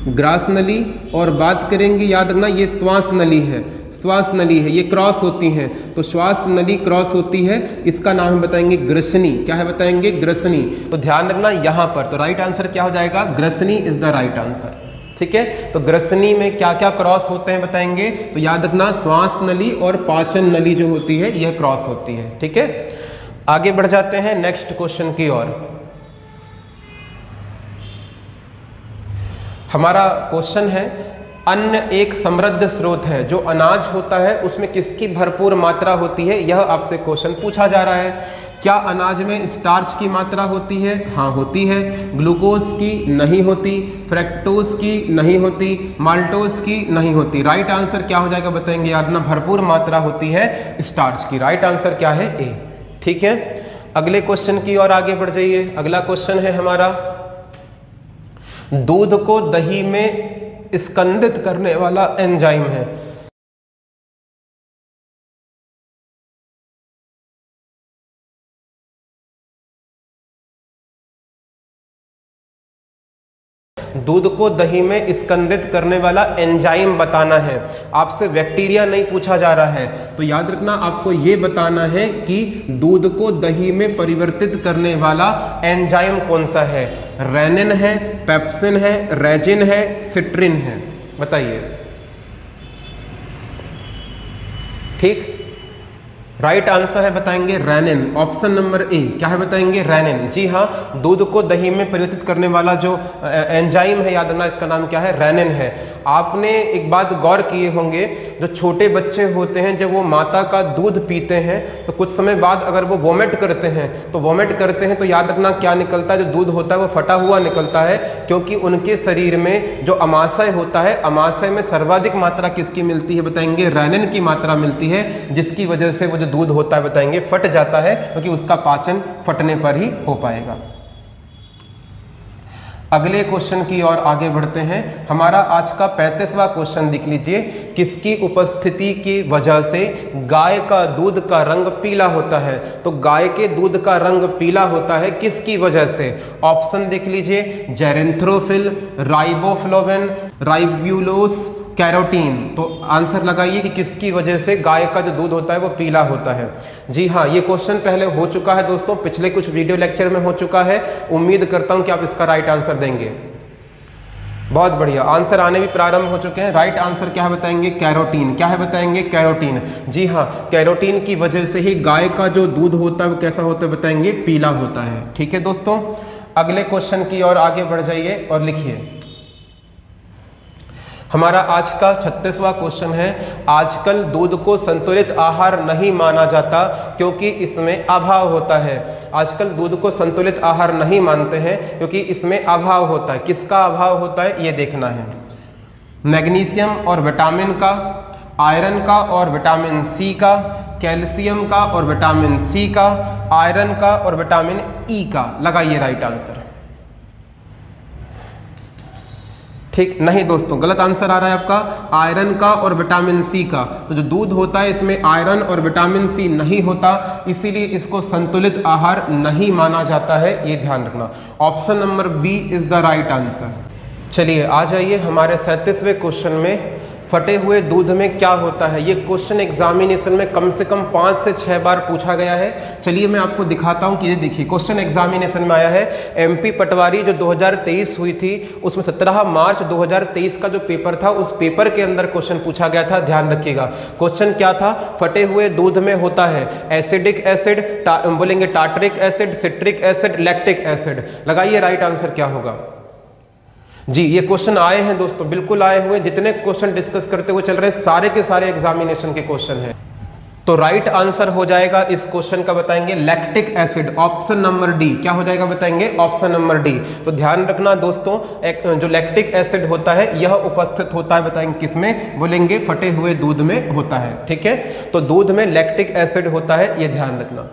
Speaker 1: ग्रास नली। और बात करेंगे, याद रखना, ये श्वास नली है, श्वास नली है, ये क्रॉस होती हैं। तो श्वास नली क्रॉस होती है, इसका नाम हम बताएंगे ग्रसनी। क्या है बताएंगे? ग्रसनी। तो ध्यान रखना यहाँ पर, तो राइट आंसर क्या हो जाएगा? ग्रसनी इज द राइट आंसर। ठीक है, तो ग्रसनी में क्या क्या क्रॉस होते हैं बताएंगे? तो याद रखना, श्वास नली और पाचन नली जो होती है यह क्रॉस होती है। ठीक है, आगे बढ़ जाते हैं नेक्स्ट क्वेश्चन की ओर। हमारा क्वेश्चन है, अन्न एक समृद्ध स्रोत है, जो अनाज होता है उसमें किसकी भरपूर मात्रा होती है? यह आपसे क्वेश्चन पूछा जा रहा है। क्या अनाज में स्टार्च की मात्रा होती है? हाँ होती है। ग्लूकोज की नहीं होती, फ्रैक्टोज की नहीं होती, माल्टोज की नहीं होती। राइट आंसर क्या हो जाएगा बताएंगे? याद ना, भरपूर मात्रा होती है स्टार्च की। राइट आंसर क्या है? ए। ठीक है, अगले क्वेश्चन की ओर आगे बढ़ जाइए। अगला क्वेश्चन है हमारा, दूध को दही में स्कंदित करने वाला एंजाइम है। दूध को दही में स्कंदित करने वाला एंजाइम बताना है। आपसे बैक्टीरिया नहीं पूछा जा रहा है, तो याद रखना आपको ये बताना है कि दूध को दही में परिवर्तित करने वाला एंजाइम कौन सा है। रेनिन है, पेप्सिन है, रेजिन है, सिट्रिन है, बताइए। ठीक, राइट आंसर है बताएंगे रेनिन, ऑप्शन नंबर ए। क्या है बताएंगे? रेनिन। जी हाँ, दूध को दही में परिवर्तित करने वाला जो एंजाइम है, याद रखना इसका नाम क्या है? रेनिन है। आपने एक बात गौर किए होंगे, जो छोटे बच्चे होते हैं जब वो माता का दूध पीते हैं तो कुछ समय बाद अगर वो वोमिट करते हैं तो याद रखना क्या निकलता है? जो दूध होता है वो फटा हुआ निकलता है, क्योंकि उनके शरीर में जो अमाशय होता है, अमाशय में सर्वाधिक मात्रा किसकी मिलती है बताएंगे? रेनिन की मात्रा मिलती है, जिसकी वजह से वो दूध होता है बताएंगे फट जाता है, क्योंकि उसका पाचन फटने पर ही हो पाएगा। अगले क्वेश्चन की ओर आगे बढ़ते हैं। हमारा आज का 35वां क्वेश्चन देख लीजिए। किसकी उपस्थिति की वजह से गाय का दूध का रंग पीला होता है? तो गाय के दूध का रंग पीला होता है किसकी वजह से? ऑप्शन देख लीजिए, जेरेंथ्रोफिल, राइबोफ्लोविन, राइब्यूलोस, कैरोटीन। तो आंसर लगाइए कि किसकी वजह से गाय का जो दूध होता है वो पीला होता है। जी हाँ, ये क्वेश्चन पहले हो चुका है दोस्तों, पिछले कुछ वीडियो लेक्चर में हो चुका है। उम्मीद करता हूं कि आप इसका राइट आंसर देंगे। बहुत बढ़िया, आंसर आने भी प्रारंभ हो चुके हैं। राइट आंसर क्या है बताएंगे? कैरोटीन। क्या है बताएंगे? कैरोटीन। जी हाँ, कैरोटीन की वजह से ही गाय का जो दूध होता है वो कैसा होता है बताएंगे? पीला होता है। ठीक है दोस्तों, अगले क्वेश्चन की ओर आगे बढ़ जाइए और लिखिए। हमारा आज का 36वां क्वेश्चन है। आजकल दूध को संतुलित आहार नहीं माना जाता क्योंकि इसमें अभाव होता है। आजकल दूध को संतुलित आहार नहीं मानते हैं क्योंकि इसमें अभाव होता है। किसका अभाव होता है ये देखना है। मैग्नीशियम और विटामिन का, आयरन का और विटामिन सी का, कैल्शियम का और विटामिन सी का, आयरन का और विटामिन ई का। लगाइए राइट आंसर। ठीक, नहीं दोस्तों, गलत आंसर आ रहा है आपका आयरन का और विटामिन सी का। तो जो दूध होता है इसमें आयरन और विटामिन सी नहीं होता, इसीलिए इसको संतुलित आहार नहीं माना जाता है, ये ध्यान रखना। Option number B is the right answer. चलिए आ जाइए हमारे 37वें क्वेश्चन में। फटे हुए दूध में क्या होता है? ये क्वेश्चन एग्जामिनेशन में कम से कम 5 से 6 बार पूछा गया है। चलिए मैं आपको दिखाता हूं कि ये देखिए क्वेश्चन एग्जामिनेशन में आया है। एमपी पटवारी जो 2023 हुई थी उसमें 17 मार्च 2023 का जो पेपर था उस पेपर के अंदर क्वेश्चन पूछा गया था। ध्यान रखिएगा क्वेश्चन क्या था। फटे हुए दूध में होता है एसिडिक एसिड, बोलेंगे tartaric acid, citric acid, lactic acid. लगाइए राइट आंसर क्या होगा। जी, ये क्वेश्चन आए हैं दोस्तों, बिल्कुल आए हुए। जितने क्वेश्चन डिस्कस करते हुए चल रहे हैं सारे के सारे एग्जामिनेशन के क्वेश्चन हैं। तो राइट आंसर हो जाएगा इस क्वेश्चन का बताएंगे lactic acid, option number D. क्या हो जाएगा बताएंगे? Option number D. तो ध्यान रखना दोस्तों, जो लैक्टिक एसिड होता है यह उपस्थित होता है बताएंगे किसमें? बोलेंगे फटे हुए दूध में होता है। ठीक है, तो दूध में लैक्टिक एसिड होता है, ये ध्यान रखना।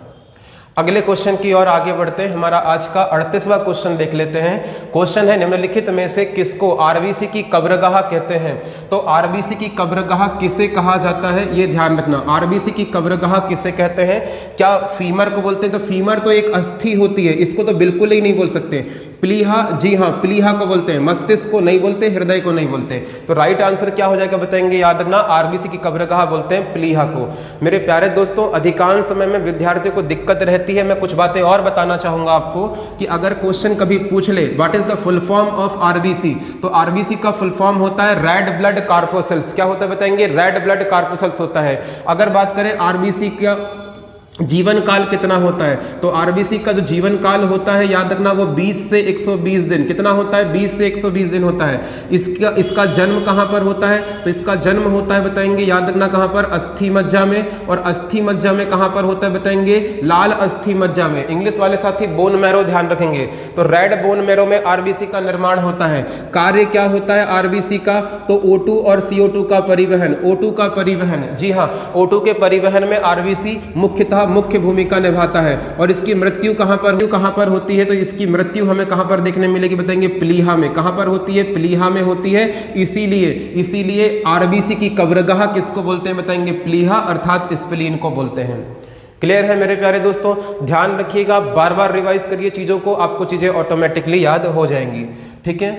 Speaker 1: अगले क्वेश्चन की ओर आगे बढ़ते हैं। हमारा आज का 38वां क्वेश्चन देख लेते हैं। क्वेश्चन है निम्नलिखित में से किसको आरबीसी की कब्रगाह कहते हैं? तो आरबीसी की कब्रगाह किसे कहा जाता है ये ध्यान रखना। आरबीसी की कब्रगाह किसे कहते हैं? क्या फीमर को बोलते हैं? तो फीमर तो एक अस्थि होती है, इसको तो बिल्कुल ही नहीं बोल सकते। प्लीहा, जी हाँ प्लीहा को बोलते हैं, मस्तिष्क को नहीं बोलते, हृदय को नहीं बोलते। तो राइट आंसर क्या हो जाएगा बताएंगे? याद रखना आरबीसी की कब्रगाह बोलते हैं प्लीहा को। मेरे प्यारे दोस्तों, अधिकांश समय में विद्यार्थियों को दिक्कत रहती है। मैं कुछ बातें और बताना चाहूंगा आपको कि अगर क्वेश्चन कभी पूछ ले what is the full form of RBC, तो आरबीसी का फुल फॉर्म होता है रेड ब्लड कार्पोसेल्स। क्या होता है बताएंगे? रेड ब्लड कार्पोसेल्स होता है। अगर बात करें आरबीसी का जीवन काल कितना होता है, तो आरबीसी का जो जीवन काल होता है याद रखना वो 20 से 120 दिन। कितना होता है? 20 से 120 दिन होता है। इसका जन्म कहां पर होता है? तो इसका जन्म होता है बताएंगे याद रखना कहां पर? अस्थि मज्जा में। और अस्थि मज्जा में कहां पर होता है बताएंगे? लाल अस्थि मज्जा में। इंग्लिश वाले साथी बोन मैरो ध्यान रखेंगे, तो रेड बोन मैरो में आरबीसी का निर्माण होता है। कार्य क्या होता है आरबीसी का? तो O2 और CO2 का परिवहन। O2 का परिवहन, जी हाँ, O2 के परिवहन में आरबीसी मुख्यतः मुख्य भूमिका निभाता है। और इसकी मृत्यु कहां पर होती है? तो इसकी मृत्यु हमें कहां पर देखने मिलेगी बताएंगे? प्लीहा में। कहां पर होती है? प्लीहा में होती है। इसीलिए आरबीसी की कब्रगाह किसको बोलते हैं बताएंगे? प्लीहा, अर्थात स्प्लीन को बोलते हैं। क्लियर है मेरे प्यारे दोस्तों? ध्यान रखिएगा, बार बार रिवाइज करिए चीजों को, आपको चीजें ऑटोमेटिकली याद हो जाएंगी। ठीक है,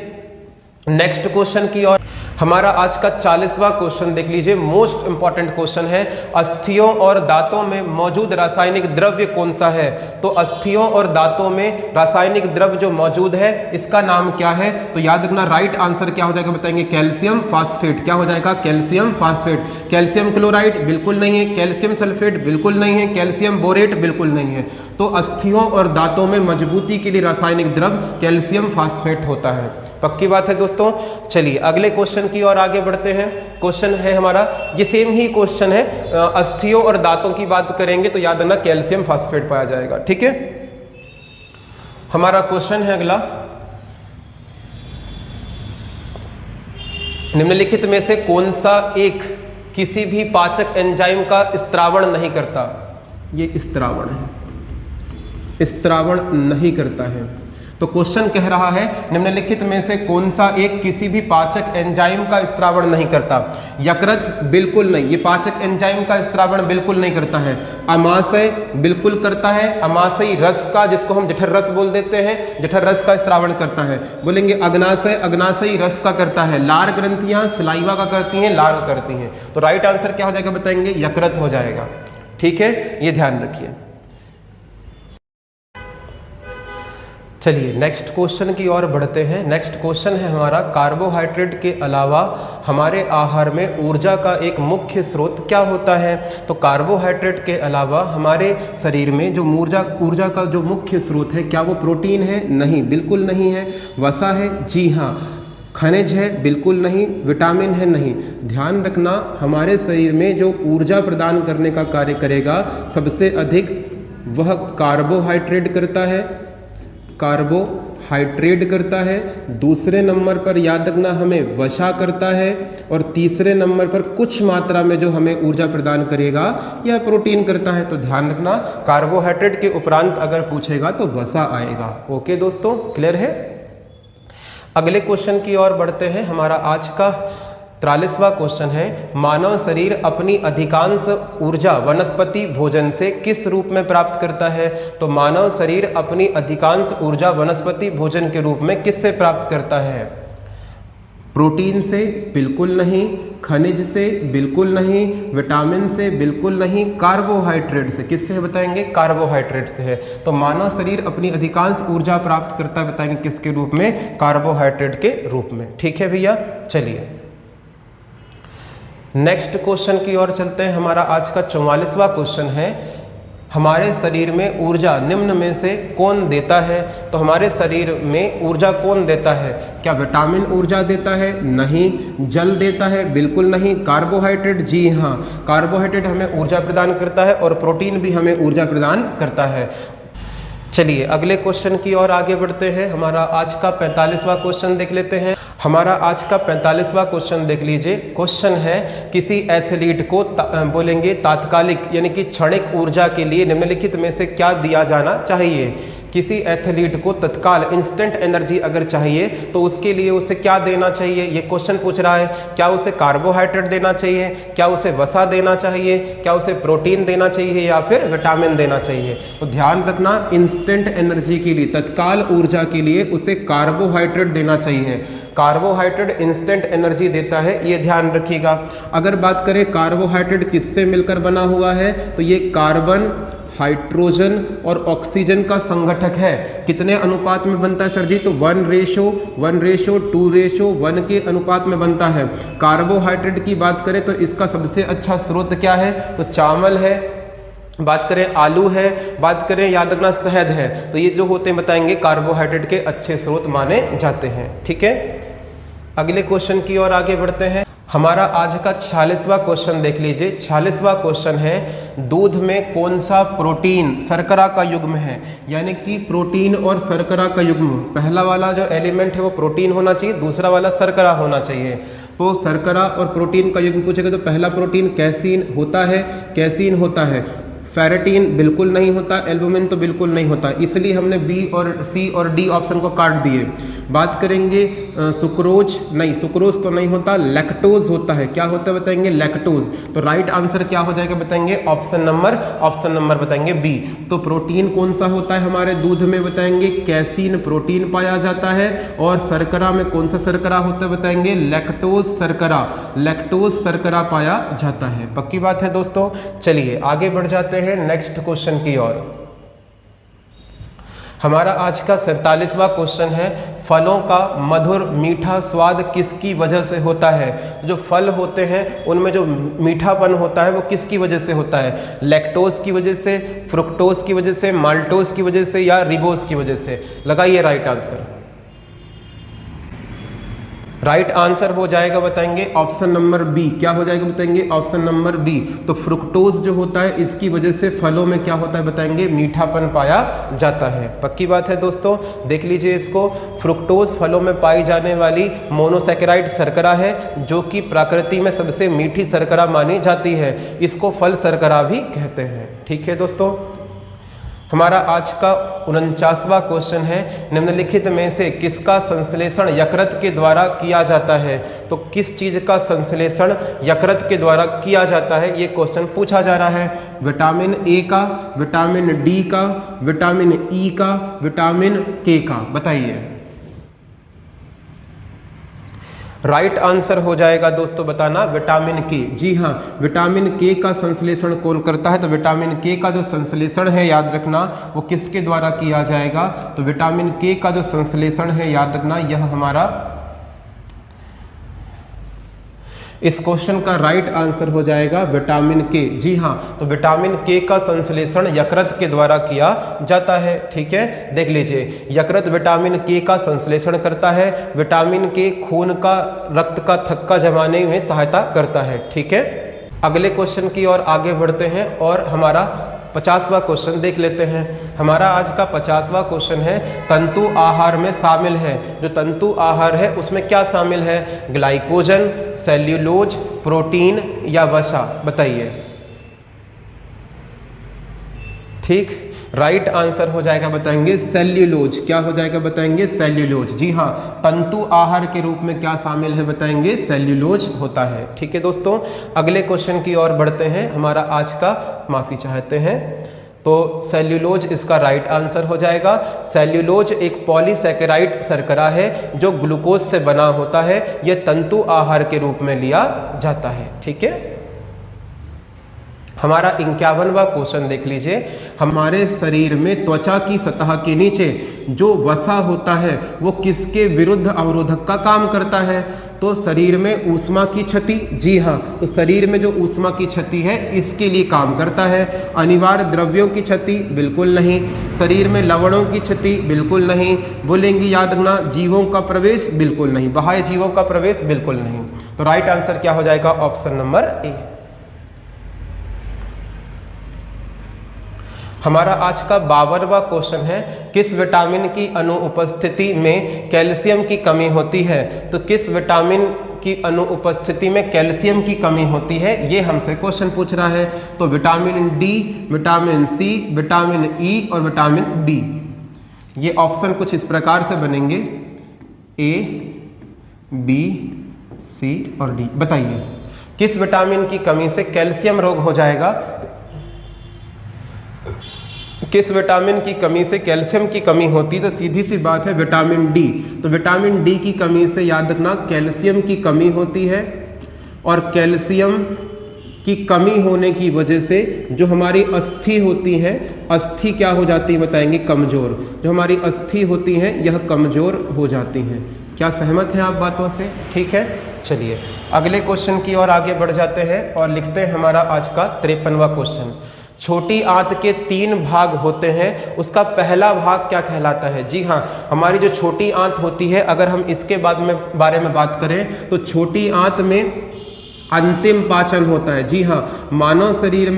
Speaker 1: नेक्स्ट क्वेश्चन की ओर, हमारा आज का 40वां क्वेश्चन देख लीजिए, मोस्ट इंपॉर्टेंट क्वेश्चन है, अस्थियों और दांतों में मौजूद रासायनिक द्रव्य कौन सा है। तो अस्थियों और दांतों में रासायनिक द्रव्य जो मौजूद है इसका नाम क्या है। तो याद रखना, राइट आंसर क्या हो जाएगा बताएंगे, कैल्शियम फास्फेट। क्या हो जाएगा, कैल्शियम फास्फेट। कैल्शियम क्लोराइड बिल्कुल नहीं है, कैल्शियम सल्फेट बिल्कुल नहीं है, कैल्शियम बोरेट बिल्कुल नहीं है। तो अस्थियों और दांतों में मजबूती के लिए रासायनिक द्रव्य कैल्शियम फास्फेट होता है। पक्की बात है दोस्तों। चलिए अगले क्वेश्चन की ओर आगे बढ़ते हैं। क्वेश्चन है हमारा, ये सेम ही क्वेश्चन है, अस्थियों और दांतों की बात करेंगे तो याद रखना कैल्शियम फास्फेट पाया जाएगा। ठीक है, हमारा क्वेश्चन है अगला, निम्नलिखित में से कौन सा एक किसी भी पाचक एंजाइम का स्त्रावण नहीं करता। ये स्त्रावण है, स्त्रावण नहीं करता है। तो क्वेश्चन कह रहा है निम्नलिखित में से कौन सा एक किसी भी पाचक एंजाइम का स्त्रावण नहीं करता। यकृत बिल्कुल नहीं, ये पाचक एंजाइम का स्त्रावण बिल्कुल नहीं करता है। अमाशय बिल्कुल करता है, अमाशयी रस का, जिसको हम जठर रस बोल देते हैं, जठर रस का स्त्रावण करता है। बोलेंगे अग्नाशय, अग्नाशयी रस का करता है। लार ग्रंथियां सलाइवा का करती हैं, लार करती हैं। तो राइट आंसर क्या हो जाएगा बताएंगे, यकृत हो जाएगा। ठीक है, ये ध्यान रखिए। चलिए नेक्स्ट क्वेश्चन की ओर बढ़ते हैं। नेक्स्ट क्वेश्चन है हमारा, कार्बोहाइड्रेट के अलावा हमारे आहार में ऊर्जा का एक मुख्य स्रोत क्या होता है। तो कार्बोहाइड्रेट के अलावा हमारे शरीर में जो ऊर्जा का जो मुख्य स्रोत है, क्या वो प्रोटीन है? नहीं, बिल्कुल नहीं है। वसा है? जी हाँ। खनिज है? बिल्कुल नहीं। विटामिन है? नहीं। ध्यान रखना, हमारे शरीर में जो ऊर्जा प्रदान करने का कार्य करेगा सबसे अधिक वह कार्बोहाइड्रेट करता है, कार्बोहाइड्रेट करता है। दूसरे नंबर पर याद रखना हमें वसा करता है, और तीसरे नंबर पर कुछ मात्रा में जो हमें ऊर्जा प्रदान करेगा यह प्रोटीन करता है। तो ध्यान रखना, कार्बोहाइड्रेट के उपरांत अगर पूछेगा तो वसा आएगा। ओके दोस्तों, क्लियर है। अगले क्वेश्चन की ओर बढ़ते हैं। हमारा आज का 43वां क्वेश्चन है, मानव शरीर अपनी अधिकांश ऊर्जा वनस्पति भोजन से किस रूप में प्राप्त करता है। तो मानव शरीर अपनी अधिकांश ऊर्जा वनस्पति भोजन के रूप में किससे प्राप्त करता है? प्रोटीन से? बिल्कुल नहीं। खनिज से? बिल्कुल नहीं। विटामिन से? बिल्कुल नहीं। कार्बोहाइड्रेट से? किससे बताएंगे? कार्बोहाइड्रेट से है। तो मानव शरीर अपनी अधिकांश ऊर्जा प्राप्त करता है, बताएंगे किसके रूप में? कार्बोहाइड्रेट के रूप में। ठीक है भैया, चलिए नेक्स्ट क्वेश्चन की ओर चलते हैं। हमारा आज का 44वां क्वेश्चन है, हमारे शरीर में ऊर्जा निम्न में से कौन देता है। तो हमारे शरीर में ऊर्जा कौन देता है? क्या विटामिन ऊर्जा देता है? नहीं। जल देता है? बिल्कुल नहीं। कार्बोहाइड्रेट? जी हाँ, कार्बोहाइड्रेट हमें ऊर्जा प्रदान करता है, और प्रोटीन भी हमें ऊर्जा प्रदान करता है। चलिए अगले क्वेश्चन की ओर आगे बढ़ते हैं। हमारा आज का 45वां क्वेश्चन देख लेते हैं। हमारा आज का 45वां क्वेश्चन देख लीजिए। क्वेश्चन है, किसी एथलीट को बोलेंगे तात्कालिक यानी कि क्षणिक ऊर्जा के लिए निम्नलिखित में से क्या दिया जाना चाहिए। किसी एथलीट को तत्काल इंस्टेंट एनर्जी अगर चाहिए तो उसके लिए उसे क्या देना चाहिए, ये क्वेश्चन पूछ रहा है। क्या उसे कार्बोहाइड्रेट देना चाहिए, क्या उसे वसा देना चाहिए, क्या उसे प्रोटीन देना चाहिए, या फिर विटामिन देना चाहिए। तो ध्यान रखना, इंस्टेंट एनर्जी के लिए, तत्काल ऊर्जा के लिए उसे कार्बोहाइड्रेट देना चाहिए। कार्बोहाइड्रेट इंस्टेंट एनर्जी देता है, ये ध्यान रखिएगा। अगर बात करें कार्बोहाइड्रेट किससे मिलकर बना हुआ है, तो ये कार्बन, हाइड्रोजन और ऑक्सीजन का संगठक है। कितने अनुपात में बनता है सर जी? तो 1:2:1 के अनुपात में बनता है। कार्बोहाइड्रेट की बात करें तो इसका सबसे अच्छा स्रोत क्या है? तो चावल है, बात करें आलू है, बात करें याद रखना शहद है। तो ये जो होते हैं बताएंगे कार्बोहाइड्रेट के अच्छे स्रोत माने जाते हैं। ठीक है, अगले क्वेश्चन की ओर आगे बढ़ते हैं। हमारा आज का 46वां क्वेश्चन देख लीजिए। 46वां क्वेश्चन है, दूध में कौन सा प्रोटीन शर्करा का युग्म है। यानी कि प्रोटीन और शर्करा का युग्म, पहला वाला जो एलिमेंट है वो प्रोटीन होना चाहिए, दूसरा वाला शर्करा होना चाहिए। तो शर्करा और प्रोटीन का युग्म पूछेगा तो पहला प्रोटीन कैसीन होता है, कैसीन होता है। फेरेटिन बिल्कुल नहीं होता, एल्बुमिन तो बिल्कुल नहीं होता, इसलिए हमने बी और सी और डी ऑप्शन को काट दिए। बात करेंगे सुक्रोज, नहीं सुक्रोज तो नहीं होता, लैक्टोज होता है। क्या होता है बताएंगे? लैक्टोज। तो राइट आंसर क्या हो जाएगा बताएंगे? ऑप्शन नंबर बताएंगे बी। तो प्रोटीन कौन सा होता है हमारे दूध में बताएंगे? कैसीन प्रोटीन पाया जाता है। और शर्करा में कौन सा शर्करा होता है बताएंगे? लैक्टोज शर्करा पाया जाता है। पक्की बात है दोस्तों। चलिए आगे बढ़ जाते हैं नेक्स्ट क्वेश्चन की ओर। हमारा आज का 47वां क्वेश्चन है, फलों का मधुर मीठा स्वाद किसकी वजह से होता है? जो फल होते हैं उनमें जो मीठापन होता है वो किसकी वजह से होता है? लैक्टोज की वजह से, फ्रुक्टोज की वजह से, माल्टोज की वजह से या रिबोज की वजह से? लगाइए राइट आंसर। राइट आंसर हो जाएगा बताएंगे ऑप्शन नंबर बी। क्या हो जाएगा बताएंगे? Option number B. तो फ्रुक्टोज जो होता है इसकी वजह से फलों में क्या होता है बताएंगे? मीठापन पाया जाता है। पक्की बात है दोस्तों। देख लीजिए इसको, फ्रुक्टोज फलों में पाई जाने वाली मोनोसैकेराइड शर्करा है जो कि प्रकृति में सबसे मीठी शर्करा मानी जाती है। इसको फल शर्करा भी कहते हैं। ठीक है दोस्तों। हमारा आज का 49वां क्वेश्चन है, निम्नलिखित में से किसका संश्लेषण यकृत के द्वारा किया जाता है? तो किस चीज का संश्लेषण यकृत के द्वारा किया जाता है ये क्वेश्चन पूछा जा रहा है। विटामिन ए का, विटामिन डी का, विटामिन ई का, विटामिन के का? बताइए। राइट आंसर हो जाएगा दोस्तों बताना विटामिन के। जी हाँ, विटामिन के का संश्लेषण कौन करता है? तो विटामिन के का जो संश्लेषण है याद रखना वो किसके द्वारा किया जाएगा? तो विटामिन के का जो संश्लेषण है याद रखना यह हमारा, इस क्वेश्चन का राइट आंसर हो जाएगा विटामिन के। जी हाँ, तो विटामिन के का संश्लेषण यकृत के द्वारा किया जाता है। ठीक है, देख लीजिए, यकृत विटामिन के का संश्लेषण करता है। विटामिन के खून का, रक्त का थक्का जमाने में सहायता करता है। ठीक है, अगले क्वेश्चन की ओर आगे बढ़ते हैं और हमारा 50वां क्वेश्चन देख लेते हैं। हमारा आज का 50वां क्वेश्चन है, तंतु आहार में शामिल है। जो तंतु आहार है उसमें क्या शामिल है? ग्लाइकोजन, सेल्यूलोज, प्रोटीन या वसा? बताइए। ठीक, राइट आंसर हो जाएगा बताएंगे सेल्यूलोज। क्या हो जाएगा बताएंगे? सेल्यूलोज। जी हाँ, तंतु आहार के रूप में क्या शामिल है बताएंगे? सेल्यूलोज होता है। ठीक है दोस्तों, अगले क्वेश्चन की ओर बढ़ते हैं। हमारा आज का, माफी चाहते हैं, तो सेल्यूलोज इसका राइट आंसर हो जाएगा। सेल्यूलोज एक पॉलीसैकेराइड शर्करा है जो ग्लूकोज से बना होता है। यह तंतु आहार के रूप में लिया जाता है। ठीक है, हमारा 51वां क्वेश्चन देख लीजिए। हमारे शरीर में त्वचा की सतह के नीचे जो वसा होता है वो किसके विरुद्ध अवरोधक का काम करता है? तो शरीर में ऊष्मा की क्षति। जी हाँ, तो शरीर में जो ऊष्मा की क्षति है इसके लिए काम करता है। अनिवार्य द्रव्यों की क्षति? बिल्कुल नहीं। शरीर में लवणों की क्षति? बिल्कुल नहीं। बोलेंगे याद रखना, जीवों का प्रवेश? बिल्कुल नहीं। बाह्य जीवों का प्रवेश? बिल्कुल नहीं। तो राइट आंसर क्या हो जाएगा? Option number A. हमारा आज का 52वां क्वेश्चन है, किस विटामिन की अनुपस्थिति में कैल्शियम की कमी होती है? तो किस विटामिन की अनुपस्थिति में कैल्शियम की कमी होती है ये हमसे क्वेश्चन पूछ रहा है। तो vitamin D, vitamin C, vitamin E और विटामिन बी। ये ऑप्शन कुछ इस प्रकार से बनेंगे, ए, बी, सी और डी। बताइए किस विटामिन की कमी से कैल्शियम रोग हो जाएगा? किस विटामिन की कमी से कैल्शियम की कमी होती है? तो सीधी सी बात है विटामिन डी। तो विटामिन डी की कमी से याद रखना कैल्शियम की कमी होती है, और कैल्शियम की कमी होने की वजह से जो हमारी अस्थि होती है, अस्थि क्या हो जाती है बताएंगे? कमजोर। जो हमारी अस्थि होती हैं यह कमजोर हो जाती हैं। क्या सहमत हैं आप बातों से? ठीक है, चलिए अगले क्वेश्चन की ओर आगे बढ़ जाते हैं और लिखते हैं हमारा आज का 53वां क्वेश्चन। छोटी आंत के 3 भाग होते हैं, उसका पहला भाग क्या कहलाता है? जी हाँ, हमारी जो छोटी आंत होती है, अगर हम इसके बारे में बात करें तो छोटी आंत में अंतिम पाचन होता है। जी हाँ, मानव शरीर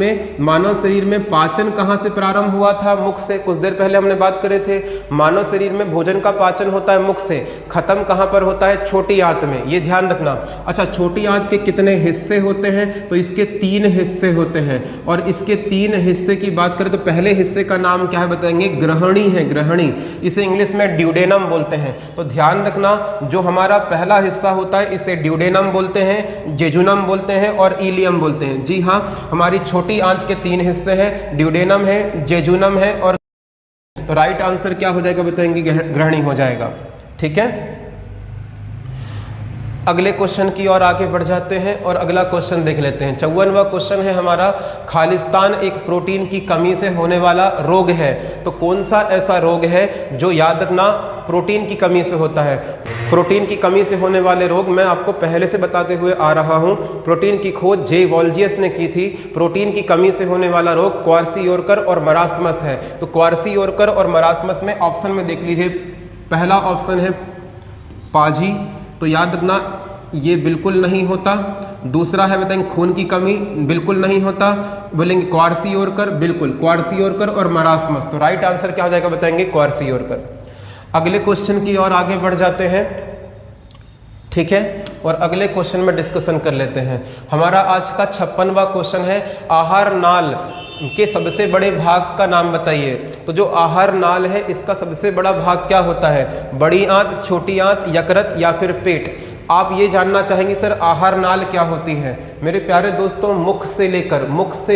Speaker 1: में पाचन कहाँ से प्रारंभ हुआ था? मुख से। कुछ देर पहले हमने बात करे थे, मानव शरीर में भोजन का पाचन होता है मुख से, खत्म कहाँ पर होता है? छोटी आंत में, ये ध्यान रखना। अच्छा, छोटी आंत के कितने हिस्से होते हैं? तो इसके 3 हिस्से होते हैं, और इसके 3 हिस्से की बात करें तो पहले हिस्से का नाम क्या है बताएंगे? ग्रहणी है, ग्रहणी। इसे इंग्लिश में ड्यूडेनम बोलते हैं। तो ध्यान रखना, जो हमारा पहला हिस्सा होता है इसे ड्यूडेनम बोलते हैं, जेजुनम बोलते हैं और इलियम बोलते हैं। जी हाँ, हमारी छोटी आंत के 3 हिस्से हैं, ड्यूडेनम है, जेजुनम है और, तो राइट आंसर क्या हो जाएगा बताएंगे? ग्रहणी हो जाएगा। ठीक है, अगले क्वेश्चन की ओर आगे बढ़ जाते हैं और अगला क्वेश्चन देख लेते हैं। 54वां क्वेश्चन है हमारा, खालिस्तान एक प्रोटीन की कमी से होने वाला रोग है। तो कौन सा ऐसा रोग है जो, याद रखना, प्रोटीन की कमी से होता है? प्रोटीन की कमी से होने वाले रोग मैं आपको पहले से बताते हुए आ रहा हूं। प्रोटीन की खोज जे वॉल्जियस ने की थी। प्रोटीन की कमी से होने वाला रोग क्वार्सियोरकर और मरास्मस है। तो क्वार्सियोरकर और मरास्मस में ऑप्शन में देख लीजिए, पहला ऑप्शन है पाजी, तो याद रखना ये बिल्कुल नहीं होता। दूसरा है बताएंगे खून की कमी, बिल्कुल नहीं होता। बोलेंगे क्वार्सियोरकर, बिल्कुल क्वार्सियोरकर और मरास्मस। तो राइट आंसर क्या हो जाएगा बताएंगे? क्वार्सियोरकर। अगले क्वेश्चन की ओर आगे बढ़ जाते हैं। ठीक है, और अगले क्वेश्चन में डिस्कशन कर लेते हैं। हमारा आज का 56वां क्वेश्चन है, आहार नाल के सबसे बड़े भाग का नाम बताइए। तो जो आहार नाल है इसका सबसे बड़ा भाग क्या होता है? बड़ी आंत, छोटी आंत, यकृत या फिर पेट? आप ये जानना चाहेंगे सर आहार नाल क्या होती है? मेरे प्यारे दोस्तों, मुख से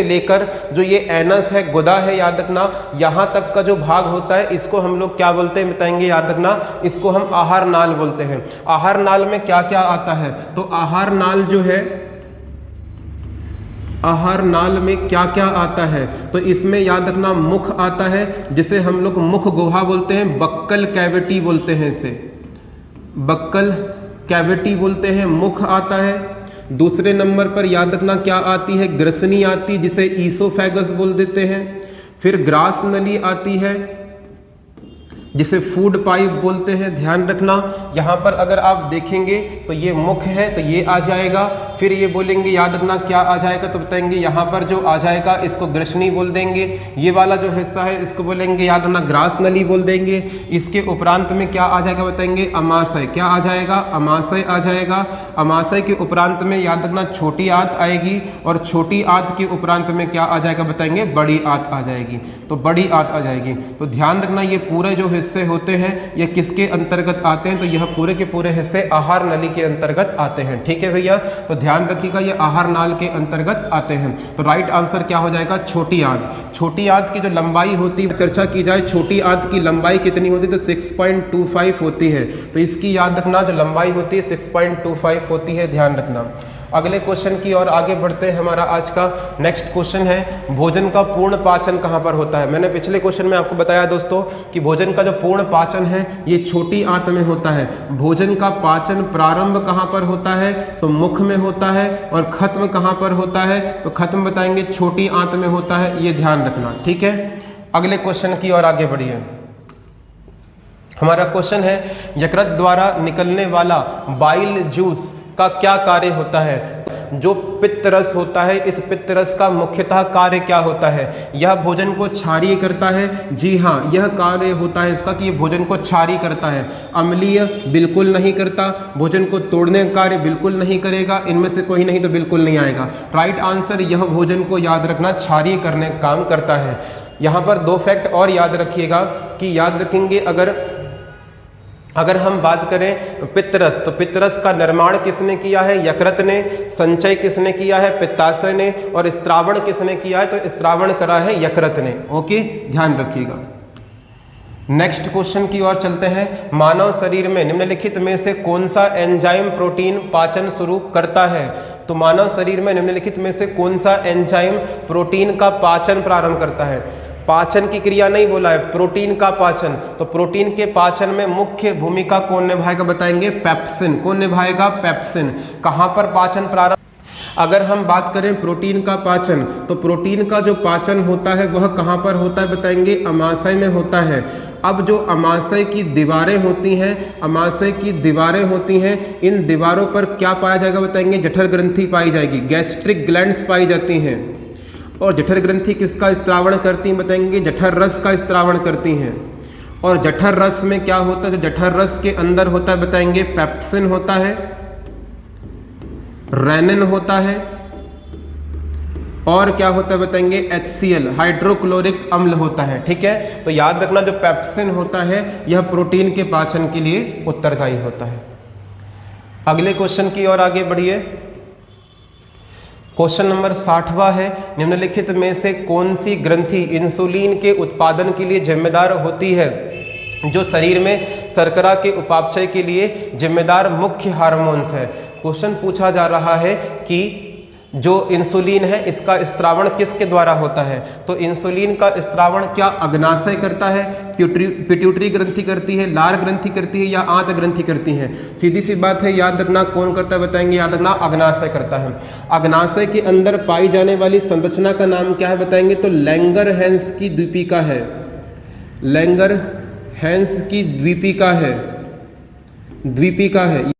Speaker 1: लेकर जो ये एनस है, गुदा है, याद रखना, यहाँ तक का जो भाग होता है इसको हम लोग क्या बोलते हैं बताएंगे? याद रखना, इसको हम आहार नाल बोलते हैं। आहार नाल में क्या क्या आता है? तो आहार नाल जो है, आहार नाल में क्या क्या आता है? तो इसमें याद रखना मुख आता है, जिसे हम लोग मुख गुहा बोलते हैं, बक्कल कैविटी बोलते हैं, इसे बक्कल कैविटी बोलते हैं, मुख आता है। दूसरे नंबर पर याद रखना क्या आती है? ग्रसनी आती, जिसे ईसोफेगस बोल देते हैं। फिर ग्रास नली आती है, जिसे फूड पाइप बोलते हैं। ध्यान रखना, यहाँ पर अगर आप देखेंगे तो ये मुख है, तो ये आ जाएगा। फिर ये बोलेंगे, याद रखना क्या आ जाएगा? तो बताएंगे यहाँ पर जो आ जाएगा इसको ग्रसनी बोल देंगे। ये वाला जो हिस्सा है इसको बोलेंगे, याद रखना, ग्रास नली बोल देंगे। इसके उपरांत में क्या आ जाएगा बताएंगे? अमाशय। क्या आ जाएगा? अमाशय आ जाएगा। अमाशय के उपरांत में याद रखना छोटी आंत आएगी, और छोटी आंत के उपरांत में क्या आ जाएगा बताएंगे? बड़ी आंत आ जाएगी। तो बड़ी आंत आ जाएगी। तो ध्यान रखना ये पूरे जो हिस्से होते हैं ये किसके अंतर्गत आते हैं? तो यह पूरे के पूरे हिस्से आहार नली के अंतर्गत आते हैं। ठीक है भैया, तो ध्यान रखिएगा ये आहार नाल के अंतर्गत आते हैं। तो राइट आंसर क्या हो जाएगा? छोटी आंत। छोटी आंत की जो लंबाई होती है, चर्चा की जाए, छोटी आंत की लंबाई कितनी होती है? तो 6.25 होती है। तो इसकी याद रखना जो लंबाई होती है 6.25 होती है, ध्यान रखना। अगले क्वेश्चन की ओर आगे बढ़ते हैं। हमारा आज का नेक्स्ट क्वेश्चन है, भोजन का पूर्ण पाचन कहाँ पर होता है? मैंने पिछले क्वेश्चन में आपको बताया दोस्तों कि भोजन का जो पूर्ण पाचन है ये छोटी आंत में होता है। भोजन का पाचन प्रारंभ कहाँ पर होता है? तो मुख में होता है। और खत्म कहाँ पर होता है? तो खत्म बताएंगे छोटी आंत में होता है, ये ध्यान रखना। ठीक है, अगले क्वेश्चन की ओर आगे बढ़िए। हमारा क्वेश्चन है, यकृत द्वारा निकलने वाला बाइल जूस का क्या कार्य होता है? जो पित्त रस होता है, इस पित्त रस का मुख्यतः कार्य क्या होता है? यह भोजन को क्षारीय करता है। जी हाँ, यह कार्य होता है इसका कि यह भोजन को क्षारीय करता है। अम्लीय बिल्कुल नहीं करता, भोजन को तोड़ने का कार्य बिल्कुल नहीं करेगा। इनमें से कोई नहीं तो बिल्कुल नहीं आएगा। राइट आंसर, यह भोजन को याद रखना क्षारीय करने का काम करता है। यहाँ पर 2 फैक्ट और याद रखिएगा कि याद रखेंगे, अगर हम बात करें पित्तरस, तो पित्तरस का निर्माण किसने किया है? यकृत ने। संचय किसने किया है? पित्ताशय ने। और स्त्रावण किसने किया है? तो स्त्रावण करा है यकृत ने। ओके, ध्यान रखिएगा। नेक्स्ट क्वेश्चन की ओर चलते हैं। मानव शरीर में निम्नलिखित में से कौन सा एंजाइम प्रोटीन पाचन शुरू करता है? तो मानव शरीर में निम्नलिखित में से कौन सा एंजाइम प्रोटीन का पाचन प्रारंभ करता है? पाचन की क्रिया नहीं बोला है, प्रोटीन का पाचन। तो प्रोटीन के पाचन में मुख्य भूमिका कौन निभाएगा बताएंगे? पेप्सिन। कौन निभाएगा? पेप्सिन। कहां पर पाचन प्रारंभ? अगर हम बात करें प्रोटीन का पाचन, तो प्रोटीन का जो पाचन होता है वह कहाँ पर होता है बताएंगे, अमाशय में होता है। अब जो अमाशय की दीवारें होती हैं, अमाशय की दीवारें होती हैं, इन दीवारों पर क्या पाया जाएगा बताएंगे, जठर ग्रंथि पाई जाएगी, गैस्ट्रिक ग्लैंड्स पाई जाती हैं। और जठर ग्रंथि किसका स्त्रावण करती हैं बताएंगे, जठर रस का स्त्रावण करती हैं। और जठर रस में क्या होता है, जो जठर रस के अंदर होता है बताएंगे, पेप्सिन होता है, रेनिन होता है, और क्या होता है बताएंगे, HCl हाइड्रोक्लोरिक अम्ल होता है। ठीक है, तो याद रखना जो पेप्सिन होता है यह प्रोटीन के पाचन के लिए उत्तरदायी होता है। अगले क्वेश्चन की ओर आगे बढ़िए। क्वेश्चन नंबर 60वां है, निम्नलिखित में से कौन सी ग्रंथि इंसुलिन के उत्पादन के लिए जिम्मेदार होती है, जो शरीर में शर्करा के उपापचय के लिए जिम्मेदार मुख्य हार्मोन्स है। क्वेश्चन पूछा जा रहा है कि जो इंसुलिन है इसका स्त्रावण किसके द्वारा होता है, तो इंसुलिन का स्त्रावण क्या अग्नाशय करता है, पिट्यूटरी ग्रंथि करती है, लार ग्रंथि करती है, या आंत ग्रंथि करती है। सीधी सी बात है, याद रखना कौन करता है बताएंगे, याद रखना अग्नाशय करता है। अग्नाशय के अंदर पाई जाने वाली संरचना का नाम क्या है बताएंगे, तो लैंगरहैंस की द्वीपिका है, लैंगरहैंस की द्वीपिका है, द्वीपिका है।